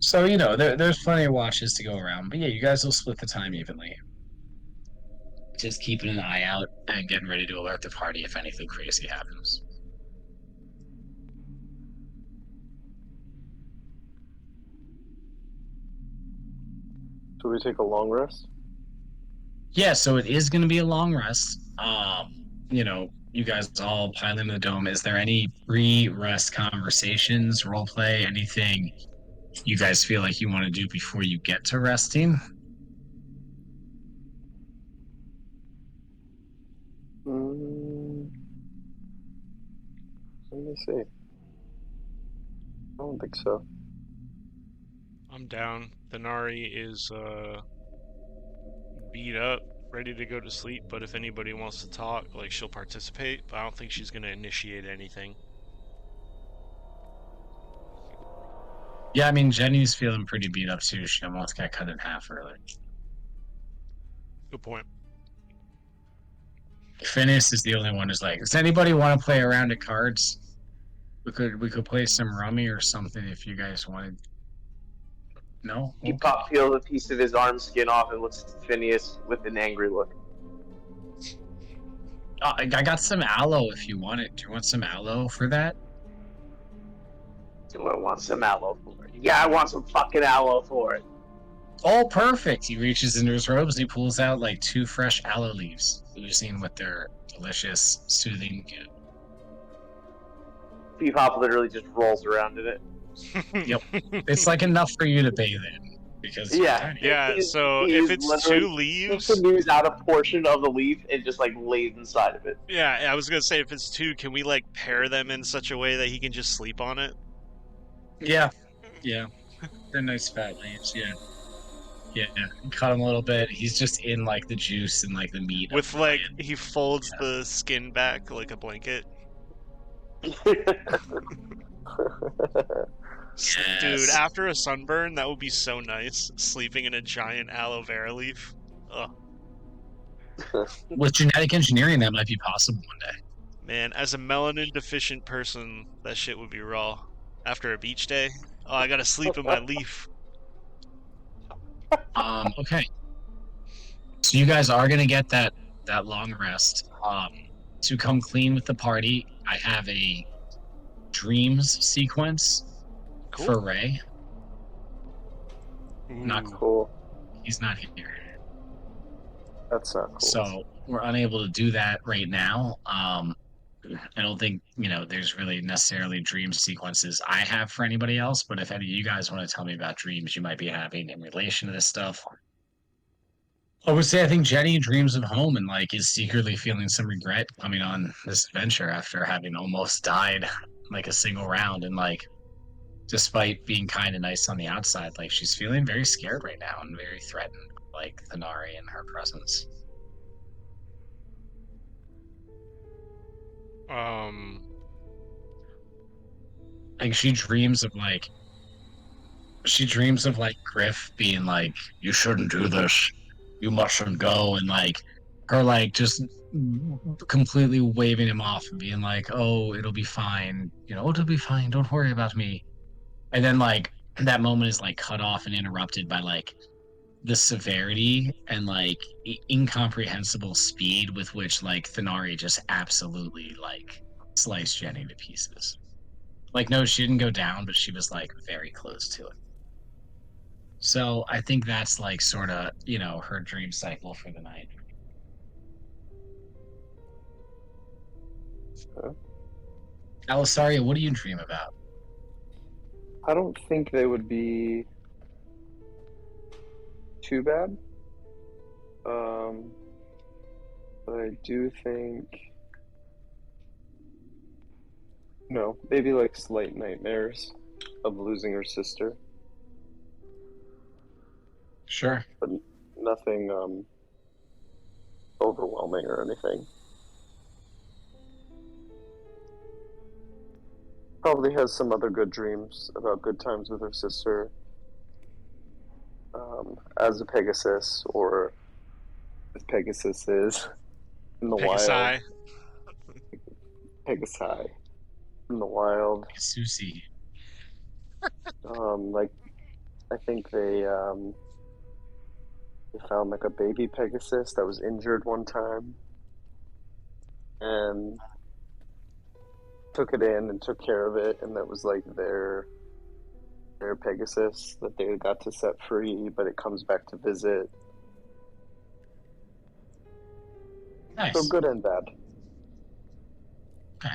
So, you know, there's plenty of watches to go around. But yeah, you guys will split the time evenly. Just keeping an eye out and getting ready to alert the party if anything crazy happens. So we take a long rest? Yeah, so it is going to be a long rest. You know, you guys all pile into the dome. Is there any pre-rest conversations, roleplay, anything you guys feel like you want to do before you get to resting? Let me see. I don't think so. I'm down. Thanari is beat up, ready to go to sleep, but if anybody wants to talk, like, she'll participate, but I don't think she's gonna initiate anything. Yeah, I mean, Jenny's feeling pretty beat up too. She almost got cut in half earlier. Good point. Phineas is the only one who's like, does anybody want to play a round of cards? We could play some rummy or something if you guys wanted. No. He Okay. peels a piece of his arm skin off and looks at Phineas with an angry look. I got some aloe if you want it. Do you want some aloe for that? Do I want some aloe for it? Yeah, I want some fucking aloe for it. Oh, perfect. He reaches into his robes and he pulls out like 2 fresh aloe leaves, oozing with their delicious, soothing. Bebop literally just rolls around in it. Yep. It's like enough for you to bathe in because you're Yeah, tiny. Yeah, so if it's literally 2 leaves, he canoes out a portion of the leaf and just like lays inside of it. yeah, I was gonna say if it's 2, can we like pair them in such a way that he can just sleep on it? Yeah. Yeah. They're nice fat leaves. Yeah. Yeah. Cut him a little bit. He's just in like the juice and like the meat. With of the like plant. he folds the skin back like a blanket. Dude, Yes. after a sunburn, that would be so nice. Sleeping in a giant aloe vera leaf. Ugh. With genetic engineering, that might be possible one day. Man, as a melanin deficient person, that shit would be raw. After a beach day, oh, I gotta sleep in my leaf. Okay. So you guys are gonna get that long rest. To come clean with the party, I have a dreams sequence Cool. for Ray. Ooh. Not Cool. He's not here. That's not cool. So we're unable to do that right now. I don't think, there's really necessarily dream sequences I have for anybody else, but if any of you guys want to tell me about dreams you might be having in relation to this stuff, I would say I think Jenny dreams of home and like is secretly feeling some regret coming on this adventure after having almost died like a single round, and like despite being kind of nice on the outside, like she's feeling very scared right now and very threatened, like Thanari and her presence. Like she dreams of like Griff being like, "You shouldn't do this. You mustn't go," and like her like just completely waving him off and being like, "Oh, it'll be fine. It'll be fine. Don't worry about me." And then like that moment is like cut off and interrupted by like the severity and like incomprehensible speed with which like Thanari just absolutely like sliced Jenny to pieces. Like, no, she didn't go down, but she was like very close to it. So I think that's like sort of, her dream cycle for the night. Alisaria, what do you dream about? I don't think they would be too bad. But I do think, maybe like slight nightmares of losing her sister, Sure. but nothing overwhelming or anything. Probably has some other good dreams about good times with her sister, as a Pegasus, or as Pegasus is in the wild. Pegasi in the wild. Susie. Like I think they found like a baby Pegasus that was injured one time, and took it in and took care of it, and that was like their Pegasus that they got to set free, but it comes back to visit. Nice. So good and bad. Okay.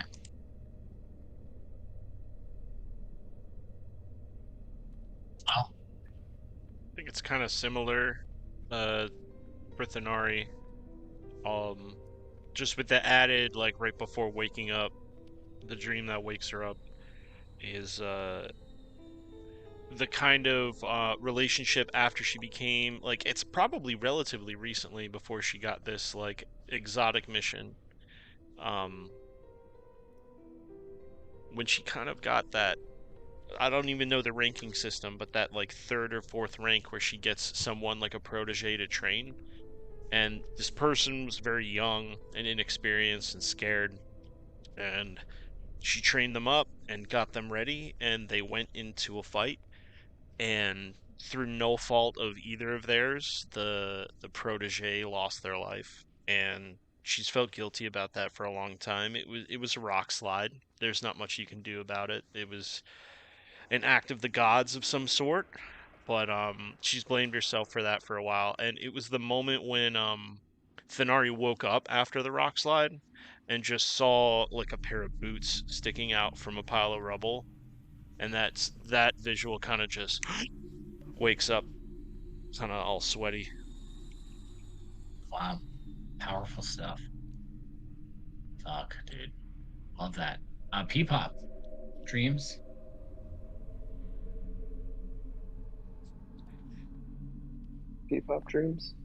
Well, I think it's kind of similar for Thanari. Just with the added, like, right before waking up, the dream that wakes her up is the kind of relationship after she became, like, it's probably relatively recently before she got this, like, exotic mission. When she kind of got that, I don't even know the ranking system, but that like 3rd or 4th rank where she gets someone like a protege to train. And this person was very young and inexperienced and scared. And she trained them up and got them ready, and they went into a fight. And through no fault of either of theirs, the protege lost their life, and she's felt guilty about that for a long time. It was a rock slide. There's not much you can do about it. It was an act of the gods of some sort, but she's blamed herself for that for a while. And it was the moment when Thanari woke up after the rock slide and just saw like a pair of boots sticking out from a pile of rubble, and that visual kind of just wakes up, kind of all sweaty. Wow. Powerful stuff. Fuck, dude. Love that. P-pop. Dreams? P-pop dreams.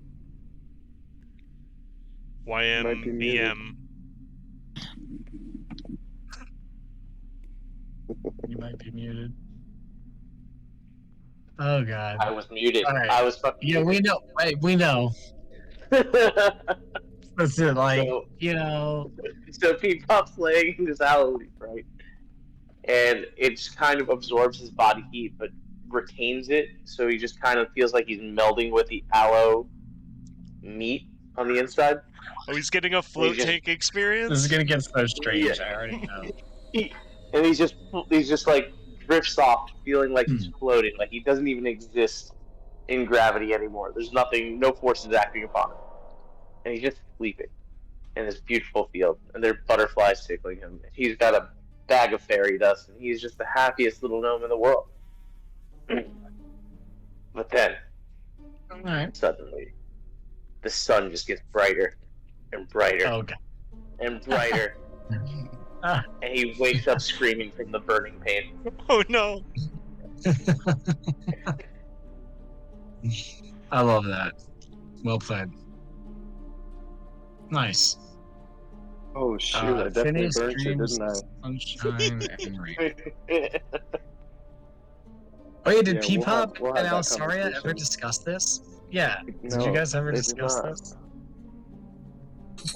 Might be muted. YMBM. You might be muted. Oh, God. I was muted. All right. I was fucking. Yeah, we know. Wait, we know. Listen, like, So- you know. So P-pop's laying in his aloe leaf, right? And it just kind of absorbs his body heat, but retains it, so he just kind of feels like he's melding with the aloe meat on the inside. Oh, he's getting a float just- tank experience. This is gonna get so strange. Yeah. I already know. And he's just like drifts off, feeling like he's floating, like he doesn't even exist in gravity anymore. There's nothing, no forces acting upon him, and he's just sleeping in this beautiful field, and there are butterflies tickling him. He's got a bag of fairy dust, and he's just the happiest little gnome in the world. But then, All right. suddenly, the sun just gets brighter and brighter Oh, God. and brighter, Ah. and he wakes up screaming from the burning pain. Oh no! I love that. Well played. Nice. Oh shoot! I definitely Phineas burnt you, dreams, didn't I? Sunshine and rain. Oh yeah, did Yeah, P-pop we'll have and that Alsaria ever conversation. discuss this? Yeah. Did No, you guys ever they did discuss not. this?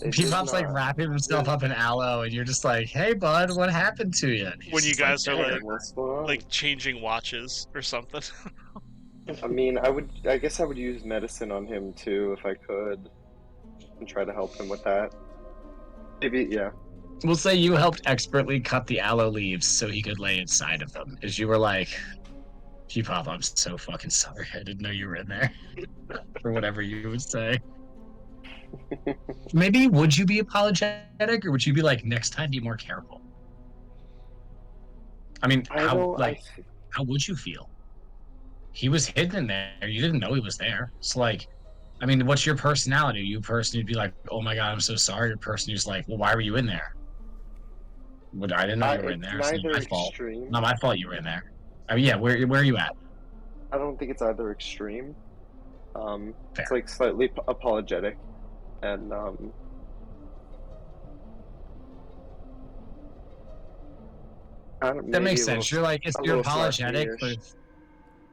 They did P-pop's like not. wrapping himself up in aloe, and you're just like, "Hey, bud, what happened to you?" And he's When you just guys are "Damn." like- What's going on? Like changing watches or something. I mean, I guess I would use medicine on him too if I could, and try to help him with that. Maybe, yeah. We'll say you helped expertly cut the aloe leaves so he could lay inside of them. As you were like, P-pop, I'm so fucking sorry. I didn't know you were in there. Or whatever you would say. Maybe would you be apologetic, or would you be like, next time be more careful? I mean, how would you feel? He was hidden in there. You didn't know he was there. So like, I mean, what's your personality? Are you a person who'd be like, oh my god, I'm so sorry? Or a person who's like, well, why were you in there? I didn't know you were in there. It's not Neither my fault. extreme. Not my fault you were in there. I mean, yeah, where are you at? I don't think it's either extreme. Fair. It's like slightly apologetic, and That makes sense. You're like, you're apologetic, but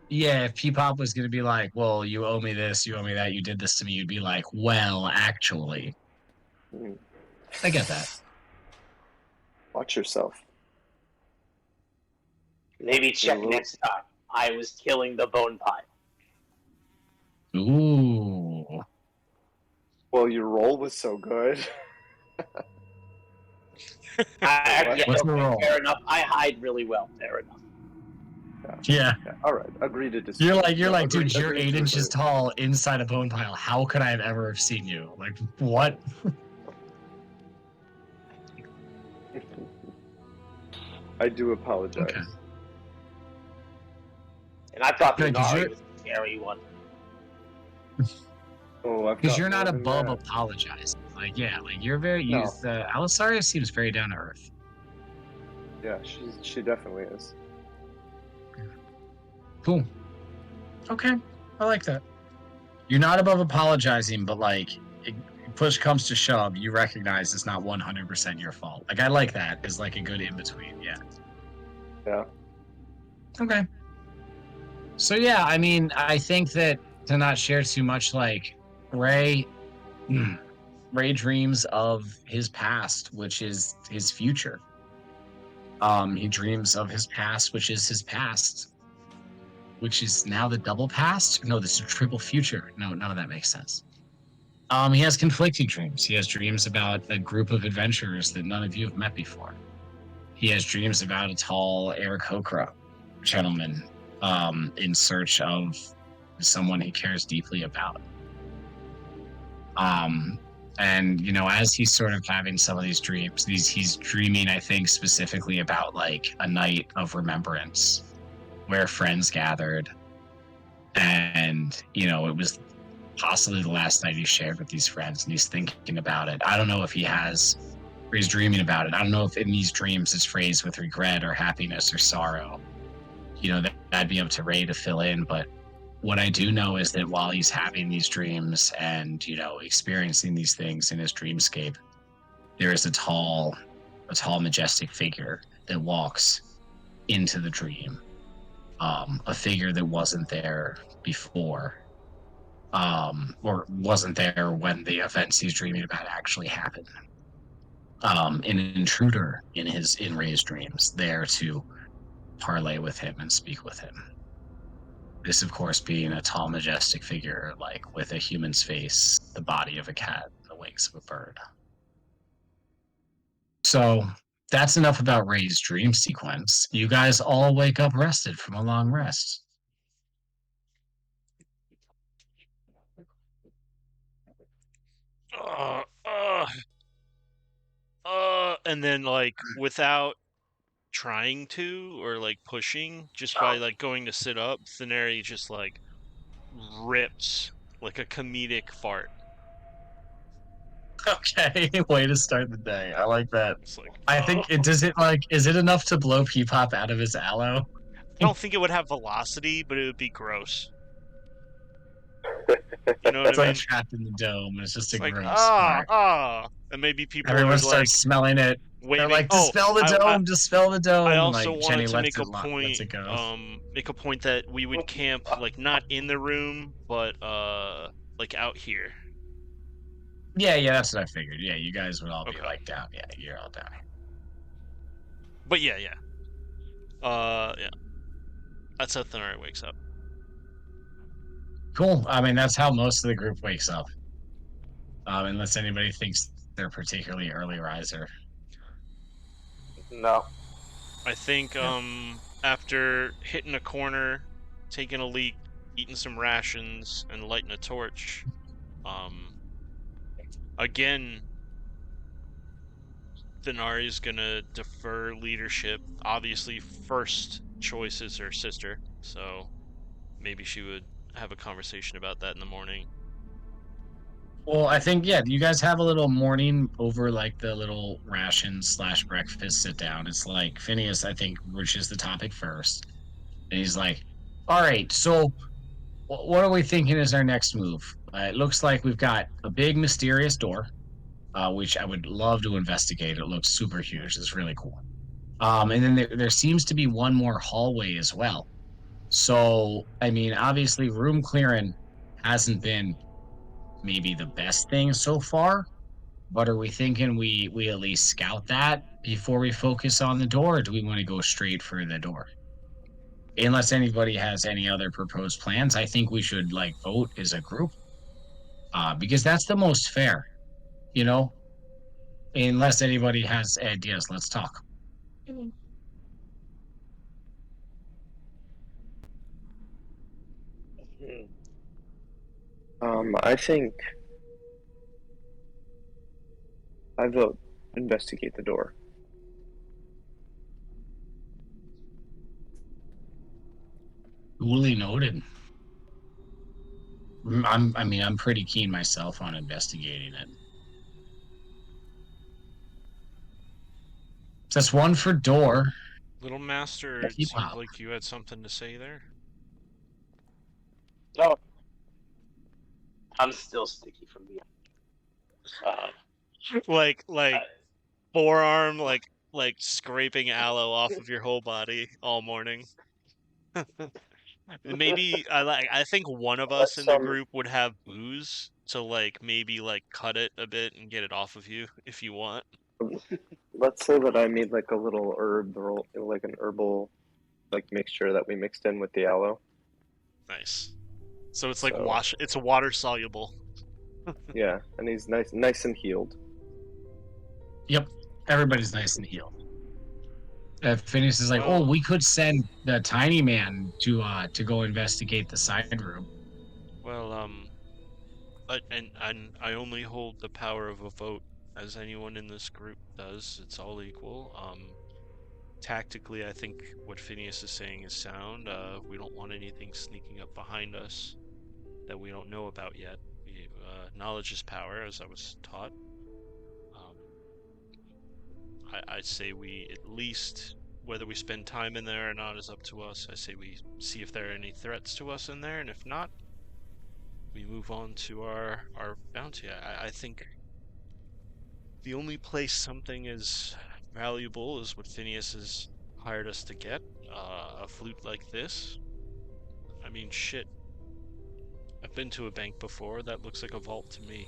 if P-pop was gonna be like, well, you owe me this, you owe me that, you did this to me, you'd be like, well, actually. I get that. Watch yourself. Maybe check Ooh. next time. I was killing the bone pie. Ooh. Well, your roll was so good. What's the roll? Fair enough. I hide really well. Fair enough. Yeah. All right, agree to disagree. You're like, dude, you're agree 8 to inches agree. tall inside a bone pile. How could I have ever seen you? Like, what? I do apologize. Okay. And I thought the Good, 'cause Nari you're- was the scary one. Oh, I've Because got you're not more than above that. apologizing. Like, yeah, like you're very No. Alisaria seems very down to earth. Yeah, she definitely is. Cool. Okay. I like that. You're not above apologizing, but like push comes to shove, you recognize it's not 100% your fault. Like, I like that as like a good in between. Yeah. Yeah. Okay. So yeah, I mean, I think that to not share too much, like Ray dreams of his past, which is his future. He dreams of his past, which is his past. which is now the double past. No, this is triple future. No, none of that makes sense. He has conflicting dreams. He has dreams about a group of adventurers that none of you have met before. He has dreams about a tall Aarakocra gentleman in search of someone he cares deeply about. And as he's sort of having some of these dreams, he's dreaming, I think, specifically about like a night of remembrance where friends gathered, and it was possibly the last night he shared with these friends, and he's thinking about it. I don't know if he has, or he's dreaming about it. I don't know if in these dreams it's phrased with regret or happiness or sorrow. That'd be up to Ray to fill in, but what I do know is that while he's having these dreams and experiencing these things in his dreamscape, there is a tall, majestic figure that walks into the dream. A figure that wasn't there before, or wasn't there when the events he's dreaming about actually happened. An intruder in Ray's dreams, there to parlay with him and speak with him. This, of course, being a tall, majestic figure, like with a human's face, the body of a cat, the wings of a bird. So that's enough about Ray's dream sequence. You guys all wake up rested from a long rest. And then like without trying to or like pushing, just by like going to sit up, Thaneri just like rips like a comedic fart. Okay, way to start the day. I like that. It's like, I think is it enough to blow Peepop out of his aloe? I don't think it would have velocity, but it would be gross. You know what It's I like mean? trapped in the dome, and it's just It's a like gross fart. and maybe people Everyone are starts like smelling it. They're waving. like, dispel the dome, dispel the dome. I And, also like, wanted Jenny to lets make it go. make a point that we would camp like not in the room, but like out here. Yeah, that's what I figured. Yeah, you guys would all be Okay. like down. Yeah, you're all down. But yeah. Yeah. That's how Thanari wakes up. Cool. I mean, that's how most of the group wakes up. Unless anybody thinks they're particularly early riser. No. I think after hitting a corner, taking a leak, eating some rations, and lighting a torch, again, Thanari's gonna defer leadership. Obviously, first choice is her sister, so maybe she would have a conversation about that in the morning. Well, I think, yeah, you guys have a little morning over like the little ration / breakfast sit down. It's like Phineas, I think, reaches the topic first. And he's like, all right, so what are we thinking is our next move? It looks like we've got a big mysterious door, which I would love to investigate. It looks super huge. It's really cool. And then there seems to be one more hallway as well. So, I mean, obviously, room clearing hasn't been maybe the best thing so far, but are we thinking we at least scout that before we focus on the door, or do we want to go straight for the door? Unless anybody has any other proposed plans, I think we should like vote as a group, because that's the most fair, you know. Unless anybody has ideas, let's talk. I think I vote investigate the door. Duly noted. I'm pretty keen myself on investigating it. That's one for door. Little Master, it seems like you had something to say there. No. I'm still sticky from the. like forearm, like scraping aloe off of your whole body all morning. Maybe I think one of us in the group would have booze to like maybe like cut it a bit and get it off of you if you want. Let's say that I made like a little herb or like an herbal like mixture that we mixed in with the aloe. Nice. So it's like So- wash. It's a water soluble. Yeah, and he's nice and healed. Yep, everybody's nice and healed. Phineas is like, Well- "Oh, we could send the tiny man to go investigate the side room." Well, I only hold the power of a vote, as anyone in this group does. It's all equal. Tactically, I think what Phineas is saying is sound. We don't want anything sneaking up behind us that we don't know about yet. Knowledge is power, as I was taught. I'd say we at least, whether we spend time in there or not is up to us. I say we see if there are any threats to us in there, and if not, we move on to our bounty. I think the only place something is valuable is what Phineas has hired us to get. A flute like this. I mean, shit. I've been to a bank before. That looks like a vault to me.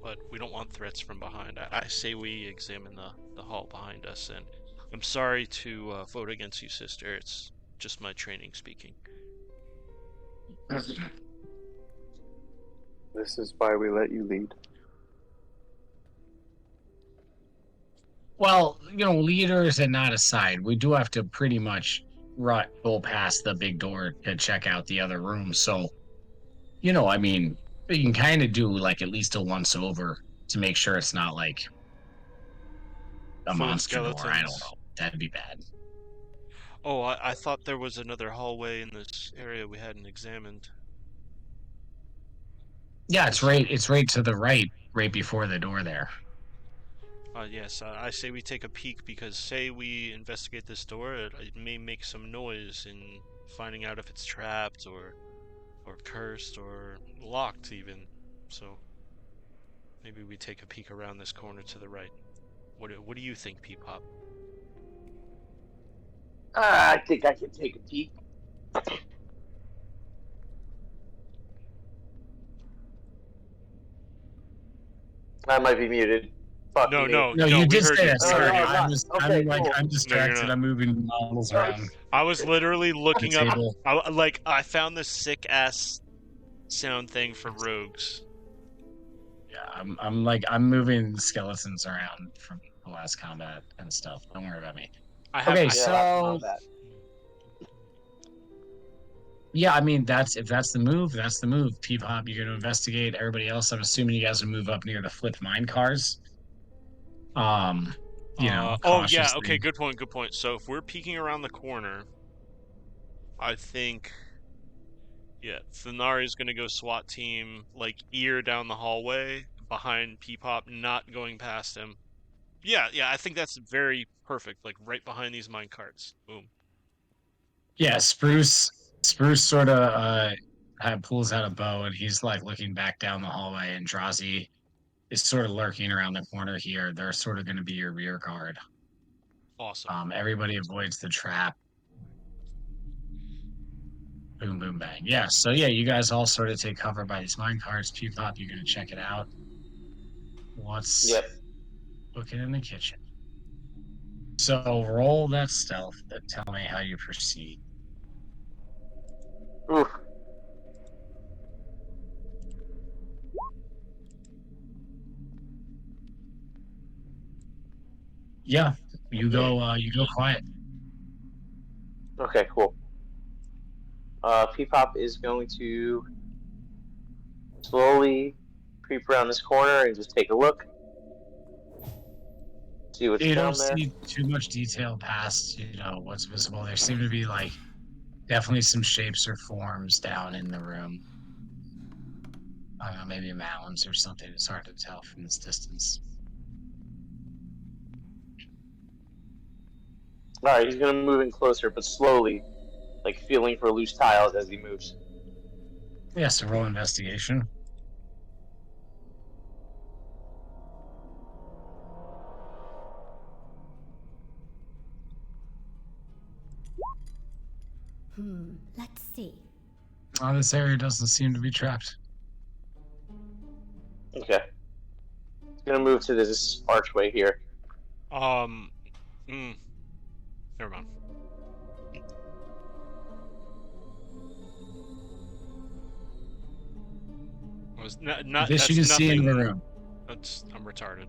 But we don't want threats from behind. I say we examine the hall behind us, and I'm sorry to vote against you, sister. It's just my training speaking. This is why we let you lead. Well, leaders and not aside, we do have to pretty much go past the big door to check out the other rooms. So, I mean, we can kind of do like at least a once over to make sure it's not like a Full of monster door. I don't skeletons. know. That'd be bad. Oh, I thought there was another hallway in this area we hadn't examined. Yeah, it's right to the right before the door there. Yes, I say we take a peek because say we investigate this door, it may make some noise in finding out if it's trapped or cursed or locked even. So maybe we take a peek around this corner to the right. What do you think, Peepop? I think I can take a peek. I might be muted. Fuck No, me. no, No, no. you We did heard say you. that. We Sorry, heard you. not. Okay, cool. I'm distracted. not. I'm moving models around. I was literally looking The up. table. I found this sick ass sound thing for rogues. Yeah, I'm moving skeletons around from the last combat and stuff. Don't worry about me. Okay, I- so that. yeah, I mean if that's the move, that's the move. Peepop, you're gonna investigate. Everybody else, I'm assuming you guys will move up near the flipped mine cars. Oh yeah. Cautiously. Okay. Good point. Good point. So if we're peeking around the corner, I think, yeah, Thanari's gonna go SWAT team like ear down the hallway behind Peepop, not going past him. Yeah. I think that's very perfect. Like right behind these mine carts. Boom. Yeah, Spruce sort of pulls out a bow and he's like looking back down the hallway, and Drazi is sort of lurking around the corner here. They're sort of going to be your rear guard. Awesome. Everybody avoids the trap. Boom, boom, bang. Yeah, so yeah, you guys all sort of take cover by these mine carts. Peepop, you're going to check it out. What's looking in the kitchen? So roll that stealth. Tell me how you proceed. Oof. Yeah, you go quiet. Okay, cool. Peepop is going to slowly creep around this corner and just take a look. See what's You down don't there. see too much detail past, what's visible. There seem to be like definitely some shapes or forms down in the room. I don't know, maybe mounds or something. It's hard to tell from this distance. Alright, he's gonna move in closer, but slowly, like feeling for loose tiles as he moves. Yeah, so roll investigation. Let's see. Oh, this area doesn't seem to be trapped. Okay. He's gonna move to this archway here. Never mind. was not. This That's you can nothing. see into the room. I'm retarded.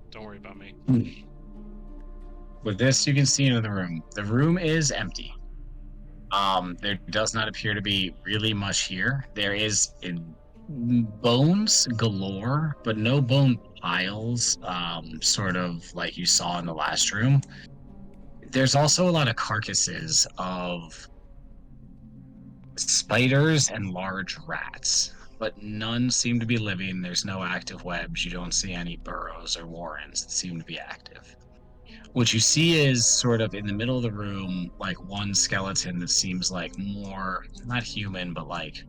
Don't worry about me. With this, you can see into the room. The room is empty. There does not appear to be really much here. There is bones galore, but no bone piles, sort of like you saw in the last room. There's also a lot of carcasses of spiders and large rats, but none seem to be living. There's no active webs. You don't see any burrows or warrens that seem to be active. What you see is sort of in the middle of the room, like one skeleton that seems like more, not human, but like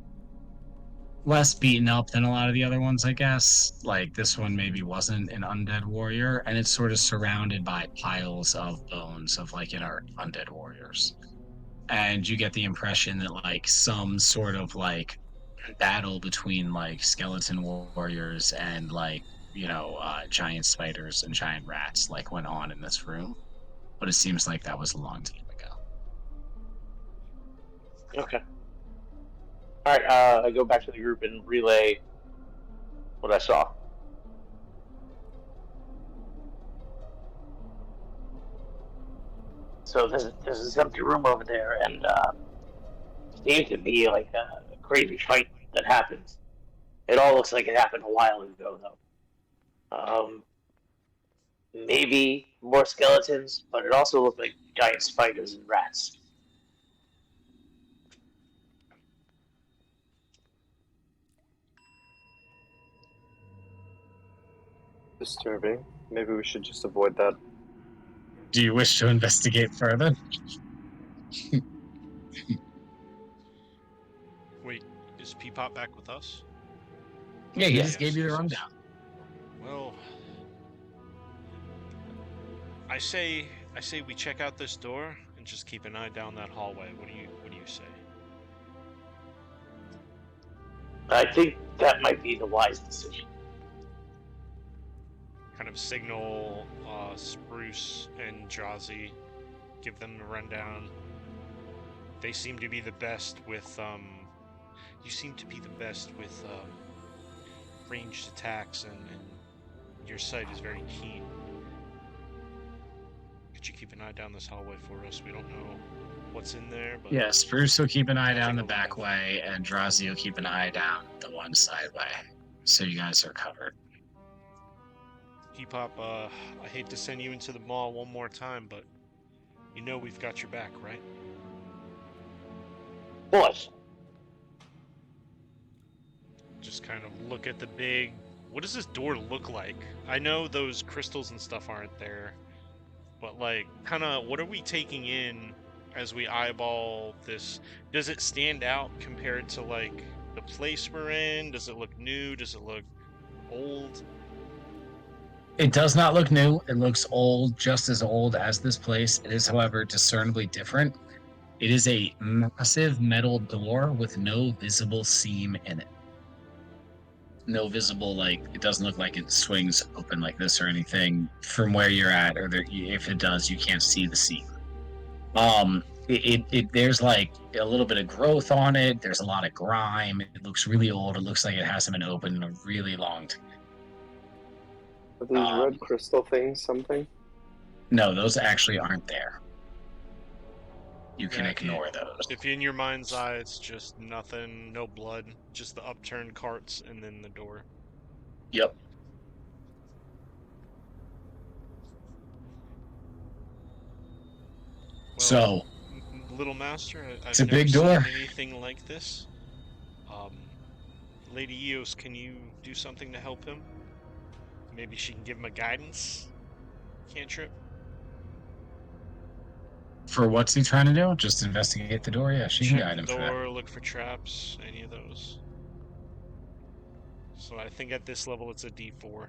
less beaten up than a lot of the other ones, I guess. Like this one maybe wasn't an undead warrior, and it's sort of surrounded by piles of bones of like inert undead warriors. And you get the impression that like some sort of like battle between like skeleton warriors and like giant spiders and giant rats like went on in this room, but it seems like that was a long time ago. Okay. All right. I go back to the group and relay what I saw. So there's this empty room over there, and seems to be like a crazy fight that happened. It all looks like it happened a while ago, though. Maybe more skeletons, but it also looked like giant spiders and rats. Disturbing. Maybe we should just avoid that. Do you wish to investigate further? Wait, is Peapot back with us? Yeah, he Yes, just gave you the yes, rundown. Well, I say we check out this door and just keep an eye down that hallway. What do you say? I think that might be the wise decision. Kind of signal Spruce and Jazzy, give them the rundown. They seem to be the best with you seem to be the best with ranged attacks, and your sight is very keen. Could you keep an eye down this hallway for us? We don't know what's in there, but Yeah, Spruce will keep an eye down the nothing back alive. way, and Drazi will keep an eye down the one side way. So you guys are covered. Peepop, I hate to send you into the mall one more time, but you know we've got your back, right? What? Just kind of look at the big... What does this door look like? I know those crystals and stuff aren't there, but like, kind of, what are we taking in as we eyeball this? Does it stand out compared to like the place we're in? Does it look new? Does it look old? It does not look new. It looks old, just as old as this place. It is, however, discernibly different. It is a massive metal door with no visible seam in it. No visible, like, it doesn't look like it swings open like this or anything from where you're at, or there, if it does, you can't see the seam. There's like a little bit of growth on it. There's a lot of grime. It looks really old. It looks like it hasn't been opened in a really long time. Are these red crystal things something? No, those actually aren't there. You can Yeah, ignore those. If in your mind's eye it's just nothing, no blood, just the upturned carts and then the door. Yep. Well, So, Little Master, I've it's a never big seen door. anything like this. Lady Eos, can you do something to help him? Maybe she can give him a guidance cantrip? For what's he trying to do? Just investigate the door? Yeah, she can Check guide the him for that. door, look for traps, any of those. So I think at this level it's a D4.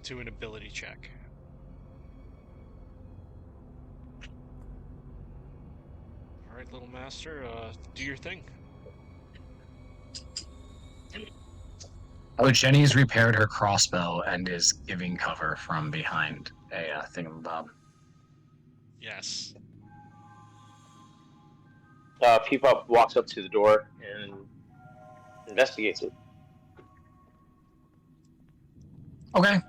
To an ability check. Alright, Little Master, do your thing. Oh, Jenny's repaired her crossbow and is giving cover from behind a thingamabob. Yes. Peepop walks up to the door and investigates it. Okay.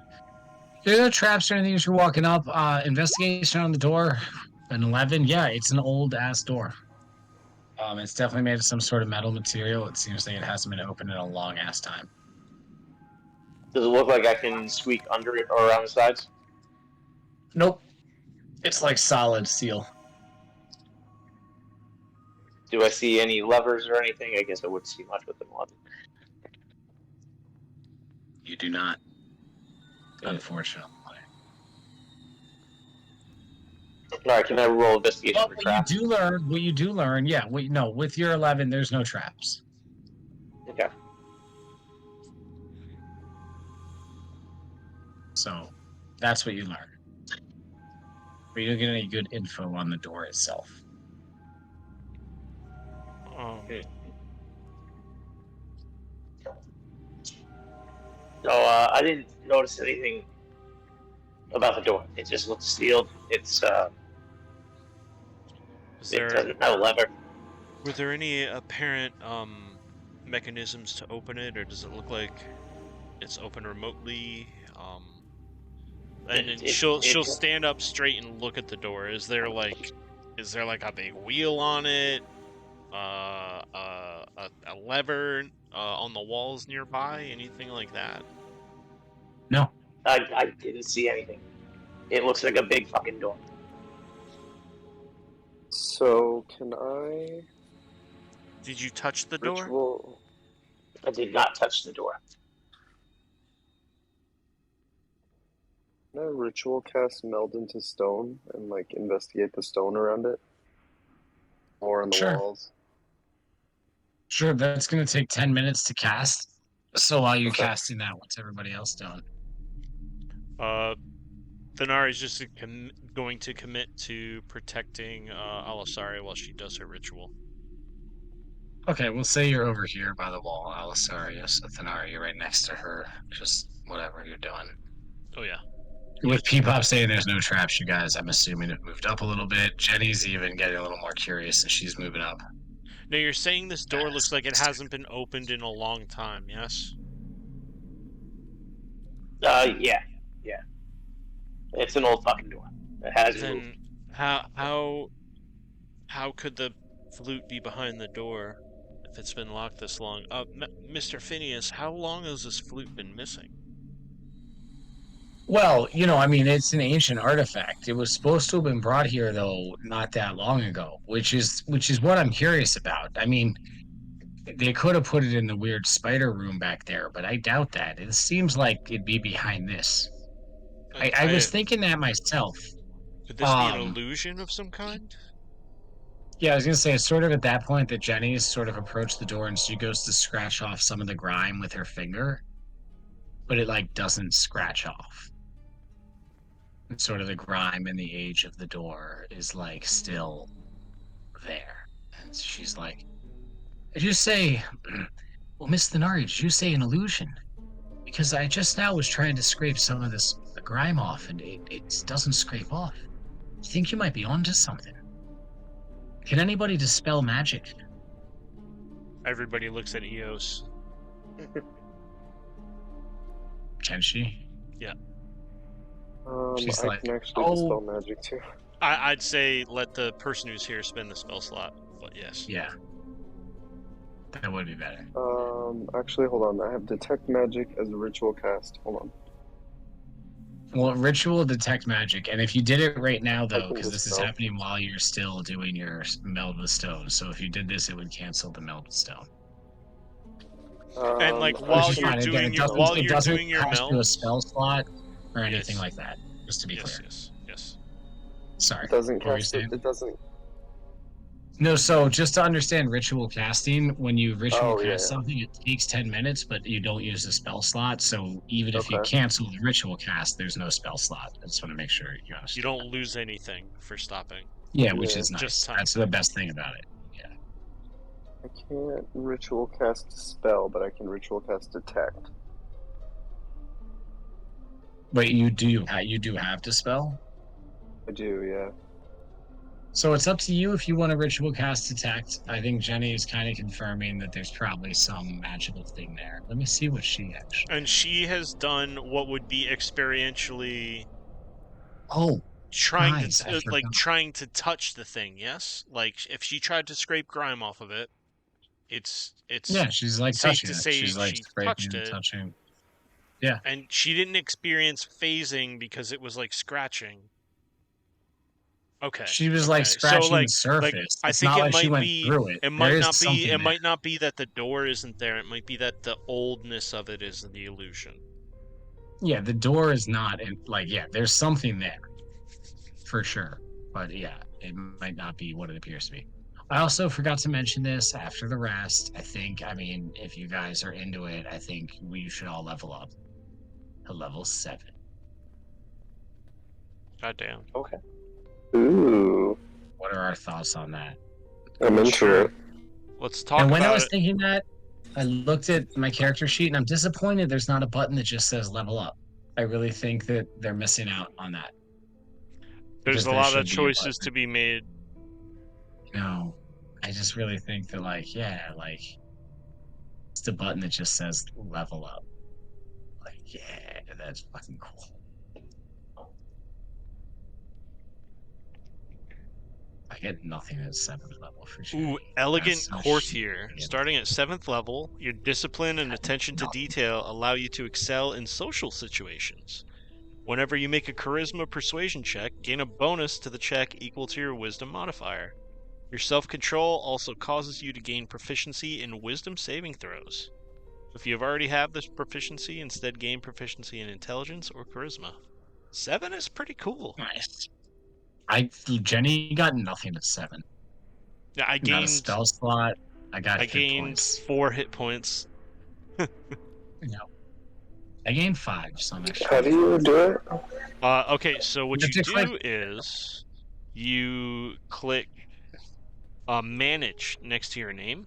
There are no traps or anything as you're walking up. Investigation on the door. An 11. Yeah, it's an old ass door. It's definitely made of some sort of metal material. It seems like it hasn't been opened in a long ass time. Does it look like I can squeak under it or around the sides? Nope. It's like solid steel. Do I see any levers or anything? I guess I wouldn't see much with an 11. You do not. Unfortunately. Alright, can I roll investigation for traps? What you do learn, yeah. With your 11, there's no traps. Okay. So that's what you learn. But you don't get any good info on the door itself. So I didn't notice anything about the door. It just looks sealed. It doesn't have a lever. Were there any apparent mechanisms to open it, or does it look like it's open remotely? And she'll stand up straight and look at the door. Is there like a big wheel on it? A lever on the walls nearby? Anything like that? No. I didn't see anything. It looks like a big fucking door. So, can I... Did you touch the door? Ritual... I did not touch the door. Can I ritual cast meld into stone and, like, investigate the stone around it? Or on the Sure. walls? Sure, that's going to take 10 minutes to cast. So while you're Okay. casting that, what's everybody else doing? Thanari is just going to commit to protecting Alisari while she does her ritual. Okay, we'll say you're over here by the wall, Alisari. So Thanari, you're right next to her. Just whatever you're doing. Oh, yeah. With Peepop saying there's no traps, you guys, I'm assuming it moved up a little bit. Jenny's even getting a little more curious, and she's moving up. Now, you're saying this door looks like it hasn't been opened in a long time, yes? Yeah. It's an old fucking door. It has moved. Then how could the flute be behind the door if it's been locked this long? Mr. Phineas, how long has this flute been missing? Well, it's an ancient artifact. It was supposed to have been brought here, though, not that long ago, which is what I'm curious about. I mean, they could have put it in the weird spider room back there, but I doubt that. It seems like it'd be behind this. I was thinking that myself. Could this be an illusion of some kind? Yeah, I was going to say, it's sort of at that point that Jenny's sort of approached the door and she goes to scratch off some of the grime with her finger, but it, doesn't scratch off. And sort of the grime and the age of the door is, still there. And she's like, did you say... Well, Miss Thanari, did you say an illusion? Because I just now was trying to scrape some of this grime off, and it doesn't scrape off. I think you might be onto something. Can anybody dispel magic? Everybody looks at Eos. Can she? Yeah. She's I can actually dispel magic too. I'd say let the person who's here spend the spell slot, but yes. Yeah. That would be better. Actually, hold on. I have detect magic as a ritual cast. Hold on. Well, ritual detect magic, and if you did it right now, though, because this is dispel. happening while you're still doing your meld with stone, so if you did this, it would cancel the meld with stone. And Which while is you're fine. Again, doing it your doesn't cost meld, you a spell slot or anything like that. Just to be clear. Yes. Sorry. It doesn't what were you cast it. saying? It doesn't. No, so just to understand ritual casting, when you ritual cast yeah. something, it takes 10 minutes, but you don't use the spell slot. So even if you Okay. cancel the ritual cast, there's no spell slot. I just want to make sure you understand. you don't lose anything for stopping. Yeah, which Yeah. is nice. Just time. That's the best thing about it. Yeah. I can't ritual cast spell, but I can ritual cast detect. But you do have to spell? I do, yeah. So it's up to you if you want a ritual cast detect. I think Jenny is kind of confirming that there's probably some magical thing there. Let me see what she actually. And she has done what would be experientially Oh, trying nice! I to forgot. like trying to touch the thing. Yes, like if she tried to scrape grime off of it, it's Yeah, she's like safe touching to it. say She's like she scraping touched and it, touching. Yeah, and she didn't experience phasing because it was like scratching. Okay. she was like Okay. So scratching the like surface. I It's think not it like she might went be through it. it There might is not be something it there. might not be that the door isn't there. It might be that the oldness of it is the illusion. Yeah, the door is not in. Like, yeah, there's something there for sure. But yeah, it might not be what it appears to be. I also forgot to mention this after the rest. I mean, if you guys are into it, I think we should all level up to level 7. God damn. Okay. Ooh, What are our thoughts on that? I'm into Sure. it. Let's talk And when I about was it. thinking that, I looked at my character sheet and I'm disappointed there's not a button that just says level up. I really think that they're missing out on that There's because a there lot of should be a choices button. to be made. No, I just really think that, like, yeah, like, it's a button that just says level up. Like, yeah, that's fucking cool. I get nothing at 7th level for Ooh, Jenny. elegant That's so shitty. courtier. Starting at 7th level, your discipline and attention to detail allow you to excel in social situations. Whenever you make a charisma persuasion check, gain a bonus to the check equal to your wisdom modifier. Your self-control also causes you to gain proficiency in wisdom saving throws. If you already have this proficiency, instead gain proficiency in intelligence or charisma. 7 is pretty cool. Nice. Jenny got nothing at 7. Yeah, I Not a gained spell slot. I got hit 4 points. hit points. No. I gained 5, so I'm actually. How do you do it? Okay, so what You you have to click. do is you click manage next to your name,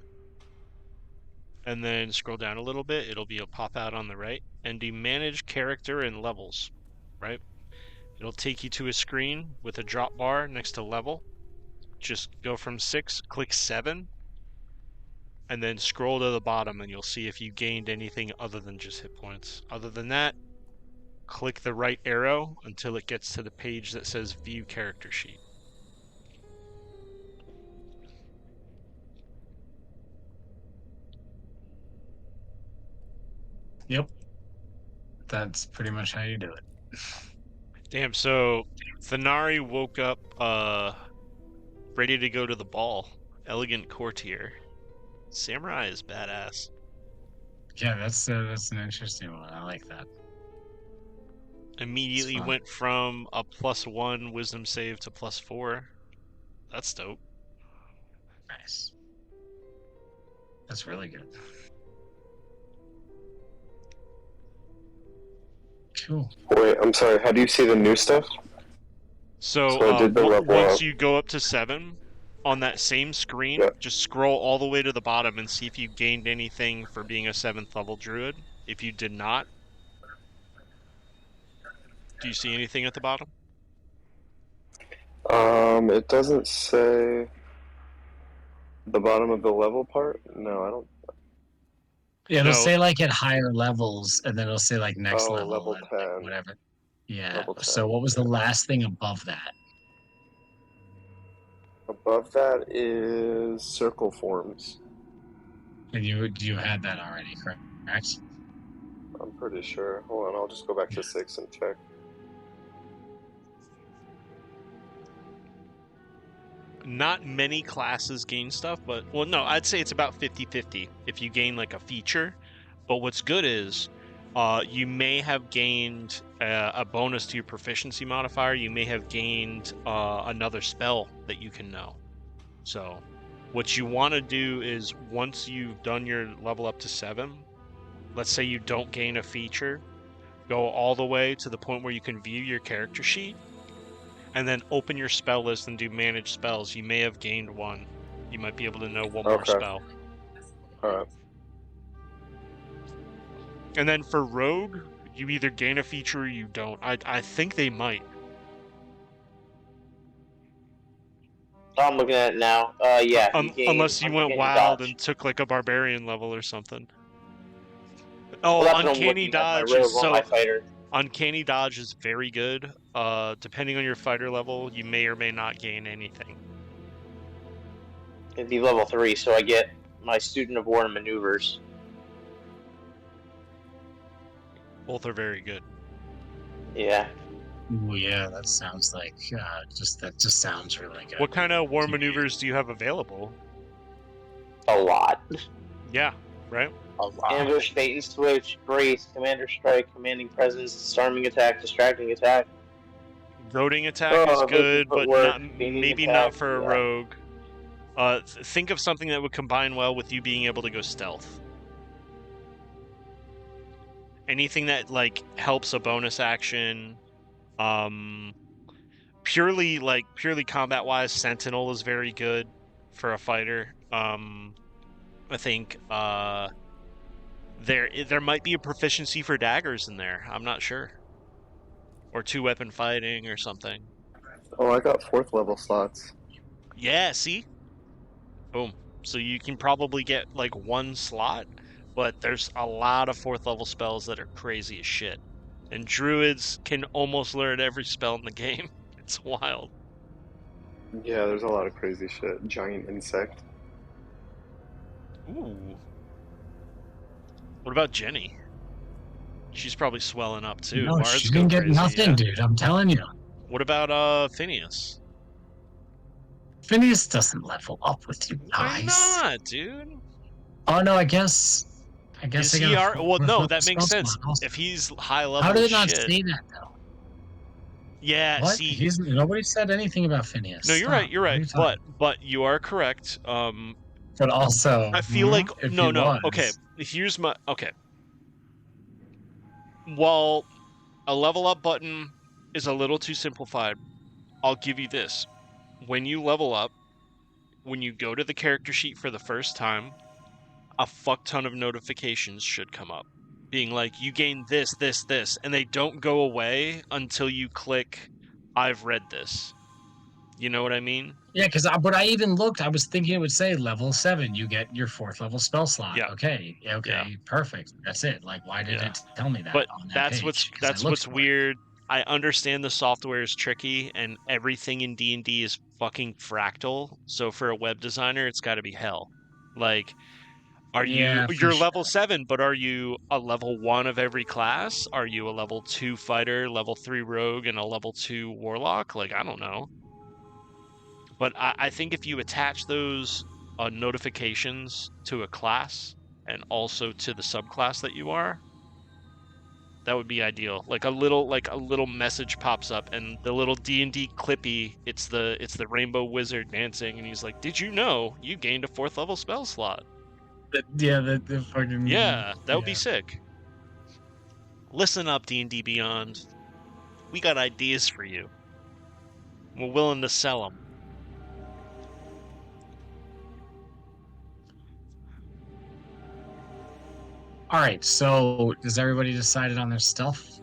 and then scroll down a little bit. It'll be a pop out on the right, and do manage character and levels, right? It'll take you to a screen with a drop bar next to level. Just go from 6, click 7, and then scroll to the bottom, and you'll see if you gained anything other than just hit points. Other than that, click the right arrow until it gets to the page that says View Character Sheet. Yep. That's pretty much how you do it. Damn, so Thanari woke up ready to go to the ball. Elegant courtier. Samurai is badass. Yeah, that's an interesting one. I like that. Immediately fun. went from a +1 wisdom save to +4. That's dope. Nice. That's really good. Cool. Wait, I'm sorry. How do you see the new stuff? So, So I did the level once up. you go up to 7, on that same screen, Yeah. just scroll all the way to the bottom and see if you gained anything for being a 7th level druid. If you did not, do you see anything at the bottom? It doesn't say the bottom of the level part. No, I don't. Yeah, it'll No. say like at higher levels, and then it'll say like next Oh, level, level and like 10. whatever. Yeah. Level 10, So what was the yeah. last thing above that? Above that is circle forms. And you had that already, correct? I'm pretty sure. Hold on, I'll just go back to 6 and check. Not many classes gain stuff, but well, no, I'd say it's about 50-50 if you gain like a feature. But what's good is you may have gained a bonus to your proficiency modifier. You may have gained another spell that you can know. So what you want to do is once you've done your level up to 7, let's say you don't gain a feature, go all the way to the point where you can view your character sheet, and then open your spell list and do manage spells. You may have gained one. You might be able to know one more Okay. spell. Alright. And then for rogue, you either gain a feature or you don't. I think they might. Oh, I'm looking at it now. Yeah. Unless you went wild and took like a barbarian level or something. Oh, well, that's what I'm uncanny looking at. My dodge is rogue or my fighter. uncanny dodge is very good. Depending on your fighter level, you may or may not gain anything. It'd be level 3, so I get my student of war and maneuvers. Both are very good. Yeah. Ooh, yeah, that sounds like that just sounds really good. What kind of war maneuvers do you have available? A lot. Yeah, right? A lot. Ambush, bait and switch, brace, commander strike, commanding presence, disarming attack, distracting attack. Goading attack is good, but maybe attack, not for a yeah. rogue. Think of something that would combine well with you being able to go stealth. Anything that like helps a bonus action. Purely combat wise, Sentinel is very good for a fighter. I think there might be a proficiency for daggers in there. I'm not sure. Or 2-weapon fighting or something. Oh, I got 4th level slots. Yeah, see? Boom. So you can probably get like 1 slot, but there's a lot of 4th level spells that are crazy as shit. And druids can almost learn every spell in the game. It's wild. Yeah, there's a lot of crazy shit. Giant insect. Ooh. What about Jenny? She's probably swelling up too. No, Bards she go didn't get crazy, nothing, yeah. dude. I'm telling you. What about Phineas? Phineas doesn't level up with you guys. Why not, dude? Oh no, I guess Is they he got well, no, that makes spell sense. slot also. If he's high level, How did it not shit. say that though? Yeah, What? see, Nobody said anything about Phineas. no, you're Stop. right. You're What are right. you talking But you are correct. But also, I feel like if no. he was, Okay, here's my okay. While a level up button is a little too simplified, I'll give you this. When you level up, when you go to the character sheet for the first time, a fuck ton of notifications should come up. Being like, you gain this, this, this, and they don't go away until you click, I've read this. You know what I mean? Yeah, because when I even looked, I was thinking it would say level 7, you get your 4th level spell slot. Yeah. Okay, Yeah. Perfect. That's it. Like, why did it tell me that But on that that's page? what's weird. I understand the software is tricky, and everything in D&D is fucking fractal. So for a web designer, it's got to be hell. Like, you're level 7, but are you a level 1 of every class? Are you a level 2 fighter, level 3 rogue, and a level 2 warlock? Like, I don't know. But I think if you attach those notifications to a class and also to the subclass that you are, that would be ideal. Like a little message pops up, and the little D&D clippy, it's the rainbow wizard dancing, and he's like, "Did you know you gained a 4th level spell slot?" The fucking that would be sick. Listen up, D&D Beyond. We got ideas for you. We're willing to sell them. All right, so has everybody decided on their stealth?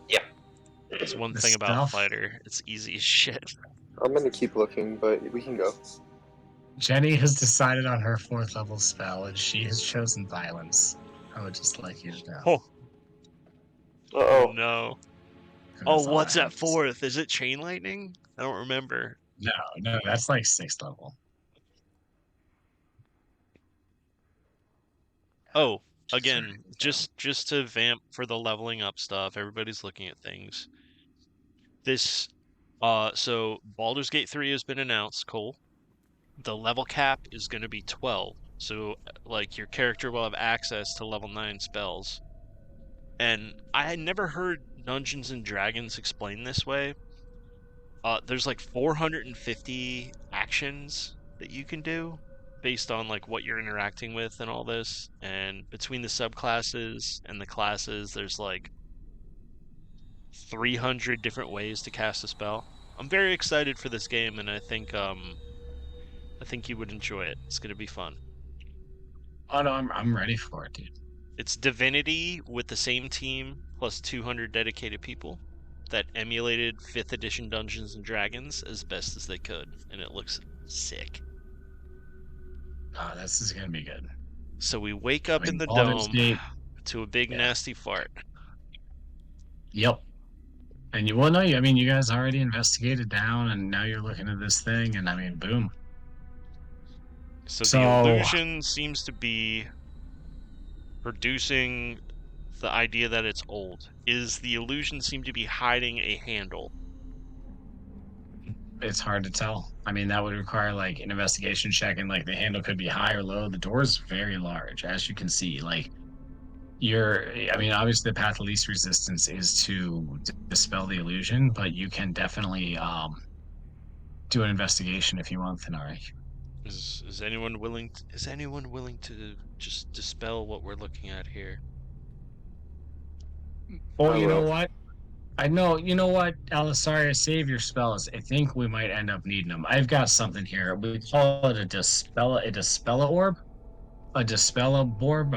Yeah. That's one The thing about stealth? fighter. It's easy as shit. I'm gonna keep looking, but we can go. Jenny has decided on her 4th level spell, and she has chosen violence. I would just like you to know. Oh Uh-oh. no. And Oh, that's all what's I at have to say. 4th? Is it chain lightning? I don't remember. No, that's like 6th level. Oh, again, just to vamp for the leveling up stuff. Everybody's looking at things. This, so Baldur's Gate 3 has been announced, Cole. The level cap is going to be 12. So, like, your character will have access to level 9 spells. And I had never heard Dungeons and Dragons explained this way. There's like 450 actions that you can do based on like what you're interacting with and all this. And between the subclasses and the classes, there's like 300 different ways to cast a spell. I'm very excited for this game, and I think you would enjoy it. It's gonna be fun. Oh no, I'm ready for it, dude. It's Divinity with the same team plus 200 dedicated people that emulated 5th edition Dungeons and Dragons as best as they could, and it looks sick. Oh, this is gonna be good. So we wake up in the Baldur's dome Gate. to a big nasty fart. Yep. And you well, no, I mean, you guys already investigated down, and now you're looking at this thing, and I mean, boom. So the So- illusion seems to be producing the idea that it's old. Is the illusion seem to be hiding a handle? It's hard to tell. I mean, that would require like an investigation check, and like the handle could be high or low. The door is very large, as you can see. Like I mean, obviously the path of least resistance is to dispel the illusion, but you can definitely do an investigation if you want, Thanari. Is anyone willing to just dispel what we're looking at here? Oh, I you know will. what? I know. You know what, Alisaria, save your spells. I think we might end up needing them. I've got something here. We call it a dispella orb, a dispella borb,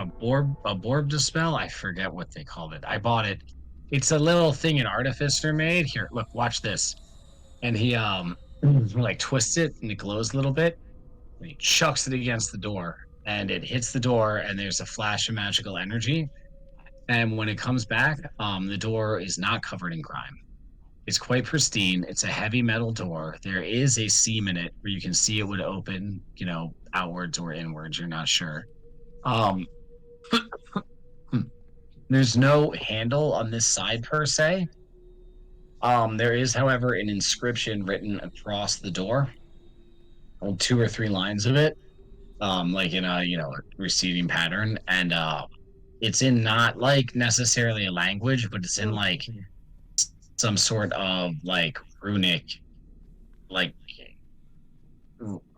a borb dispel. I forget what they called it. I bought it. It's a little thing an artificer made. Here, look, watch this. And he like twists it and it glows a little bit. And he chucks it against the door, and it hits the door, and there's a flash of magical energy. And when it comes back, the door is not covered in grime. It's quite pristine. It's a heavy metal door. There is a seam in it where you can see it would open, outwards or inwards. You're not sure. Um, there's no handle on this side per se. There is, however, an inscription written across the door, on 2 or 3 lines of it, like in a receding pattern, and it's in not like necessarily a language, but it's in like some sort of like like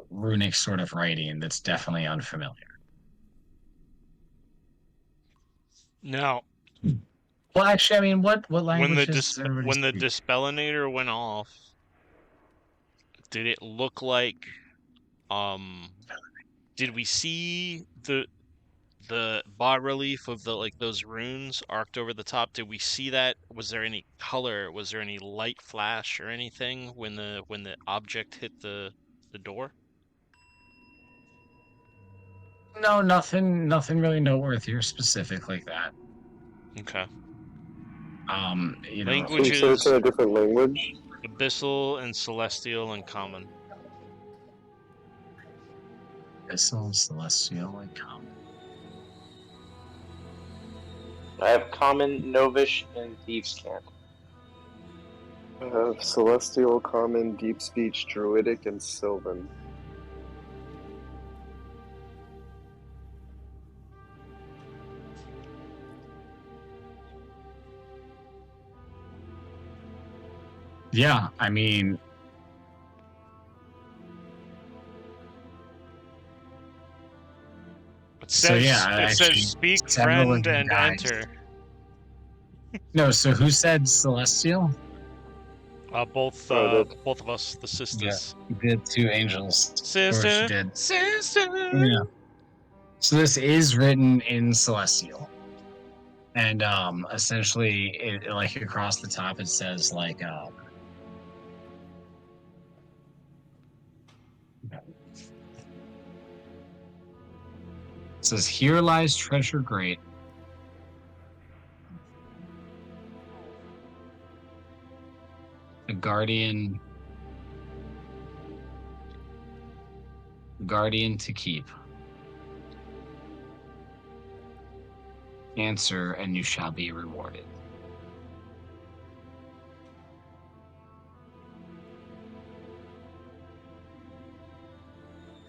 runic sort of writing that's definitely unfamiliar. Now, Well, actually, I mean, what when language the does everybody when the speak? dispellinator went off, did it look like did we see the bas relief of those runes arced over the top? Did we see that? Was there any color? Was there any light flash or anything when the object hit the door? No, nothing really noteworthy or specific like that. Okay. So Language you said it's in a different language? Abyssal and Celestial and Common. Abyssal, Celestial, and Common. I have Common, Novish, and Thieves' Cant. I have Celestial, Common, Deep Speech, Druidic, and Sylvan. Yeah, I mean, It So, says, yeah, it actually, says speak, several of friend, you and guys- enter. no. So who said Celestial? Both Oh, both of us, the sisters. The 2 angels. Sister, did. sister. Yeah. So this is written in Celestial, and essentially, like across the top, it says like it says, "Here lies treasure great." A guardian to keep. Answer, and you shall be rewarded.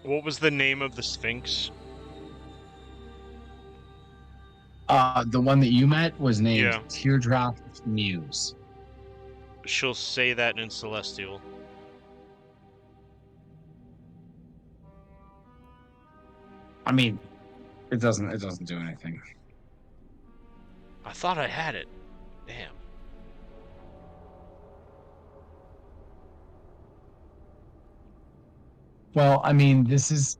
What was the name of the Sphinx? The one that you met was named Yeah. Teardrop Muse. She'll say that in Celestial. I mean, it doesn't do anything. I thought I had it. Damn. Well, I mean, this is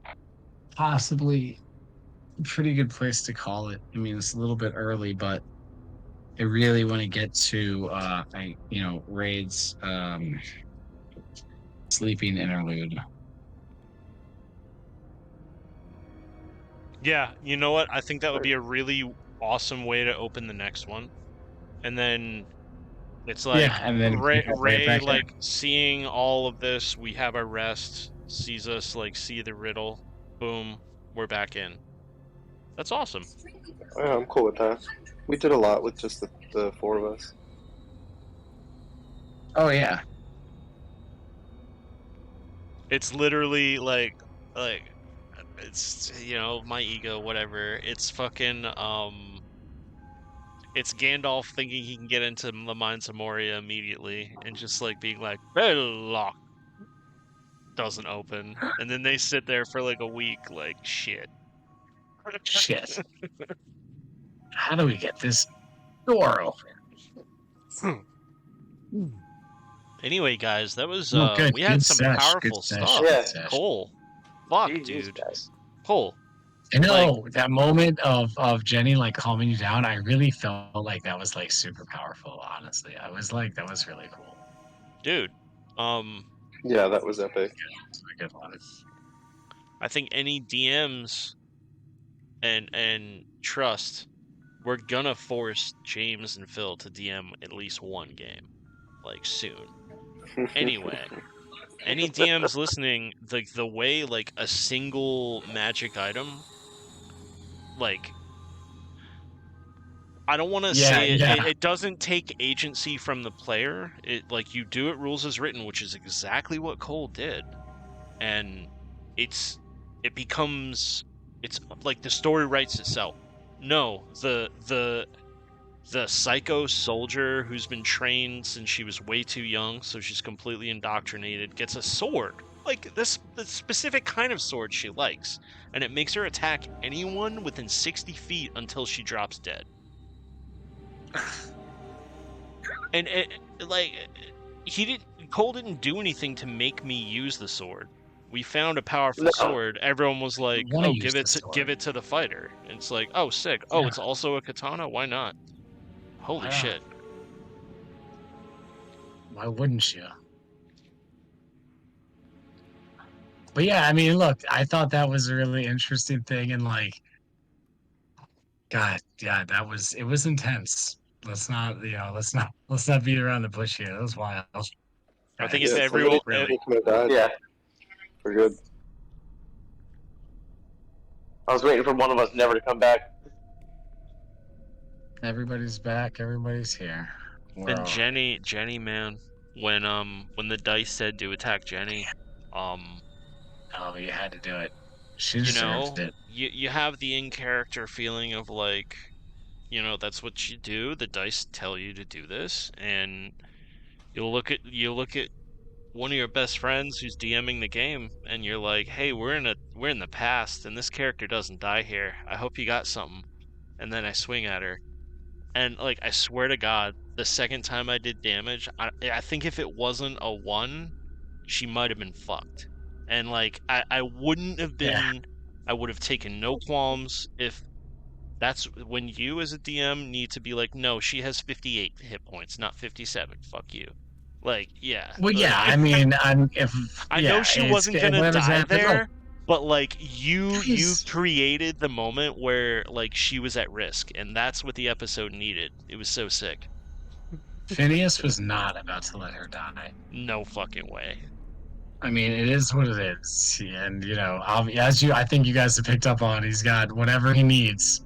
possibly a pretty good place to call it. I mean, it's a little bit early, but I really want to get to Raid's sleeping interlude. Yeah, you know what? I think that would be a really awesome way to open the next one. And then it's like Yeah, and then Ray, pick up right back in. like seeing all of this, we have our rest, sees us like see the riddle, boom, we're back in. That's awesome. Yeah, I'm cool with that. We did a lot with just the four of us. Oh yeah. It's literally like it's my ego, whatever. It's fucking it's Gandalf thinking he can get into the Mines of Moria immediately and just like being like, Belloc doesn't open. And then they sit there for like a week like shit. Shit. How do we get this door open? Anyway, guys, that was Oh, good. we had Good some sesh, powerful good sesh, stuff. good Yeah. sesh. Cole. Fuck, GG's, dude. guys. Cole. I know that moment of Jenny like calming you down. I really felt like that was like super powerful. Honestly, I was like, that was really cool. Dude. Yeah, that was epic. It's a good one. I think any DMs and trust, we're gonna force James and Phil to DM at least one game, like soon. Anyway, any DMs listening, like the way like a single magic item, like I don't want to say it, it doesn't take agency from the player. It like you do it rules as written, which is exactly what Cole did, and it's like the story writes itself. No, the psycho soldier who's been trained since she was way too young, so she's completely indoctrinated, gets a sword. Like the specific kind of sword she likes, and it makes her attack anyone within 60 feet until she drops dead. And Cole didn't do anything to make me use the sword. We found a powerful sword. Everyone was like, "Oh, give it to the fighter." And it's like, "Oh, sick. Oh, it's also a katana. Why not?" Holy shit. Why wouldn't you? But yeah, I mean, look, I thought that was a really interesting thing, and like, God, yeah, it was intense. Let's not beat around the bush here. That was wild. I think if Yeah, everyone somebody could have died. Yeah. We're good. I was waiting for one of us never to come back. Everybody's back. Everybody's here. And Jenny, man, when the dice said to attack Jenny, oh, you had to do it. She deserved it. You have the in character feeling of like, that's what you do. The dice tell you to do this, and you look at one of your best friends who's DMing the game, and you're like, hey, we're in the past, and this character doesn't die here. I hope you got something. And then I swing at her, and like I swear to God, the second time I did damage, I think if it wasn't a 1, she might have been fucked. And like I wouldn't have been. Yeah. I would have taken no qualms if. That's when you as a DM need to be like, no, she has 58 hit points, not 57. Fuck you. Like, yeah. Well, yeah. I mean, I know she wasn't gonna die there, but like you created the moment where like she was at risk, and that's what the episode needed. It was so sick. Phineas was not about to let her die. No fucking way. I mean, it is what it is, and I think you guys have picked up on, he's got whatever he needs.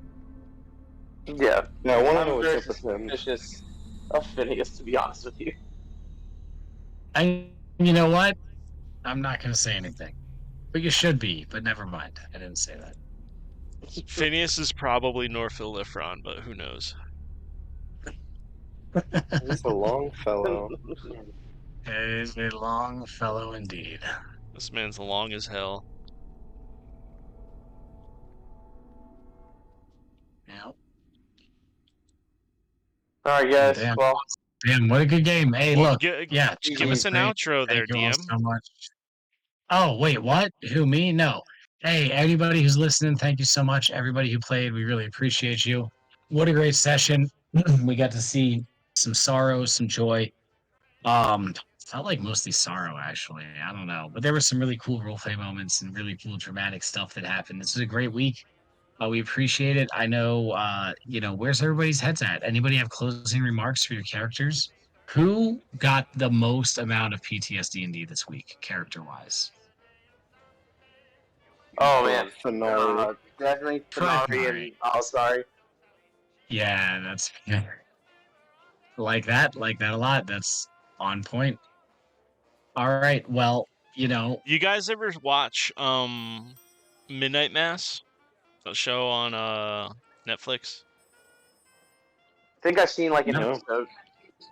Yeah, I want to know what's up with him. Suspicious of Phineas, to be honest with you. You know what? I'm not going to say anything, but you should be. But never mind, I didn't say that. Phineas is probably Norphilifron, but who knows? He's a long fellow. He's a long fellow indeed. This man's long as hell. Yep. All right, guys. Damn. Well, damn, what a good game. Hey, look. Give us an outro there, Thank you all DM. so much. Oh, wait, what? Who, me? No. Hey, everybody who's listening, thank you so much. Everybody who played, we really appreciate you. What a great session. we got to see some sorrow, some joy. Felt like mostly sorrow, actually. I don't know, but there were some really cool roleplay moments and really cool dramatic stuff that happened. This was a great week. We appreciate it. I know, where's everybody's heads at? Anybody have closing remarks for your characters? Who got the most amount of PTSD and D this week, character-wise? Oh man, Finari. definitely Probably Finari and oh sorry. Yeah, that's like that a lot. That's on point. All right. Well, You guys ever watch Midnight Mass? A show on Netflix? I think I've seen like an No. episode.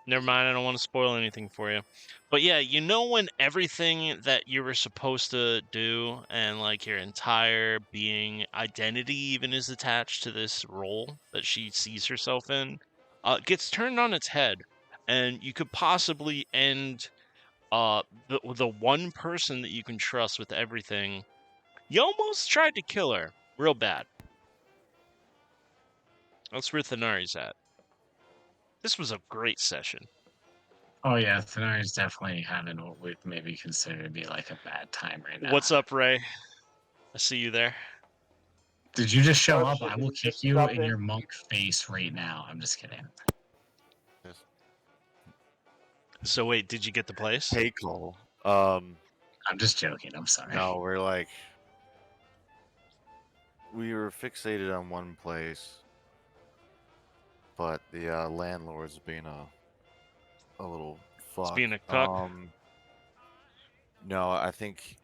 Never mind, I don't want to spoil anything for you. But yeah, you know when everything that you were supposed to do and like your entire being identity even is attached to this role that she sees herself in, gets turned on its head, and you could possibly end the one person that you can trust with everything. You almost tried to kill her, real bad. That's where Thanari's at. This was a great session. Oh yeah, Thanari's definitely having what we'd maybe consider to be like a bad time right now. What's up, Ray? I see you there. Did you just show Oh, up? shit, I did will you kick just you drop in in? your monk face right now. I'm just kidding. So wait, did you get the place? Hey, Cole. I'm just joking. I'm sorry. No, we were fixated on one place, but the landlord's being a little fuck. It's being a cuck. No, I think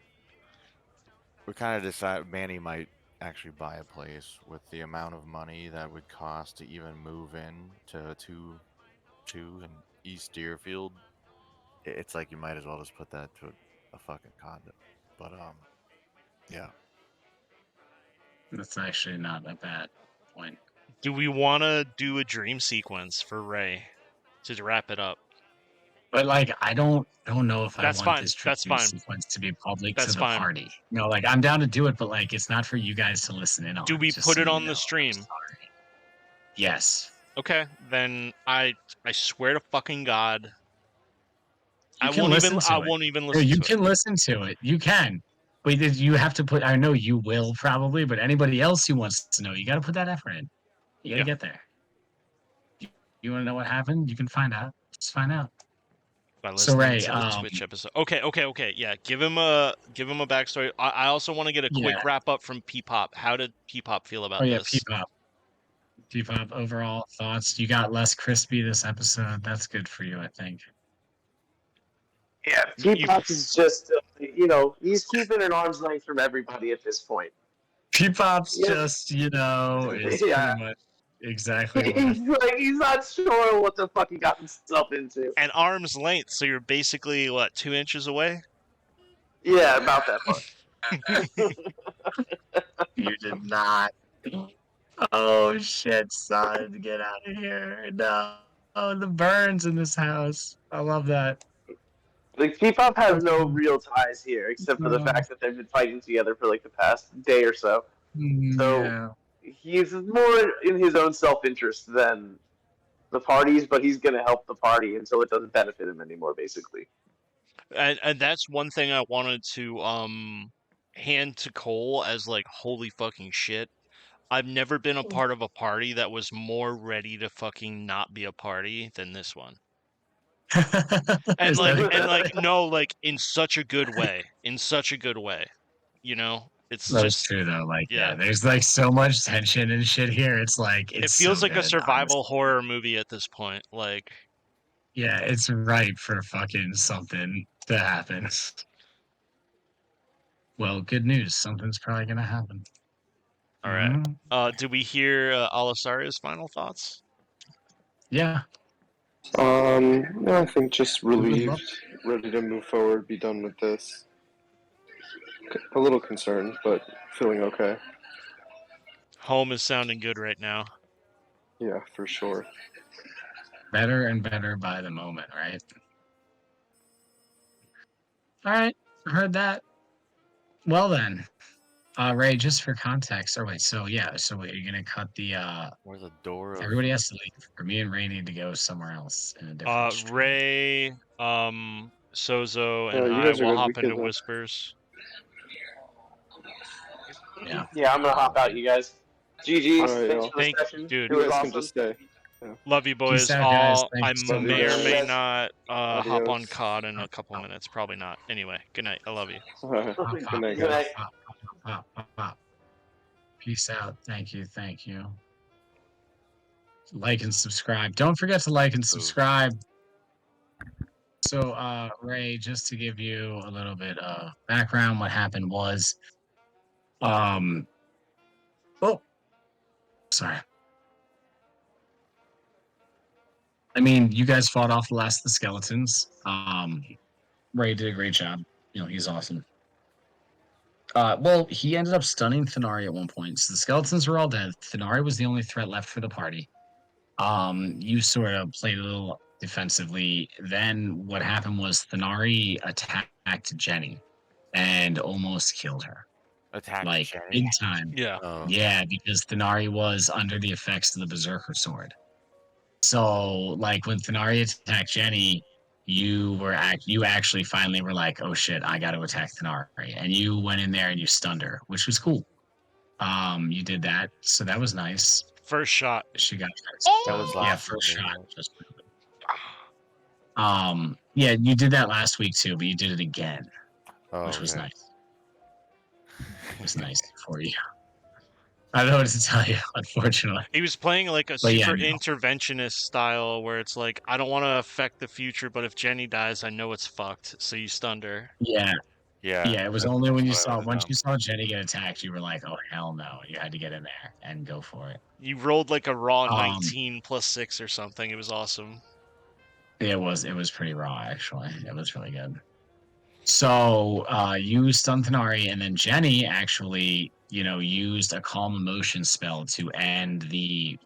we kind of decided Manny might actually buy a place with the amount of money that would cost to even move in to two in East Deerfield. It's like you might as well just put that to a fucking condo. But yeah. That's actually not a bad point. Do we want to do a dream sequence for Ray to wrap it up? But like, I don't know if That's I want fine. this That's dream fine. sequence to be public That's to the fine. party. Like I'm down to do it, but like it's not for you guys to listen in on. Do we just put so it you on know. the I'm stream? sorry. Yes. Okay, then I swear to fucking God, You can listen to I it. won't even No, listen you to can it. listen to it. You can. But you have to put, I know you will probably, but anybody else who wants to know, you got to put that effort in. You got to Yeah. get there. You want to know what happened? You can find out. Just find out. By So, listening Ray, to the Twitch episode. Okay. Yeah, give him a backstory. I also want to get a quick Yeah. wrap up from P-Pop. How did P-Pop feel about this? P-Pop. P-Pop, overall thoughts? You got less crispy this episode. That's good for you, I think. Yeah, P-Pop is just, he's keeping an arm's length from everybody at this point. P-Pop's Yep. just, is Yeah. pretty much exactly He's not sure what the fuck he got himself into. An arm's length, so you're basically, 2 inches away? Yeah, about that far. You did not. Oh shit, son, get out of here. No. Oh, the burns in this house. I love that. Like, P-Pop has no real ties here, except for the fact that they've been fighting together for, like, the past day or so. So, Yeah. he's more in his own self-interest than the parties, but he's going to help the party until it doesn't benefit him anymore, basically. And that's one thing I wanted to hand to Cole as holy fucking shit. I've never been a part of a party that was more ready to fucking not be a party than this one. And in such a good way. In such a good way. It's That's just true though. yeah. There's so much tension and shit here. It feels so like a good, survival honestly. horror movie at this point. Yeah, it's ripe for fucking something to happen. Well, good news. Something's probably gonna happen. All right. Mhm. Did we hear Alisaria's final thoughts? Yeah. No, I think just would love relieved, ready to move forward, be done with this. A little concerned, but feeling okay. Home is sounding good right now. Yeah, for sure. Better and better by the moment, right? All right, heard that. Well then, Ray, just for context, or wait, so wait, you're gonna cut the Where's the door of? everybody has to leave. For me and Ray need to go somewhere else in a different stream. Ray, Sozo, and you I guys are will good. We hop into could, Whispers. Yeah. Yeah, I'm gonna hop out, you guys. GG's. Alright, Thanks y'all. for the Thank- session. dude. It You was guys awesome. can just stay. Love you, boys. Peace out, guys. I Thanks so Love you may or guys. may Yes. not hop on Adios. COD in a couple minutes. Probably not. Anyway, good night. I love you. Good night, Good guys. night. Peace out. Thank you. Thank you. Like and subscribe. Don't forget to like and subscribe. So, Ray, just to give you a little bit of background, what happened was, oh, sorry. I mean, you guys fought off the last of the skeletons. Ray did a great job. You know, he's awesome. Well, he ended up stunning Thanari at one point. So the skeletons were all dead. Thanari was the only threat left for the party. You sort of played a little defensively. Then what happened was Thanari attacked Jenny and almost killed her. Attack Like Jenny. big time. Yeah. Oh. Yeah, because Thanari was under the effects of the Berserker sword. So, like when Thanari attacked Jenny, you actually finally were like, "Oh shit, I got to attack Thanari," and you went in there and you stunned her, which was cool. You did that, so that was nice. First shot. She got That was yeah, last first week, shot. right? Just yeah, you did that last week too, but you did it again, Oh, which was okay. nice. It was nice for you. I don't know what to tell you, unfortunately. He was playing like a But yeah, super no. interventionist style where it's like, I don't want to affect the future, but if Jenny dies, I know it's fucked. So you stunned her. Yeah, Yeah. yeah. It was that's- only when you that's what I saw would've once done. you saw Jenny get attacked, you were like, "Oh hell no!" You had to get in there and go for it. You rolled like a raw Um, 19 plus 6 or something. It was awesome. It was pretty raw actually. It was really good. So you stunned Thanari, and then Jenny actually, you know, used a calm emotion spell to end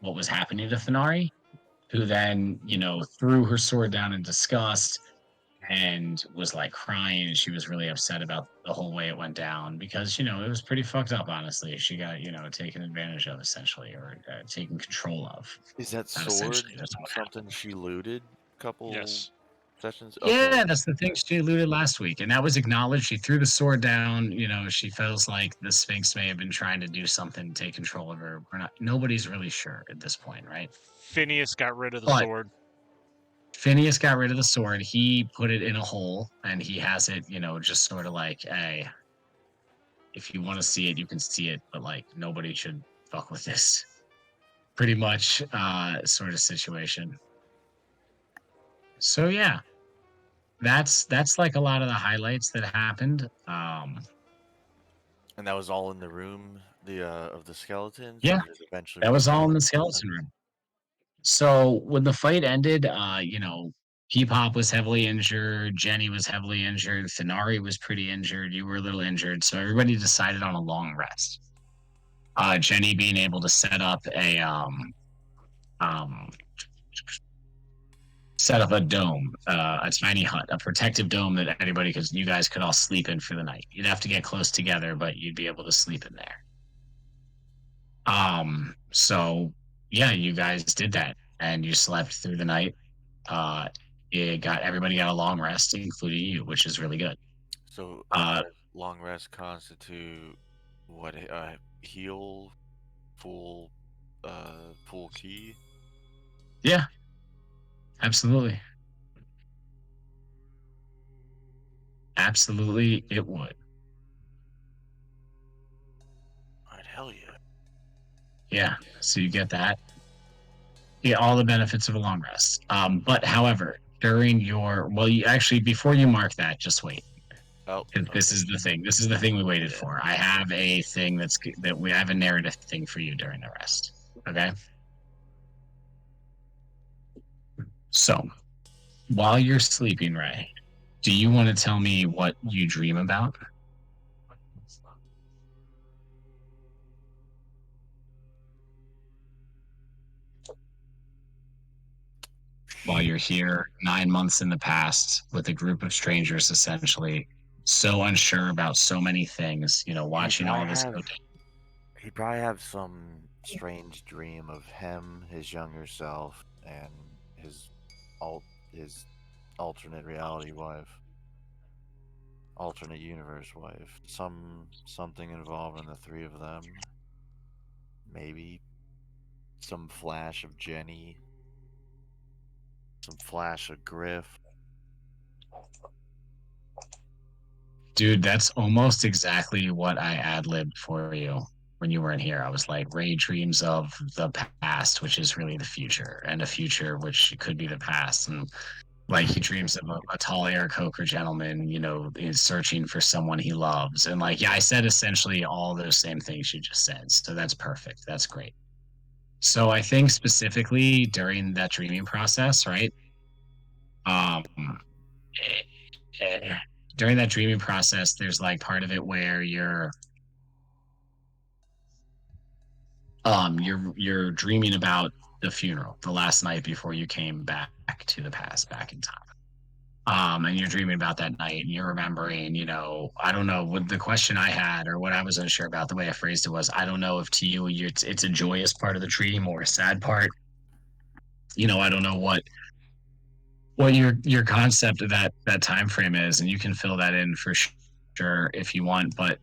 what was happening to Thanari, who then, you know, threw her sword down in disgust and was like crying, and she was really upset about the whole way it went down because, you know, it was pretty fucked up, honestly. She got, you know, taken advantage of essentially, or taken control of. Is that Not sword essentially, that's what something she looted a couple Yes. sessions? Yeah, that's the thing she looted last week, and that was acknowledged. She threw the sword down. You know, she feels like the Sphinx may have been trying to do something to take control of her. Nobody's really sure at this point, right? Phineas got rid of the But- sword. Phineas got rid of the sword. He put it in a hole, and he has it, you know, just sort of like, hey, if you want to see it, you can see it, but like nobody should fuck with this. Pretty much, sort of situation. So yeah. That's like a lot of the highlights that happened. And that was all in the room of the skeletons? Yeah, or did it eventually that was move all in out? the skeleton room. So when the fight ended, you know, P-Pop was heavily injured, Jenny was heavily injured, Thanari was pretty injured, you were a little injured, so everybody decided on a long rest. Jenny being able to set up a dome, a tiny hut, a protective dome that you guys could all sleep in for the night. You'd have to get close together, but you'd be able to sleep in there. So yeah, you guys did that and you slept through the night. Everybody got a long rest, including you, which is really good. So long rest constitute what? Heal, full key. Yeah, absolutely. Absolutely, it would. Alright, hell yeah. Yeah, so you get that. You get all the benefits of a long rest. But however, during before you mark that, just wait. Oh, This is the thing. This is the thing we waited for. I have a thing that we have a narrative thing for you during the rest. Okay. So, while you're sleeping, Ray, do you want to tell me what you dream about? While you're here 9 months in the past with a group of strangers, essentially so unsure about so many things, watching all this. He'd probably have some strange dream of him, his younger self, and his his alternate reality wife, alternate universe wife. Something involving the three of them. Maybe some flash of Jenny, some flash of Griff. Dude, that's almost exactly what I ad-libbed for you when you weren't here. I was like, Ray dreams of the past, which is really the future, and a future which could be the past. And like he dreams of a tall Aarakocra gentleman, is searching for someone he loves. And like, yeah, I said essentially all those same things you just said. So that's perfect. That's great. So I think specifically during that dreaming process, right? Um, eh, During that dreaming process, there's like part of it where you're dreaming about the funeral, the last night before you came back to the past, back in time. And you're dreaming about that night and you're remembering, I don't know what the question I had or what I was unsure about the way I phrased it was, I don't know if to you it's a joyous part of the dream or a sad part. I don't know what your concept of that time frame is, and you can fill that in for sure if you want. But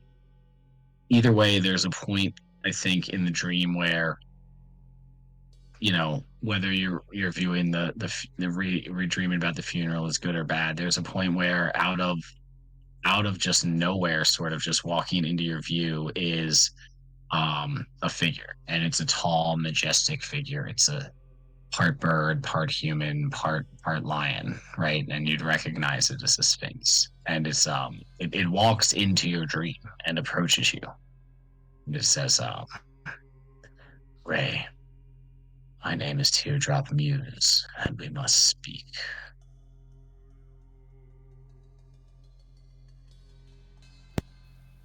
either way, there's a point I think in the dream where whether you're viewing the re-dreaming about the funeral as good or bad, there's a point where out of just nowhere, sort of just walking into your view is a figure, and it's a tall, majestic figure. It's a part bird, part human, part lion, right? And you'd recognize it as a sphinx. And it walks into your dream and approaches you. And it says, Ray, my name is Teardrop Muse, and we must speak.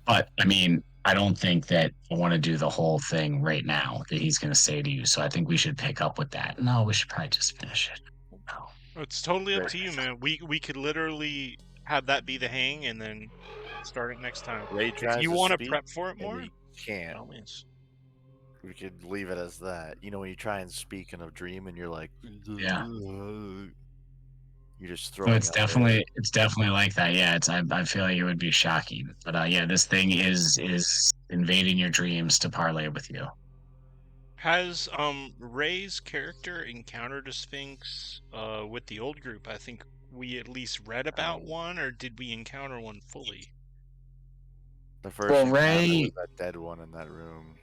But I mean, I don't think that I want to do the whole thing right now that he's going to say to you. So I think we should pick up with that. No, we should probably just finish it. No. It's totally up to you, man. We could literally have that be the hang and then start it next time. Ray If tries you to want to speak, prep for it and more, he by can't. all means. We could leave it as that. When you try and speak in a dream and you're like, Yeah. you're just So throwing it's up air. definitely like that. Yeah, I feel like it would be shocking. But yeah, this thing is invading your dreams to parlay with you. Has Ray's character encountered a Sphinx with the old group? I think we at least read about one, or did we encounter one fully? The first Well, encounter Ray, was that dead one in that room.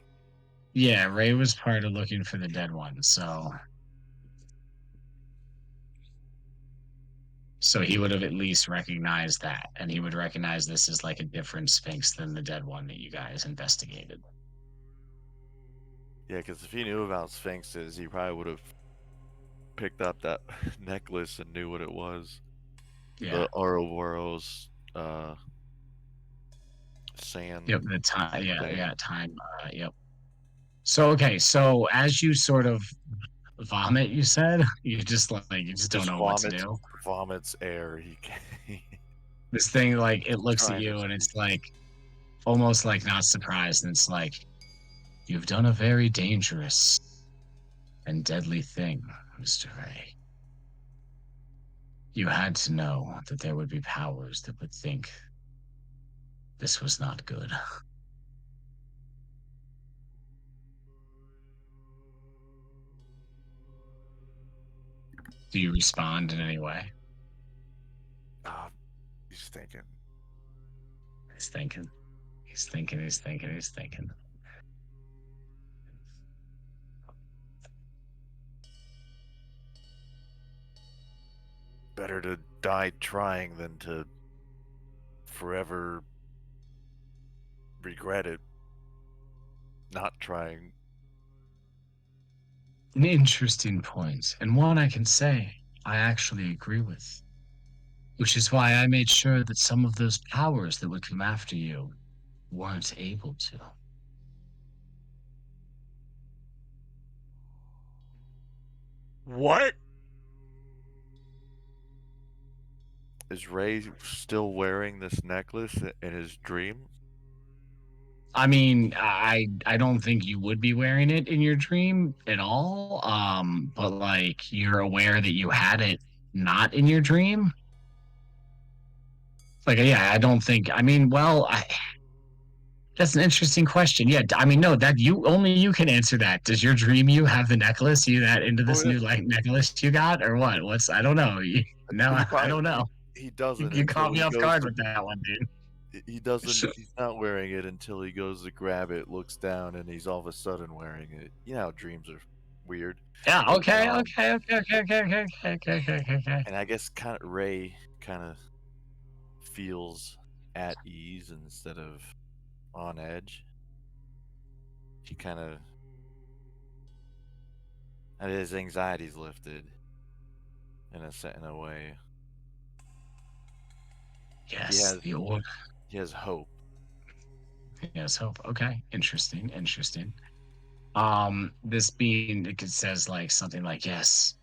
yeah, Ray was part of looking for the dead one, so he would have at least recognized that, and he would recognize this as like a different Sphinx than the dead one that you guys investigated. Yeah, because if he knew about sphinxes, he probably would have picked up that necklace and knew what it was. Yeah. The Ouroboros sand. Yep. The time. Yeah. thing. Yeah. Time. Yep. So okay. So as you sort of vomit, you said you just don't know what to do. Vomits air. He can't. This thing, like, it looks at Trying to you and it's like almost like not surprised, and it's like, you've done a very dangerous and deadly thing, Mr. Ray. You had to know that there would be powers that would think this was not good. Do you respond in any way? He's thinking. He's thinking. He's thinking. He's thinking. He's thinking. Better to die trying than to forever regret it. Not trying. An interesting point, and one I can say I actually agree with. Which is why I made sure that some of those powers that would come after you weren't able to. What? Is Ray still wearing this necklace in his dream? I mean, I don't think you would be wearing it in your dream at all. But like you're aware that you had it not in your dream. Like, yeah, I don't think. I mean, well, that's an interesting question. Yeah, I mean, no, that you can answer that. Does your dream you have the necklace? You that into this new like necklace you got, or what? What's I don't know. No, I don't know. He doesn't You caught until me he off goes guard to. with that one, dude. He doesn't. He's not wearing it until he goes to grab it, looks down, and he's all of a sudden wearing it. You know how dreams are weird. Yeah. And, Okay. Okay. Okay. and I guess Ray kind of feels at ease instead of on edge. He kind of. And his anxiety's lifted in a way. Yes. The order. He has hope. Yes. Hope. Okay. Interesting. Interesting. This being it says like something like yes.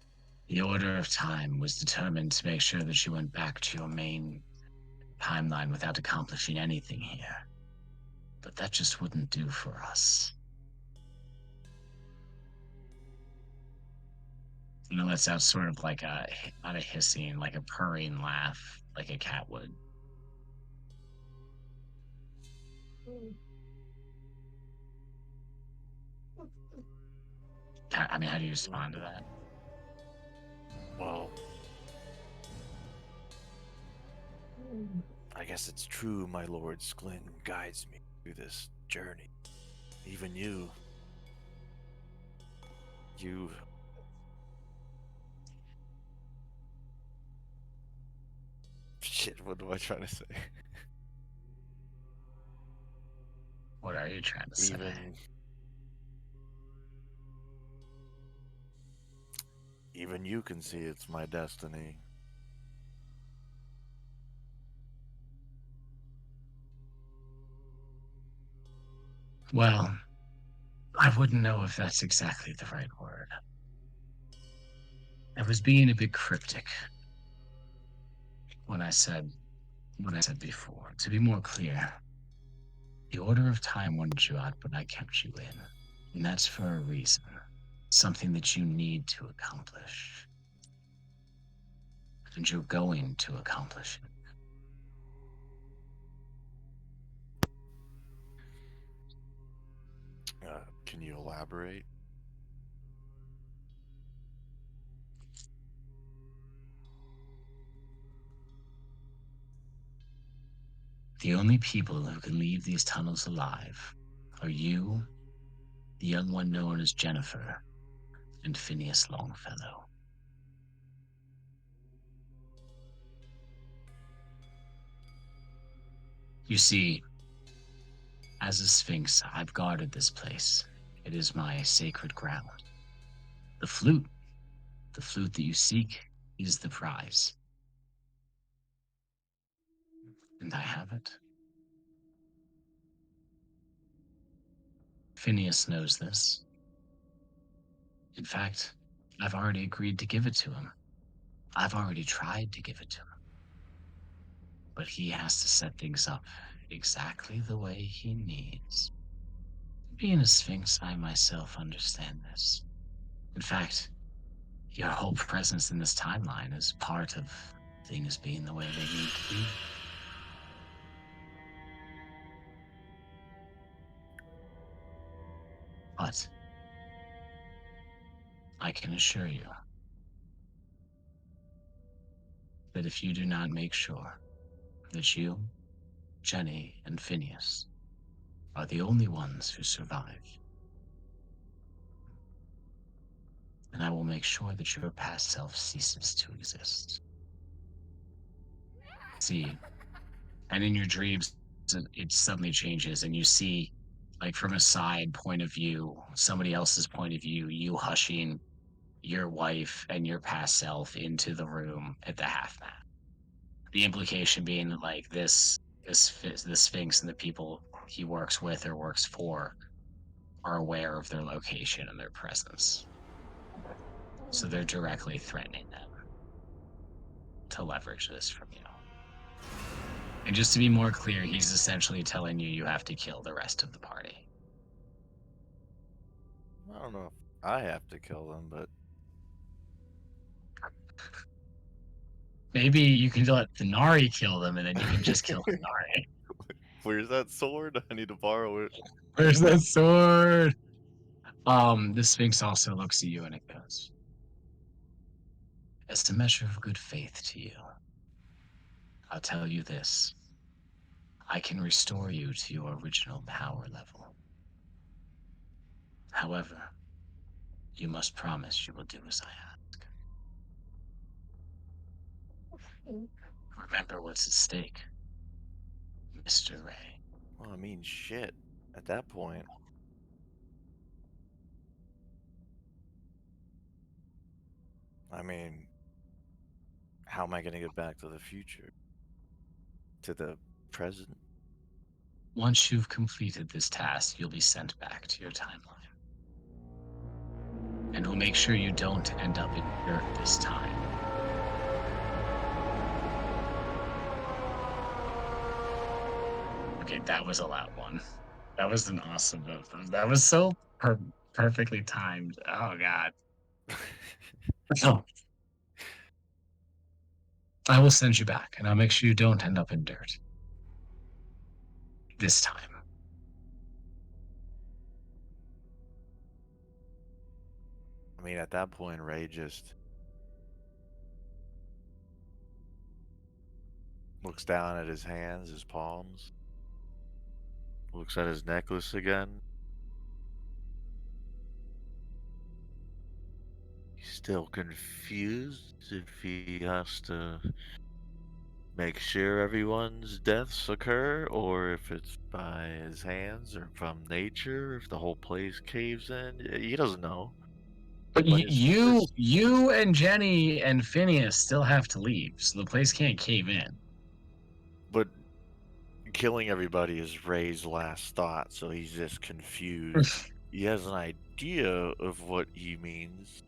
The order of time was determined to make sure that you went back to your main timeline without accomplishing anything here. But that just wouldn't do for us. And it lets out sort of like not a hissing, like a purring laugh, like a cat would. I mean, how do you respond to that? Well, I guess it's true, my lord. Sklin guides me through this journey. Even you. Shit, what am I trying to say? What are you trying to say? Even you can see it's my destiny. Well, I wouldn't know if that's exactly the right word. I was being a bit cryptic when I said before. To be more clear, the Order of Time wanted you out, but I kept you in. And that's for a reason. Something that you need to accomplish. And you're going to accomplish it. Can you elaborate? The only people who can leave these tunnels alive are you, the young one known as Jennifer, and Phineas Longfellow. You see, as a Sphinx, I've guarded this place. It is my sacred ground. The flute that you seek, is the prize. And I have it. Phineas knows this. In fact, I've already agreed to give it to him. I've already tried to give it to him. But he has to set things up exactly the way he needs. Being a Sphinx, I myself understand this. In fact, your whole presence in this timeline is part of things being the way they need to be. But I can assure you that if you do not make sure that you, Jenny, and Phineas are the only ones who survive, then I will make sure that your past self ceases to exist. See, and in your dreams, it suddenly changes, and you see, like from a side point of view, somebody else's point of view, you hushing your wife and your past self into the room at the half mast. The implication being that like the Sphinx and the people he works with or works for are aware of their location and their presence. So they're directly threatening them to leverage this from you. And just to be more clear, he's essentially telling you have to kill the rest of the party. I don't know if I have to kill them, but Maybe you can let Thanari kill them, and then you can just kill Thanari. where's that sword? I need to borrow it. Where's that sword? The Sphinx also looks at you and it goes, as a measure of good faith to you, I'll tell you this. I can restore you to your original power level. However, you must promise you will do as I ask. Remember what's at stake, Mr. Ray. Well, I mean, shit. At that point, I mean, how am I gonna get back to the future? To the present? Once you've completed this task, you'll be sent back to your timeline. And we'll make sure you don't end up in dirt this time. Okay, that was a loud one. That was an awesome move. That was so perfectly timed. Oh, God. Oh. I will send you back, and I'll make sure you don't end up in dirt. This time. I mean, at that point, Ray just looks down at his hands, his palms, looks at his necklace again. He's still confused if he has to make sure everyone's deaths occur, or if it's by his hands, or from nature, if the whole place caves in. He doesn't know. But But his you and Jenny and Phineas still have to leave, so the place can't cave in. But killing everybody is Ray's last thought, so he's just confused. He has an idea of what he means.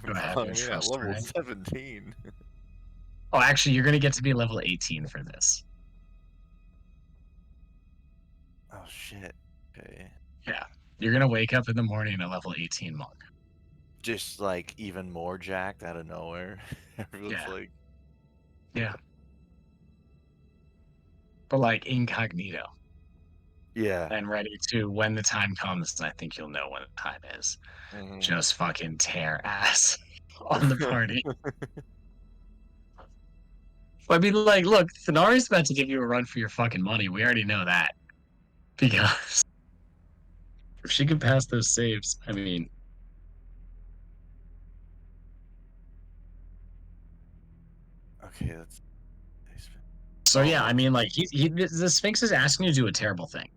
Go ahead, I your mean, at trust, level Ray. 17. Oh, actually, you're gonna get to be level 18 for this. Oh shit. Okay. Yeah. You're gonna wake up in the morning a level 18 monk. Just like even more jacked out of nowhere. Everyone's Yeah. like, Yeah. But like incognito. yeah. And ready to, when the time comes, and I think you'll know when the time is, Mhm. just fucking tear ass on the party. I mean, like, look, Thanari's about to give you a run for your fucking money. We already know that. Because if she can pass those saves, I mean. Okay, that's. So yeah, Oh, I mean, like, the Sphinx is asking you to do a terrible thing.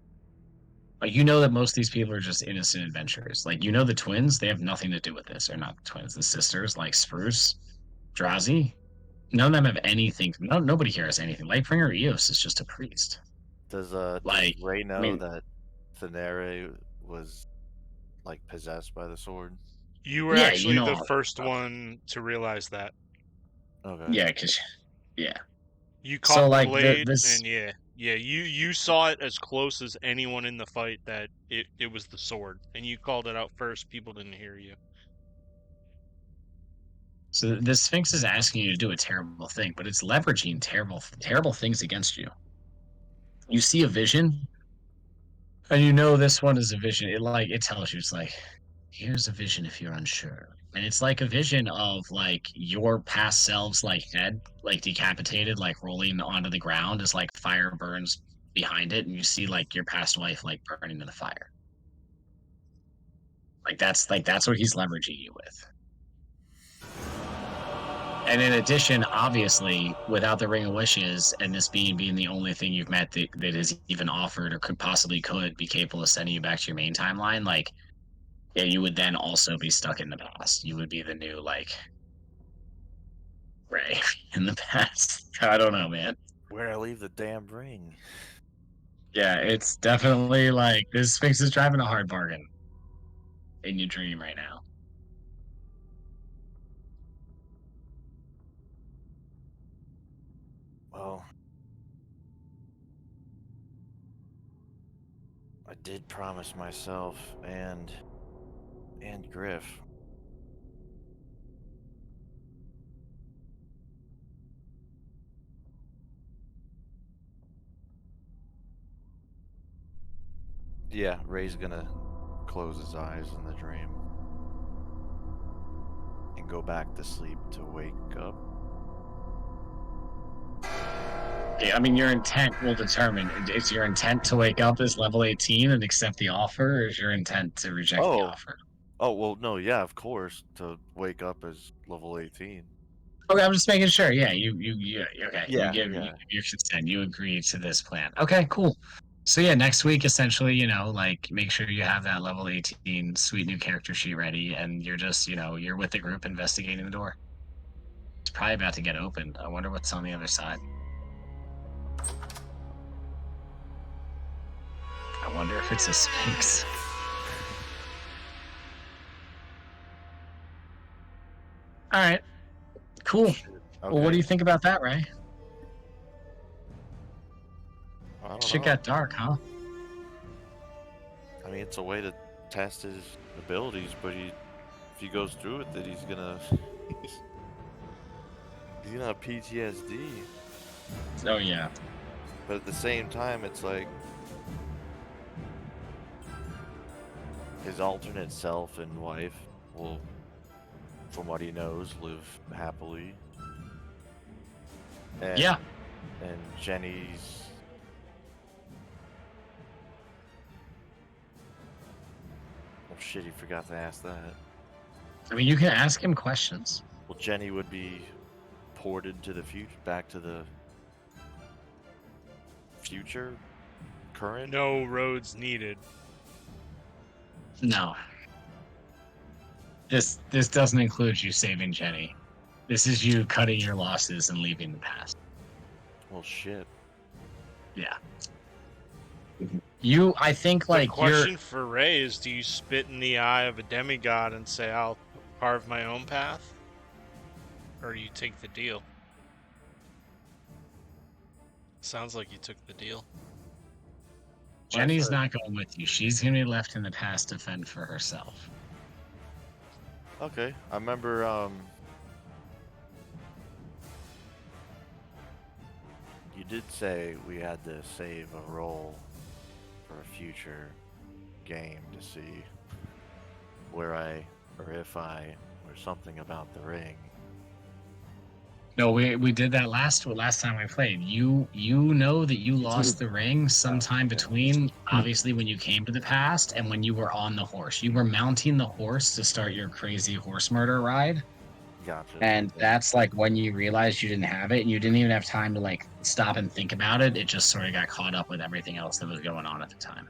Like, you know that most of these people are just innocent adventurers. Like, you know the twins, they have nothing to do with this. Or not the twins, the sisters, like Spruce, Drazi. None of them have anything. Nobody here has anything. Lightbringer Eos is just a priest. does Like, Ray I know mean, that Thanare was like possessed by the sword? You were yeah, you actually know the all that first stuff. one to realize that. Okay. Yeah, because, yeah. You So, caught the like, blade, this. and you saw it as close as anyone in the fight that it was the sword, and you called it out first. People didn't hear you. So the Sphinx is asking you to do a terrible thing, but it's leveraging terrible things against you. You see a vision, and you know this one is a vision. It tells you, it's like, here's a vision if you're unsure. And it's like a vision of like your past selves, like head, like decapitated, like rolling onto the ground as like fire burns behind it, and you see like your past wife like burning in the fire. That's what he's leveraging you with. And in addition, obviously, without the Ring of Wishes and this being the only thing you've met that is even offered or could be capable of sending you back to your main timeline, like, yeah, you would then also be stuck in the past. You would be the new, like, Ray in the past. I don't know, man. Where'd I leave the damn ring? Yeah, it's definitely like this Sphinx is driving a hard bargain. in your dream right now? Well, I did promise myself and Griff. Yeah, Ray's gonna close his eyes in the dream and go back to sleep to wake up. Okay, I mean, your intent will determine. Is your intent to wake up as level 18 and accept the offer, or is your intent to reject the offer? Oh, well, no, yeah, of course, to wake up as level 18. Okay, I'm just making sure. Yeah, okay. You Yeah, give yeah. your consent. You agree to this plan. Okay, cool. So yeah, next week, essentially, like make sure you have that level 18 sweet new character sheet ready, and you're just, you're with the group investigating the door. It's probably about to get opened. I wonder what's on the other side. I wonder if it's a Sphinx. All right, cool. Okay. Well, what do you think about that, Ray? I don't Shit know. got dark, huh? I mean, it's a way to test his abilities, but if he goes through with it, he's gonna have PTSD. Oh yeah. But at the same time, it's like his alternate self and wife will, from what he knows, live happily. And, Yeah. And Jenny's. Oh shit, he forgot to ask that. I mean, you can ask him questions. Well, Jenny would be ported to the future, back to the future, current. No roads needed. No. This doesn't include you saving Jenny. This is you cutting your losses and leaving the past. Well, shit. Yeah. I think, The like, question for Ray is, do you spit in the eye of a demigod and say, I'll carve my own path? Or do you take the deal? Sounds like you took the deal. Jenny's not going with you. She's going to be left in the past to fend for herself. Okay, I remember, you did say we had to save a role for a future game to see where or if I, or something about the ring. No, we did that last time we played. You know that you lost the ring sometime between, obviously, when you came to the past and when you were on the horse. You were mounting the horse to start your crazy horse murder ride. Gotcha. And that's like when you realized you didn't have it, and you didn't even have time to like stop and think about it. It just sort of got caught up with everything else that was going on at the time.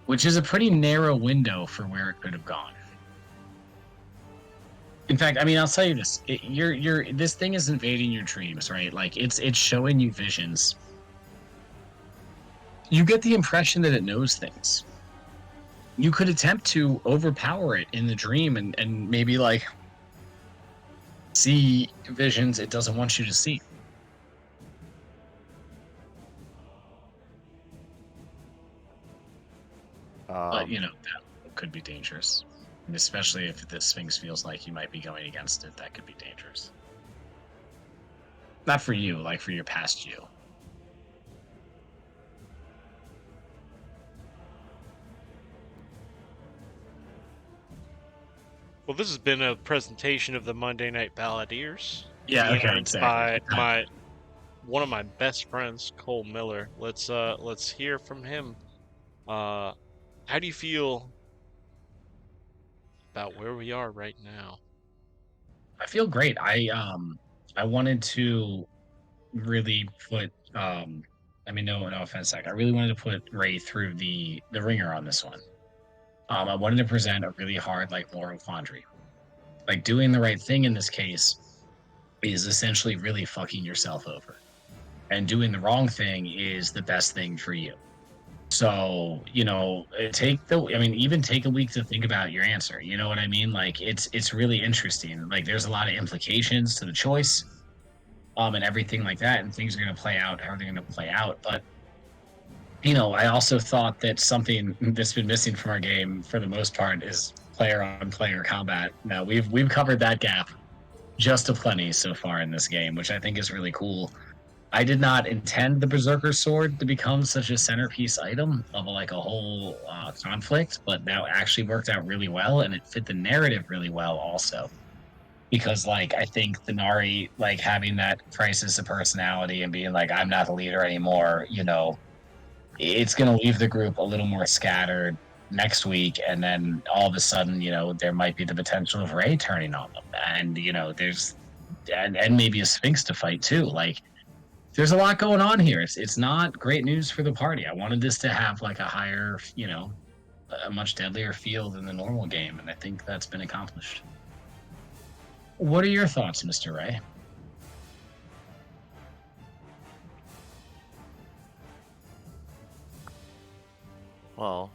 Which is a pretty narrow window for where it could have gone. In fact, I mean, I'll tell you this: this thing is invading your dreams, right? Like it's showing you visions. You get the impression that it knows things. You could attempt to overpower it in the dream and maybe like see visions it doesn't want you to see. But that could be dangerous. And especially if the Sphinx feels like you might be going against it, that could be dangerous. Not for you, like for your past you. Well, this has been a presentation of the Monday Night Balladeers. Yeah, okay, exactly. By one of my best friends, Cole Miller. Let's hear from him. How do you feel about where we are right now? I feel great. I wanted to really put I mean no offense, Zach. I really wanted to put Ray through the ringer on this one. I wanted to present a really hard like moral quandary. Like doing the right thing in this case is essentially really fucking yourself over. And doing the wrong thing is the best thing for you. So, even take a week to think about your answer. You know what I mean? Like it's really interesting. Like there's a lot of implications to the choice, and everything like that, and things are gonna play out how they're gonna play out. But I also thought that something that's been missing from our game for the most part is player on player combat. Now we've covered that gap just aplenty so far in this game, which I think is really cool. I did not intend the Berserker sword to become such a centerpiece item of like a whole conflict, but that actually worked out really well, and it fit the narrative really well also. Because like I think the Nari like having that crisis of personality and being like I'm not the leader anymore, it's going to leave the group a little more scattered next week, and then all of a sudden, there might be the potential of Ray turning on them, and there's and maybe a Sphinx to fight too. Like there's a lot going on here. It's not great news for the party. I wanted this to have like a higher, a much deadlier feel than the normal game, and I think that's been accomplished. What are your thoughts, Mr. Ray? Well,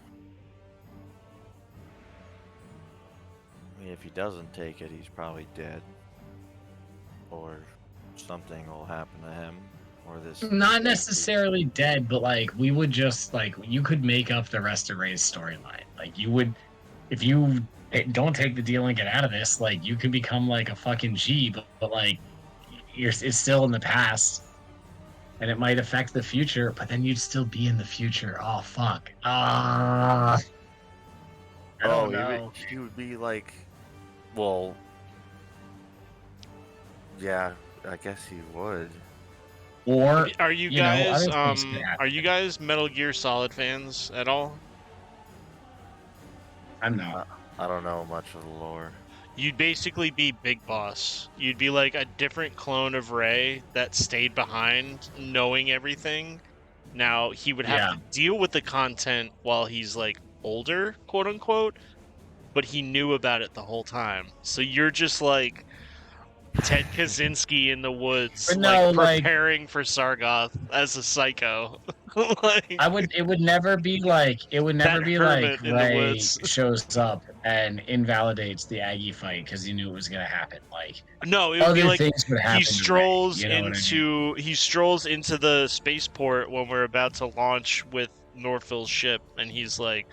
I mean, if he doesn't take it, he's probably dead. Or something will happen to him. Or this. Not necessarily dead, but like we would just like you could make up the rest of Ray's storyline. Like you would, if you don't take the deal and get out of this, like you could become like a fucking G, but like it's still in the past. And it might affect the future, but then you'd still be in the future. Oh fuck! I don't know. He would be like, well, yeah, I guess he would. Or are you guys are you guys Metal Gear Solid fans at all? I'm not. I don't know much of the lore. You'd basically be Big Boss. You'd be like a different clone of Ray that stayed behind, knowing everything. Now, he would have to deal with the content while he's, like, older, quote-unquote, but he knew about it the whole time. So you're just, like, Ted Kaczynski in the woods, preparing for Sargoth as a psycho. It would never be like Ray shows up and invalidates the Aggie fight because he knew it was gonna happen. Like no, it would be like he strolls he strolls into the spaceport when we're about to launch with Norfil's ship, and he's like,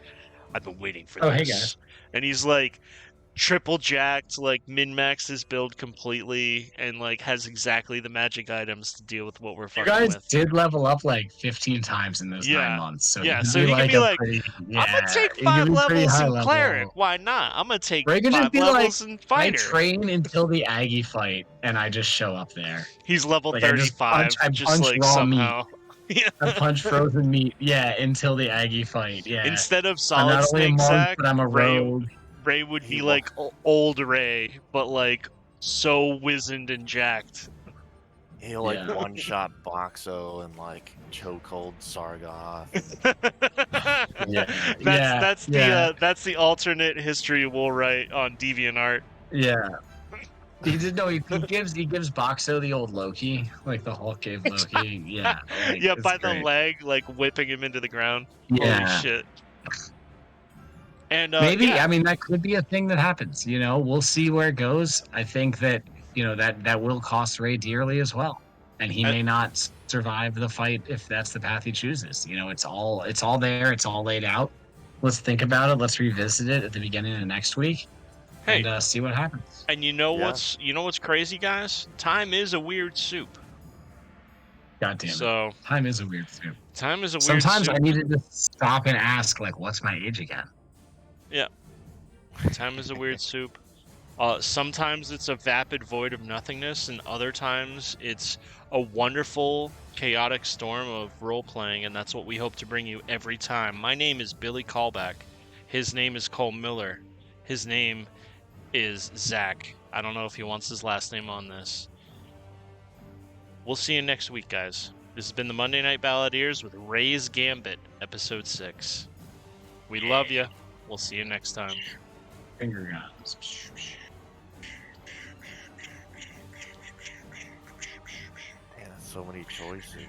I've been waiting for this. Hey guys. And he's like triple jacked, like min-maxed his build completely, and like has exactly the magic items to deal with what we're fucking with. You guys did level up like 15 times in those 9 months. So so he can be like, I'm gonna take 5 levels in Cleric. Why not? I'm gonna take 5 levels in Fighter. I train until the Aggie fight, and I just show up there. He's level 35, just like somehow. Yeah. I punch frozen meat, until the Aggie fight, Instead of Solid Snake Sack, but I'm a rogue. Ray would be like old Ray, but like so wizened and jacked. He'll like one-shot Boxo and like chokehold Sargoth. That's the alternate history we'll write on DeviantArt. Yeah. He gives Boxo the old Loki, like the Hulk gave Loki. Yeah. Like, by the leg, like whipping him into the ground. Yeah. Holy shit. And maybe I mean that could be a thing that happens. We'll see where it goes. I think that that will cost Ray dearly as well, and he may not survive the fight if that's the path he chooses. It's all there. It's all laid out. Let's think about it. Let's revisit it at the beginning of next week, and see what happens. And what's crazy, guys? Time is a weird soup. God damn it. So time is a weird soup. Time is a weird Sometimes soup. I needed to stop and ask, like, what's my age again? Yeah. Time is a weird soup. Sometimes it's a vapid void of nothingness, and other times it's a wonderful, chaotic storm of role-playing, and that's what we hope to bring you every time. My name is Billy Callback. His name is Cole Miller. His name is Zach. I don't know if he wants his last name on this. We'll see you next week, guys. This has been the Monday Night Balladeers with Ray's Gambit, Episode 6. We love you. We'll see you next time. Finger guns. Man, so many choices.